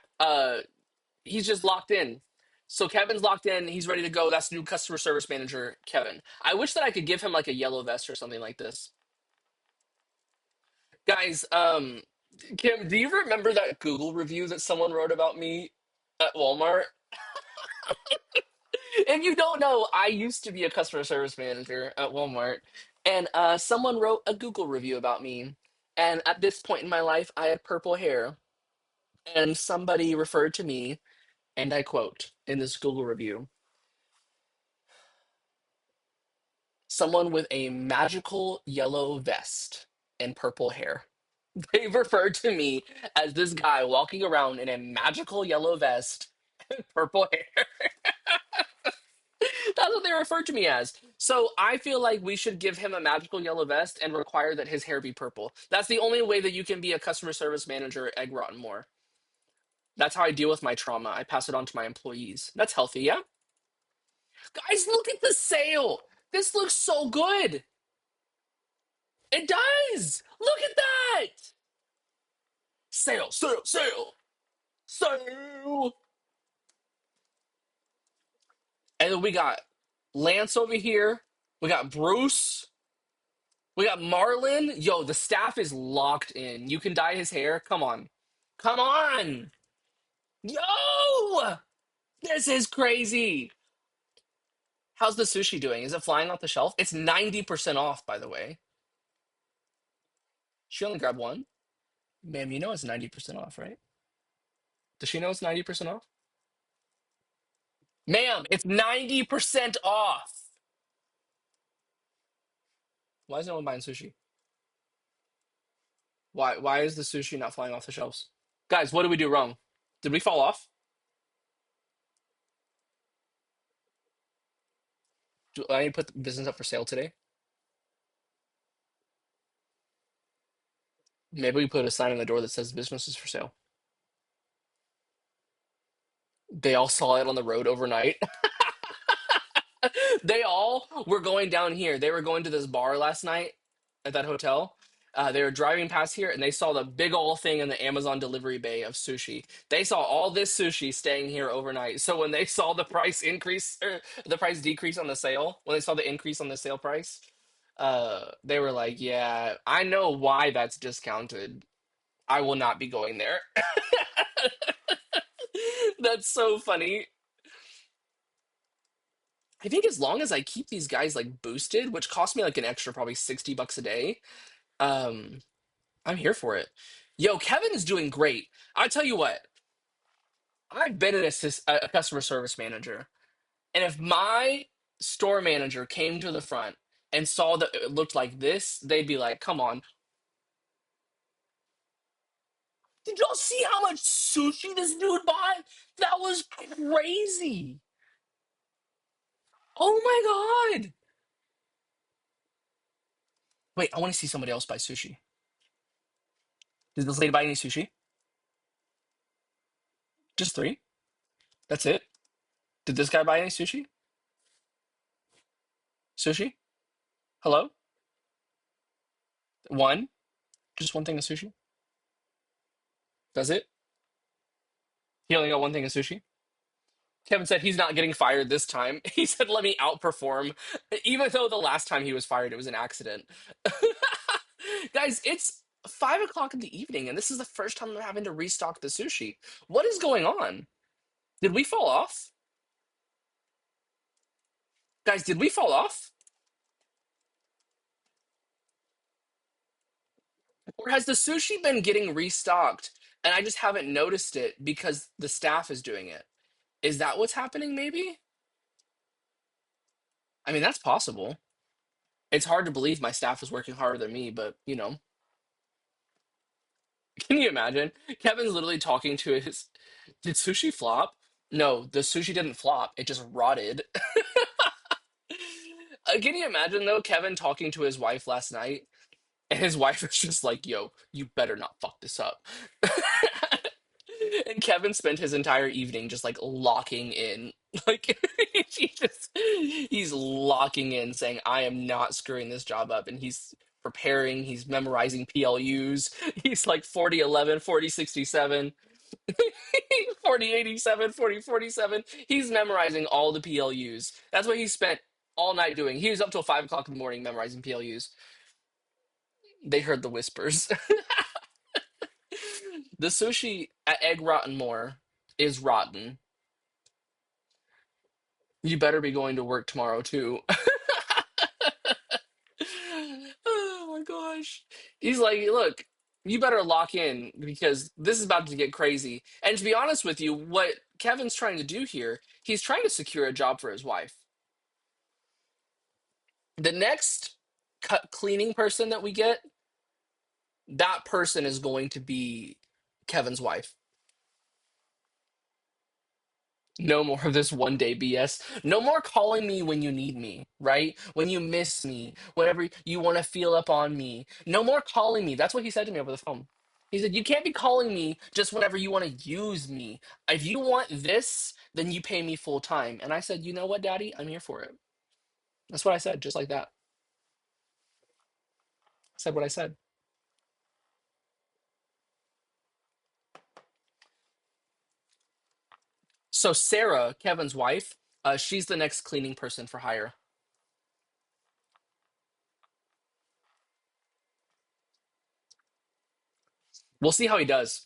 He's just locked in. So Kevin's locked in. He's ready to go. That's new customer service manager, Kevin. I wish that I could give him like a yellow vest or something like this. Guys, Kim, do you remember that Google review that someone wrote about me at Walmart? If you don't know, I used to be a customer service manager at Walmart, and someone wrote a Google review about me. And at this point in my life, I had purple hair, and somebody referred to me, and I quote in this Google review, someone with a magical yellow vest and purple hair. They referred to me as this guy walking around in a magical yellow vest and purple hair. That's what they referred to me as. So I feel like we should give him a magical yellow vest and require that his hair be purple. That's the only way that you can be a customer service manager at Egg Rotten More. That's how I deal with my trauma. I pass it on to my employees. That's healthy, yeah? Guys, look at the sale. This looks so good. It does. Look at that. Sale, sale, sale, sale. And then we got Lance over here. We got Bruce. We got Marlon. Yo, the staff is locked in. You can dye his hair. Come on. Come on. Yo! This is crazy. How's the sushi doing? Is it flying off the shelf? It's 90% off, by the way. She only grabbed one. Ma'am, you know it's 90% off, right? Does she know it's 90% off? Ma'am, it's 90% off. Why is no one buying sushi? Why is the sushi not flying off the shelves? Guys, what did we do wrong? Did we fall off? Do I need to put the business up for sale today? Maybe we put a sign on the door that says business is for sale. They all saw it on the road overnight. They all were going down here. They were going to this bar last night at that hotel. They were driving past here and they saw the big old thing in the Amazon delivery bay of sushi. They saw all this sushi staying here overnight. So when they saw the price increase or the price decrease on the sale, when they saw the increase on the sale price, they were like, "Yeah, I know why that's discounted. I will not be going there." That's so funny. I think as long as I keep these guys like boosted, which cost me like an extra probably $60 a day, um, I'm here for it. Yo, Kevin is doing great. I tell you what, I've been a customer service manager, and if my store manager came to the front and saw that it looked like this, they'd be like, "Come on, did y'all see how much sushi this dude bought? That was crazy! Oh my god!" Wait, I want to see somebody else buy sushi. Did this lady buy any sushi? Just three? That's it? Did this guy buy any sushi? Sushi? Hello? One? Just one thing of sushi? That's it? He only got one thing of sushi? Kevin said he's not getting fired this time. He said, let me outperform. Even though the last time he was fired, it was an accident. Guys, it's 5 o'clock in the evening, and this is the first time I'm having to restock the sushi. What is going on? Did we fall off? Guys, did we fall off? Or has the sushi been getting restocked and I just haven't noticed it because the staff is doing it? Is that what's happening, maybe? I mean, that's possible. It's hard to believe my staff is working harder than me, but can you imagine? Kevin's literally talking to his. Did sushi flop? No, the sushi didn't flop. It just rotted. Can you imagine, though, Kevin talking to his wife last night? And his wife was just like, yo, you better not fuck this up. And Kevin spent his entire evening just like locking in. Like he's locking in saying, I am not screwing this job up. And he's preparing, he's memorizing PLUs. He's like 4011, 4067, 4087, 4047. He's memorizing all the PLUs. That's what he spent all night doing. He was up till 5 o'clock in the morning memorizing PLUs. They heard the whispers. The sushi at Egg Rotten More is rotten. You better be going to work tomorrow too. Oh my gosh. He's like, look, you better lock in because this is about to get crazy. And to be honest with you, what Kevin's trying to do here, he's trying to secure a job for his wife. The next cleaning person that we get, that person is going to be Kevin's wife. No more of this 1 day BS. No more calling me when you need me, right? When you miss me, whenever you want to feel up on me. No more calling me. That's what he said to me over the phone. He said, you can't be calling me just whenever you want to use me. If you want this, then you pay me full time. And I said, you know what, Daddy? I'm here for it. That's what I said, just like that. I said what I said. So Sarah, Kevin's wife, she's the next cleaning person for hire. We'll see how he does.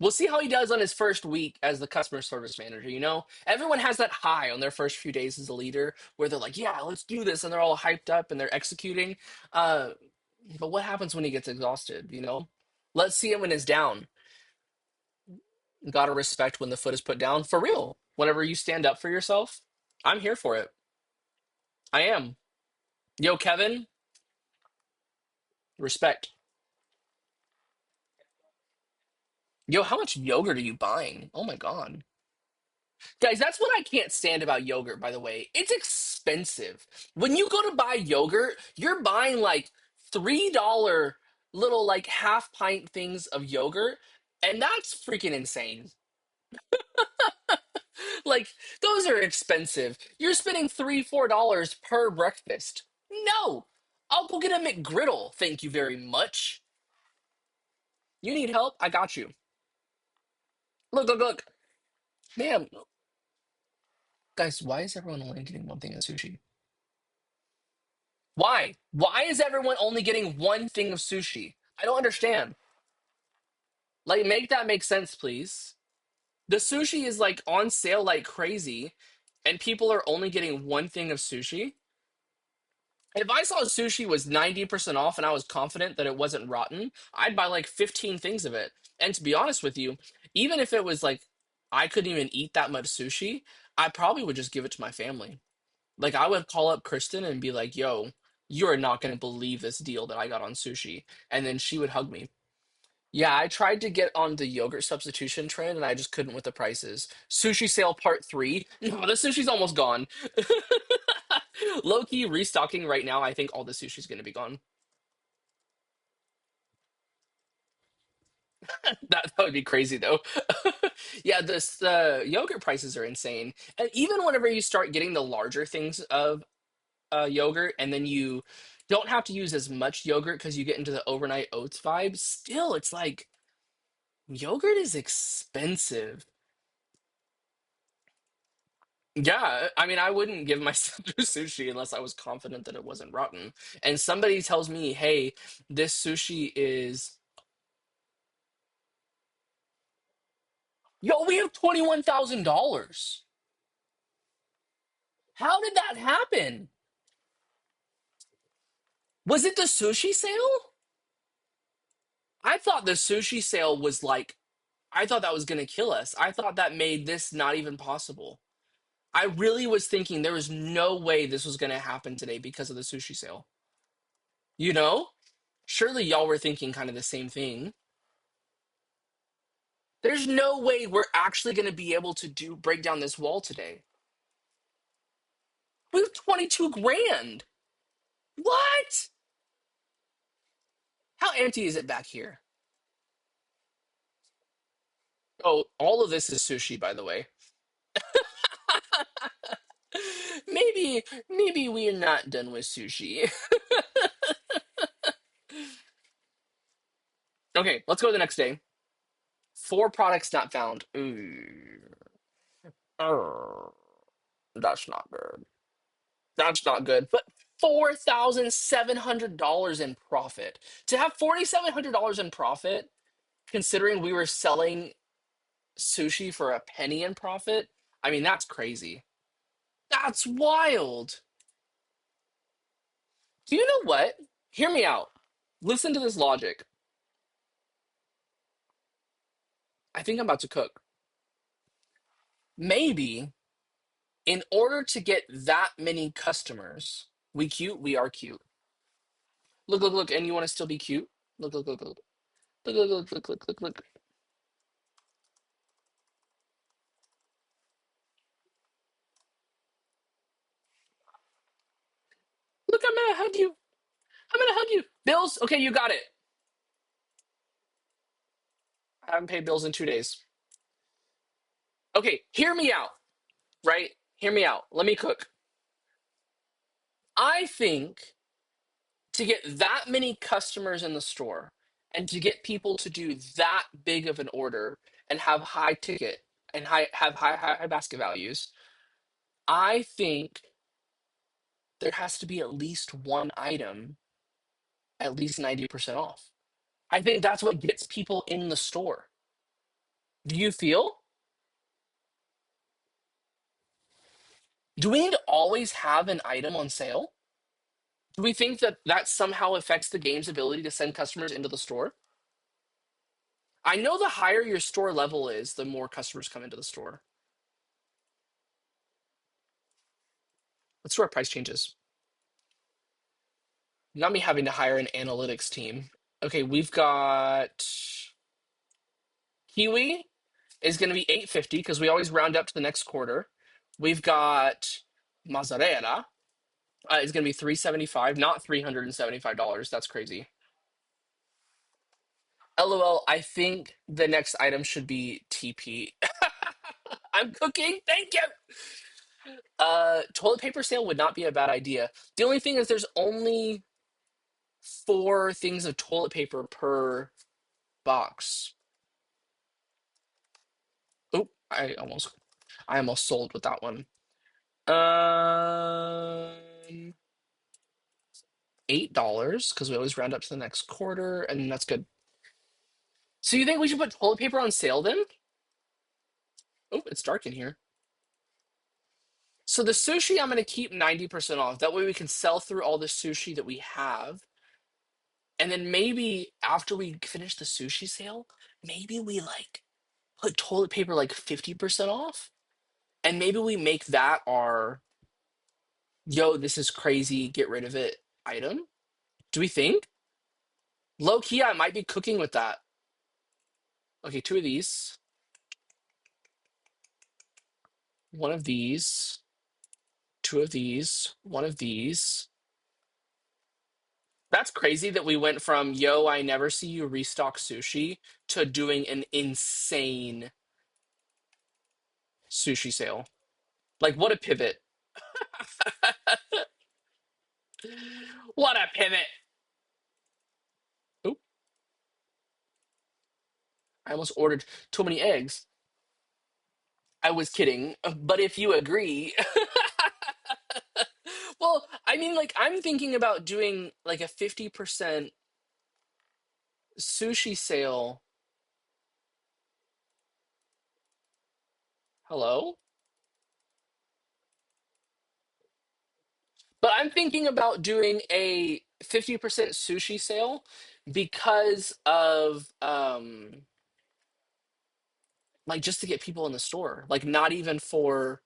We'll see how he does on his first week as the customer service manager. Everyone has that high on their first few days as a leader where they're like, yeah, let's do this. And they're all hyped up and they're executing. Uh, but what happens when he gets exhausted? Let's see him when he's down. Gotta respect when the foot is put down for real. Whenever you stand up for yourself, I'm here for it. I am. Yo, Kevin, respect. Yo, how much yogurt are you buying? Oh my God. Guys, that's what I can't stand about yogurt, by the way. It's expensive. When you go to buy yogurt, you're buying like $3 little like half pint things of yogurt, and that's freaking insane. Like, those are expensive. You're spending $3, $4 per breakfast. No! I'll go get a McGriddle, thank you very much. You need help? I got you. Look, look, look. Ma'am, guys, why is everyone only getting one thing of sushi? Why? Why is everyone only getting one thing of sushi? I don't understand. Like, make that make sense, please. The sushi is like on sale like crazy, and people are only getting one thing of sushi. If I saw sushi was 90% off and I was confident that it wasn't rotten, I'd buy like 15 things of it. And to be honest with you, even if it was like I couldn't even eat that much sushi, I probably would just give it to my family. Like I would call up Kristen and be like, "Yo, you are not going to believe this deal that I got on sushi." And then she would hug me. Yeah, I tried to get on the yogurt substitution trend and I just couldn't with the prices. Sushi sale part 3. No, the sushi's almost gone. Low key restocking right now. I think all the sushi's going to be gone. That would be crazy though. Yeah, the yogurt prices are insane. And even whenever you start getting the larger things of yogurt, and then you don't have to use as much yogurt because you get into the overnight oats vibe. Still, it's like yogurt is expensive. Yeah, I mean, I wouldn't give myself to sushi unless I was confident that it wasn't rotten. And somebody tells me, "Hey, this sushi is yo, we have $21,000. How did that happen? Was it the sushi sale? I thought the sushi sale was like, I thought that was going to kill us. I thought that made this not even possible. I really was thinking there was no way this was going to happen today because of the sushi sale. You know? Surely y'all were thinking kind of the same thing. There's no way we're actually going to be able to break down this wall today. We have 22 grand. What? How empty is it back here? Oh, all of this is sushi, by the way. Maybe we're not done with sushi. Okay, let's go to the next day. 4 products not found. Ooh. Arr, that's not good. That's not good. But $4,700 in profit. To have $4,700 in profit, considering we were selling sushi for a penny in profit, I mean, that's crazy. That's wild. Do you know what? Hear me out. Listen to this logic. I think I'm about to cook. Maybe in order to get that many customers, we cute, we are cute. Look, look, look, and you want to still be cute? Look, look, look, look. Look, look, look, look, look, look, look. Look, I'm gonna hug you. I'm gonna hug you. Bills? Okay, you got it. I haven't paid bills in 2 days. Okay, hear me out, right? Hear me out. Let me cook. I think to get that many customers in the store and to get people to do that big of an order and have high ticket and high basket values, I think there has to be at least one item at least 90% off. I think that's what gets people in the store. Do you feel? Do we need to always have an item on sale? Do we think that that somehow affects the game's ability to send customers into the store? I know the higher your store level is, the more customers come into the store. Let's do our price changes. Not me having to hire an analytics team. Okay, we've got Kiwi is going to be 850 because we always round up to the next quarter. We've got mozzarella is going to be 375, not $375. That's crazy. LOL, I think the next item should be TP. I'm cooking. Thank you. Toilet paper sale would not be a bad idea. The only thing is there's only 4 things of toilet paper per box. Oh, I almost sold with that one. Um, $8 because we always round up to the next quarter, and that's good. So you think we should put toilet paper on sale then? Oh, it's dark in here. So the sushi, I'm going to keep 90% off. That way we can sell through all the sushi that we have. And then maybe after we finish the sushi sale, maybe we like put toilet paper like 50% off. And maybe we make that our, yo, this is crazy, get rid of it item. Do we think? Low key, I might be cooking with that. Okay, 2 of these. One of these. 2 of these. One of these. That's crazy that we went from, yo, I never see you restock sushi to doing an insane sushi sale. Like, what a pivot. What a pivot. Oop, I almost ordered too many eggs. I was kidding, but if you agree. Well, I mean, like, I'm thinking about doing like a 50% sushi sale. Hello? But I'm thinking about doing a 50% sushi sale because of like just to get people in the store, like not even for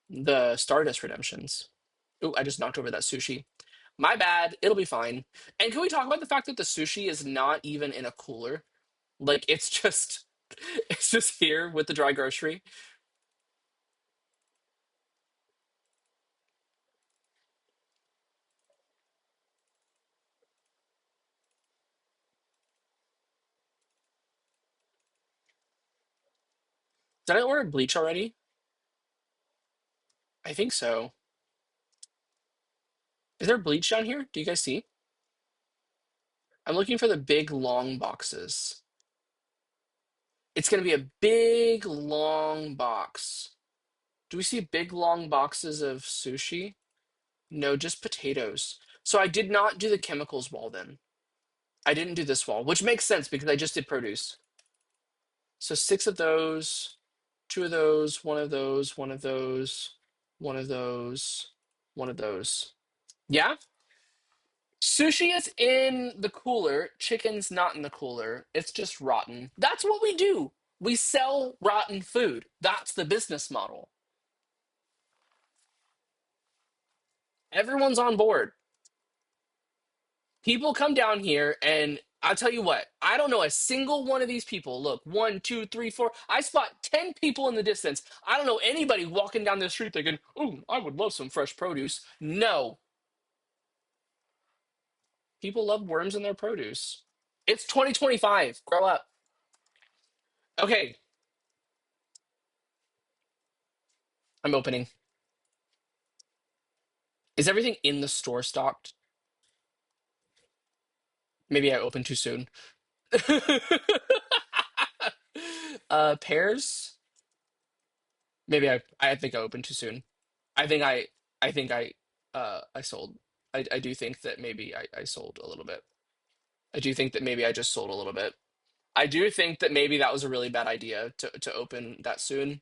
the Stardust redemptions. Oh, I just knocked over that sushi. My bad. It'll be fine. And can we talk about the fact that the sushi is not even in a cooler? Like it's just it's just here with the dry grocery. Is Did I order bleach already? I think so. Is there bleach down here? Do you guys see? I'm looking for the big long boxes. It's gonna be a big long box. Do we see big long boxes of sushi? No, just potatoes. So I did not do the chemicals wall then. I didn't do this wall, which makes sense because I just did produce. So six of those, two of those, one of those, one of those, one of those, one of those. Yeah? Sushi is in the cooler, chicken's not in the cooler. It's just rotten. That's what we do. We sell rotten food. That's the business model. Everyone's on board. People come down here, and I'll tell you what, I don't know a single one of these people. Look, one, two, three, four. I spot 10 people in the distance. I don't know anybody walking down the street thinking, oh, I would love some fresh produce. No, people love worms in their produce. It's 2025. Grow up. Okay, I'm opening. Is everything in the store stocked? Maybe I opened too soon. Pears? Maybe I think I opened too soon. I think I sold. I do think that maybe I sold a little bit. I do think that maybe I just sold a little bit. I do think that maybe that was a really bad idea to open that soon.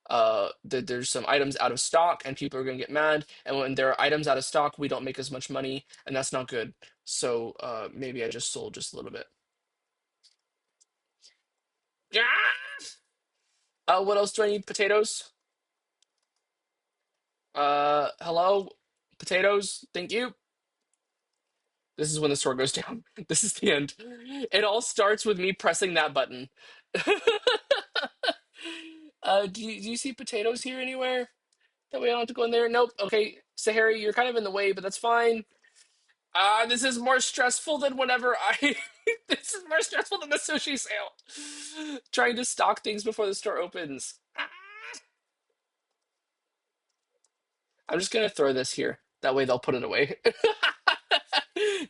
That there's some items out of stock and people are gonna get mad. And when there are items out of stock, we don't make as much money, and that's not good. So maybe I just sold just a little bit. Yeah. What else do I need? Potatoes. Hello, potatoes. Thank you. This is when the store goes down. This is the end. It all starts with me pressing that button. Do you see potatoes here anywhere? That we don't have to go in there? Nope. Okay, Sahari, you're kind of in the way, but that's fine. This is more stressful than whenever I. This is more stressful than the sushi sale. Trying to stock things before the store opens. I'm just gonna throw this here. That way they'll put it away.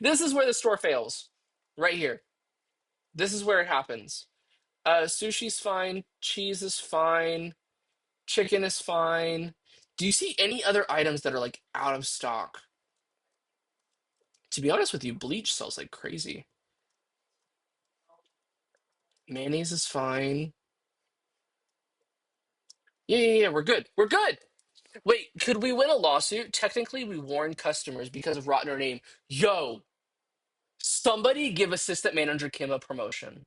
This is where the store fails. Right here. This is where it happens. Sushi's fine. Cheese is fine. Chicken is fine. Do you see any other items that are like out of stock? To be honest with you, bleach sells like crazy. Mayonnaise is fine. Yeah, yeah, yeah. We're good. We're good. Wait, could we win a lawsuit? Technically, we warned customers because of rotten our name. Yo, somebody give assistant manager Kim a promotion.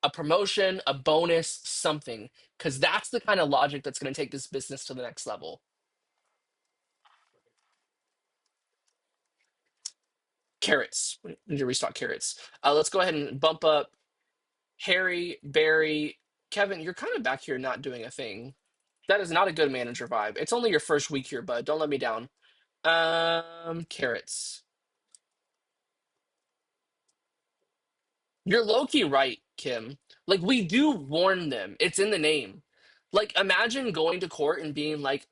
A promotion, a bonus, something. Because that's the kind of logic that's going to take this business to the next level. Carrots. We need to restock carrots. Let's go ahead and bump up Harry, Barry, Kevin. You're kind of back here not doing a thing. That is not a good manager vibe. It's only your first week here, bud. Don't let me down. Carrots. You're low-key right, Kim. Like we do warn them. It's in the name. Like imagine going to court and being like,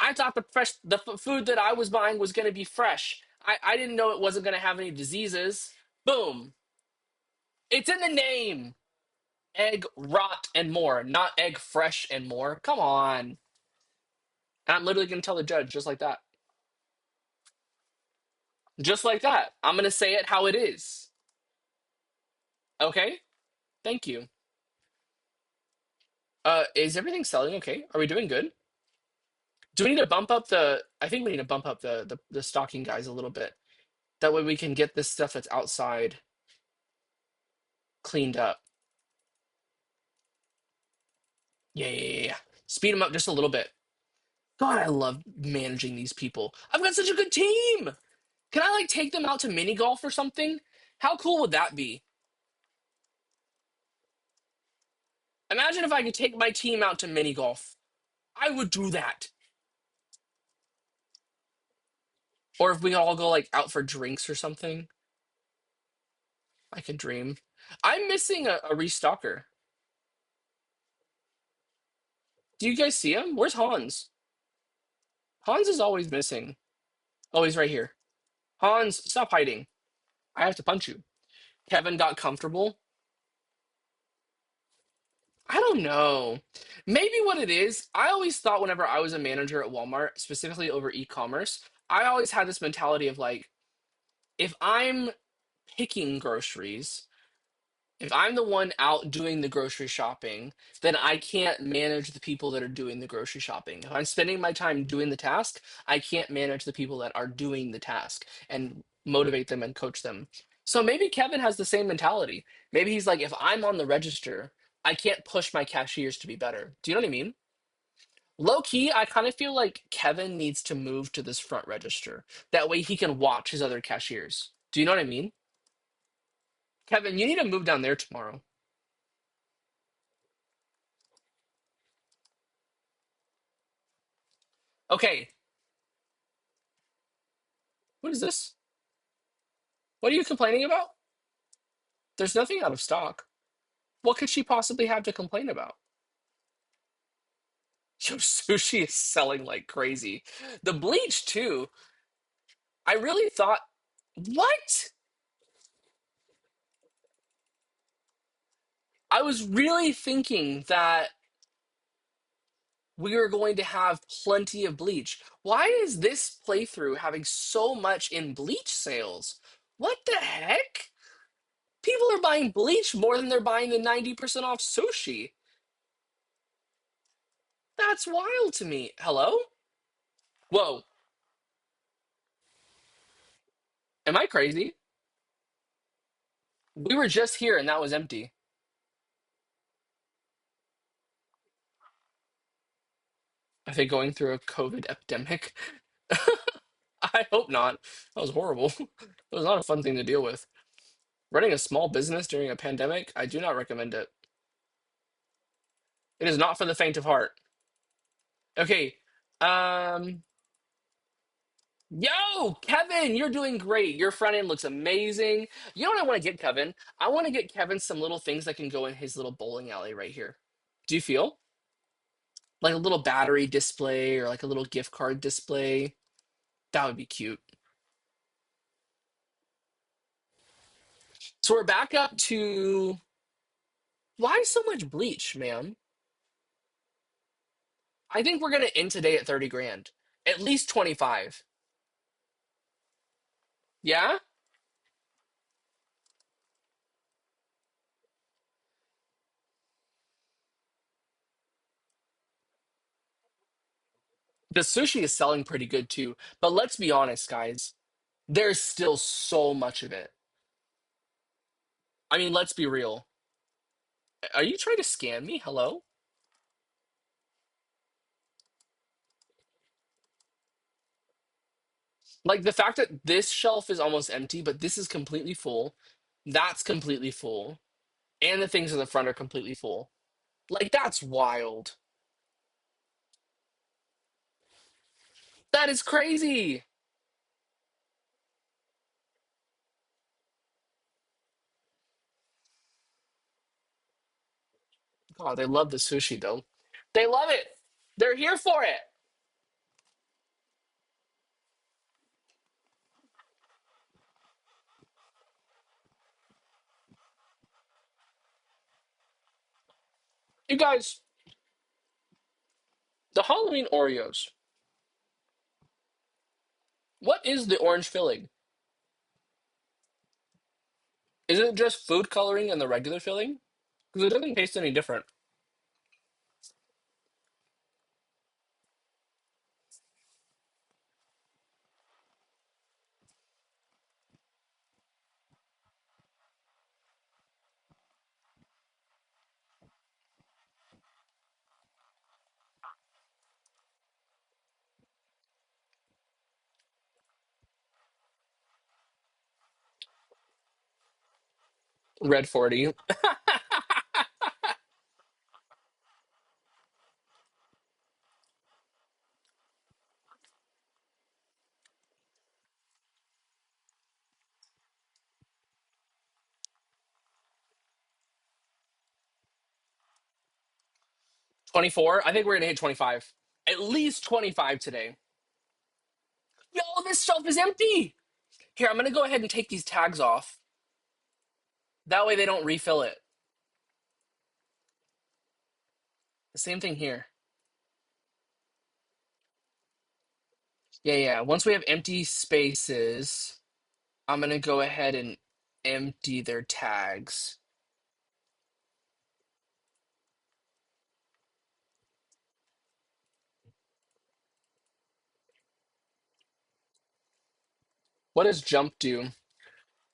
I thought the food that I was buying was going to be fresh. I didn't know it wasn't going to have any diseases. Boom. It's in the name. Egg rot and more, not egg fresh and more. Come on. And I'm literally going to tell the judge just like that. Just like that. I'm going to say it how it is. Okay? Thank you. Is everything selling okay? Are we doing good? Do we need to bump up the? I think we need to bump up the stocking guys a little bit. That way we can get this stuff that's outside cleaned up. Yeah, yeah, yeah, yeah. Speed them up just a little bit. God, I love managing these people. I've got such a good team. Can I like take them out to mini golf or something? How cool would that be? Imagine if I could take my team out to mini golf. I would do that. Or if we all go like out for drinks or something. I could dream. I'm missing a restocker. Do you guys see him? Where's Hans? Hans is always missing. Oh, he's right here. Hans, stop hiding. I have to punch you. Kevin got comfortable. I don't know. Maybe what it is, I always thought whenever I was a manager at Walmart, specifically over e-commerce, I always had this mentality of like, if I'm picking groceries, if I'm the one out doing the grocery shopping, then I can't manage the people that are doing the grocery shopping. If I'm spending my time doing the task, I can't manage the people that are doing the task and motivate them and coach them. So maybe Kevin has the same mentality. Maybe he's like, if I'm on the register, I can't push my cashiers to be better. Do you know what I mean? Low key, I kind of feel like Kevin needs to move to this front register. That way he can watch his other cashiers. Do you know what I mean? Kevin, you need to move down there tomorrow. Okay, what is this? What are you complaining about? There's nothing out of stock. What could she possibly have to complain about? Yo, sushi is selling like crazy. The bleach, too. I really thought, what? I was really thinking that we were going to have plenty of bleach. Why is this playthrough having so much in bleach sales? What the heck? People are buying bleach more than they're buying the 90% off sushi. That's wild to me. Hello? Whoa. Am I crazy? We were just here and that was empty. Are they going through a COVID epidemic? I hope not. That was horrible. It was not a fun thing to deal with. Running a small business during a pandemic, I do not recommend it. It is not for the faint of heart. Okay. Um, Yo, Kevin, you're doing great. Your front end looks amazing. You know what I want to get Kevin? I want to get Kevin some little things that can go in his little bowling alley right here. Do you feel? Like a little battery display or like a little gift card display. That would be cute. So we're back up to why so much bleach, ma'am? I think we're gonna end today at 30 grand. At least 25. Yeah? The sushi is selling pretty good too. But let's be honest, guys. There's still so much of it. I mean, let's be real. Are you trying to scam me? Hello? Like the fact that this shelf is almost empty, but this is completely full. That's completely full. And the things in the front are completely full. Like that's wild. That is crazy. God, they love the sushi though. They love it. They're here for it. You guys, the Halloween Oreos. What is the orange filling? Is it just food coloring and the regular filling? Because it doesn't taste any different. Red 40. 24. I think we're gonna hit 25. At least 25 today. Yo, this shelf is empty. Here, I'm gonna go ahead and take these tags off. That way they don't refill it. The same thing here. Yeah, yeah. Once we have empty spaces, I'm gonna go ahead and empty their tags. What does jump do?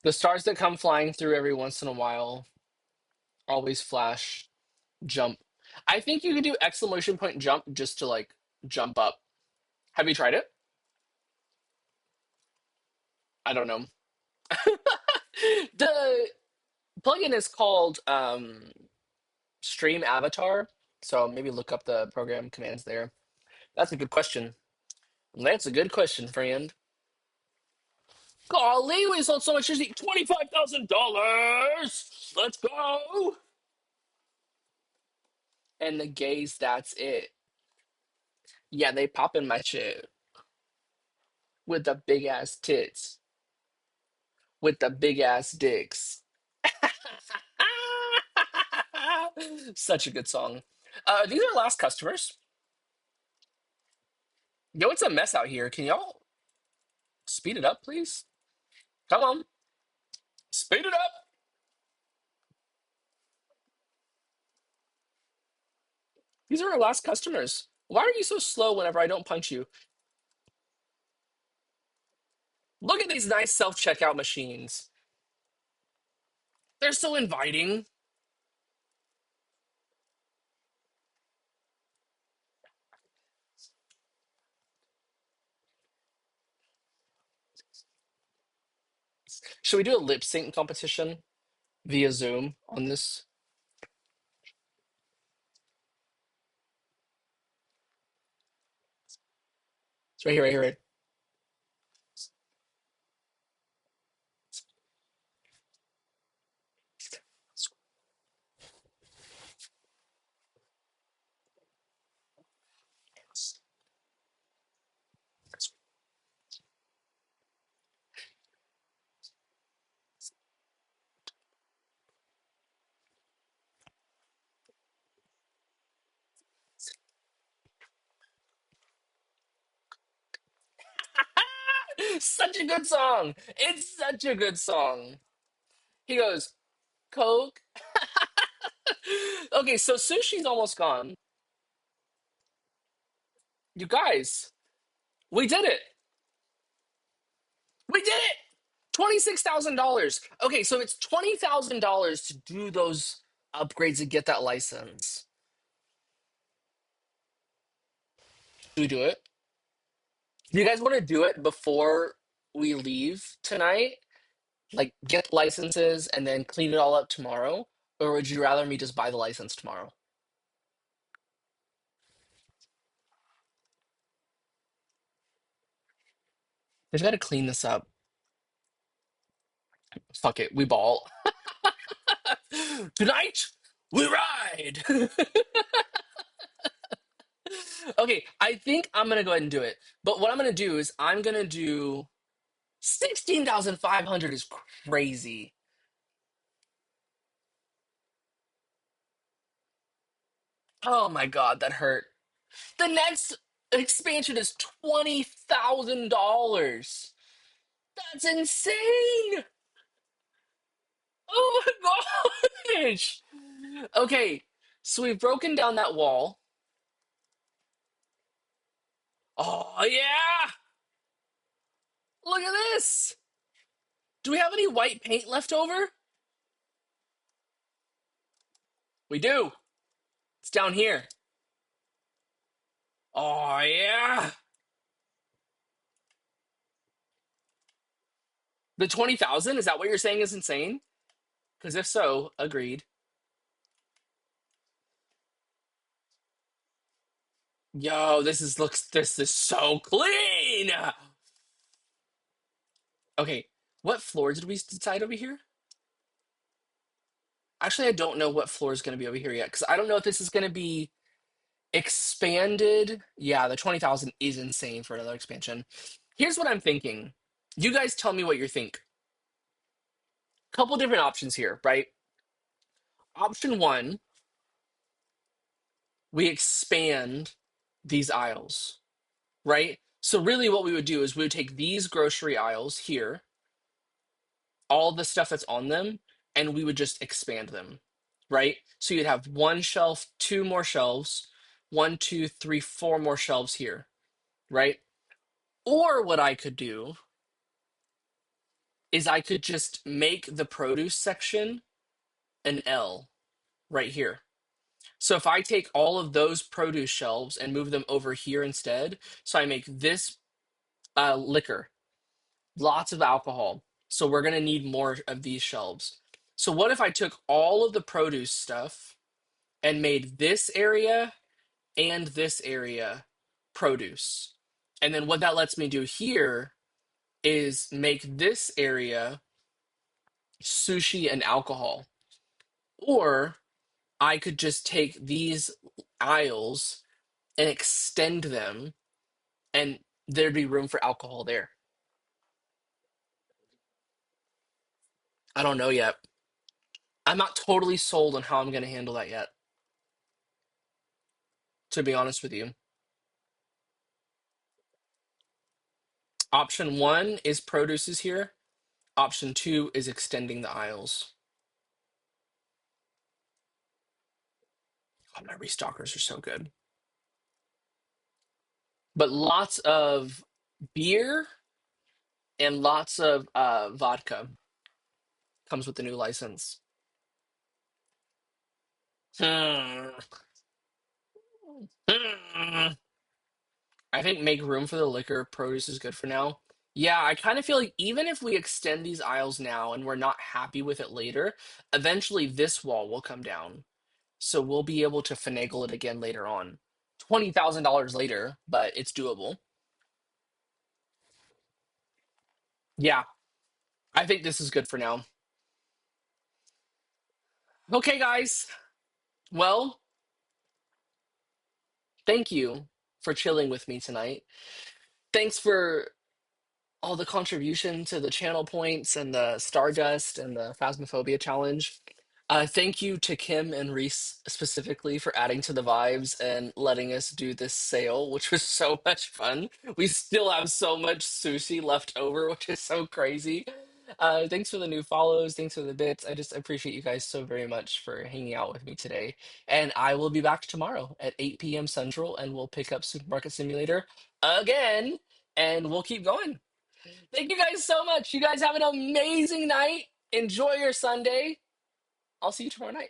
The stars that come flying through every once in a while always flash jump. I think you could do exclamation point jump just to like jump up. Have you tried it? I don't know. The plugin is called Stream Avatar. So maybe look up the program commands there. That's a good question. That's a good question, friend. Golly, we sold so much Sushi. $25,000. Let's go. And the gays, that's it. Yeah, they pop in my shit with the big ass tits, with the big ass dicks. Such a good song. These are last customers. Yo, it's a mess out here. Can y'all speed it up, please? Come on, speed it up. These are our last customers. Why are you so slow whenever I don't punch you? Look at these nice self checkout machines. They're so inviting. Should we do a lip sync competition via Zoom on this? It's right here, right here, right. Such a good song. It's such a good song. He goes, Coke. Okay, so sushi's almost gone. You guys, we did it. We did it. $26,000. Okay, so it's $20,000 to do those upgrades and get that license. Do we do it? Do you guys want to do it before we leave tonight? Like get licenses and then clean it all up tomorrow? Or would you rather me just buy the license tomorrow? We've got to clean this up. Fuck it, we ball. Tonight, we ride. Okay, I think I'm gonna go ahead and do it. But what I'm gonna do is I'm gonna do 16,500 is crazy. Oh my god, that hurt. The next expansion is $20,000. That's insane. Oh my gosh. Okay, so we've broken down that wall. Oh yeah. Look at this. Do we have any white paint left over? We do. It's down here. Oh yeah. The 20,000, is that what you're saying is insane? Because if so, agreed. Yo, this is so clean. Okay, what floor did we decide over here? Actually, I don't know what floor is going to be over here yet because I don't know if this is going to be expanded. Yeah, the 20,000 is insane for another expansion. Here's what I'm thinking. You guys tell me what you think. Couple different options here, right? Option one, we expand these aisles, right? So really what we would do is we would take these grocery aisles here, all the stuff that's on them, and we would just expand them, right? So you'd have one shelf, two more shelves, one, two, three, four more shelves here, right? Or what I could do is I could just make the produce section an L right here. So if I take all of those produce shelves and move them over here instead, so I make this liquor, lots of alcohol. So we're going to need more of these shelves. So what if I took all of the produce stuff and made this area and this area produce? And then what that lets me do here is make this area sushi and alcohol. Or I could just take these aisles and extend them, and there'd be room for alcohol there. I don't know yet. I'm not totally sold on how I'm going to handle that yet, to be honest with you. Option one is produces here. Option two is extending the aisles. God, my restockers are so good. But lots of beer and lots of vodka comes with the new license. Hmm. Hmm. I think make room for the liquor produce is good for now. Yeah, I kind of feel like even if we extend these aisles now and we're not happy with it later, eventually this wall will come down. So we'll be able to finagle it again later on. $20,000 later, but it's doable. Yeah, I think this is good for now. Okay, guys. Well, thank you for chilling with me tonight. Thanks for all the contribution to the channel points and the Stardust and the Phasmophobia challenge. Thank you to Kim and Reese specifically for adding to the vibes and letting us do this sale, which was so much fun. We still have so much sushi left over, which is so crazy. Thanks for the new follows. Thanks for the bits. I just appreciate you guys so very much for hanging out with me today. And I will be back tomorrow at 8 p.m. Central, and we'll pick up Supermarket Simulator again, and we'll keep going. Thank you guys so much. You guys have an amazing night. Enjoy your Sunday. I'll see you tomorrow night.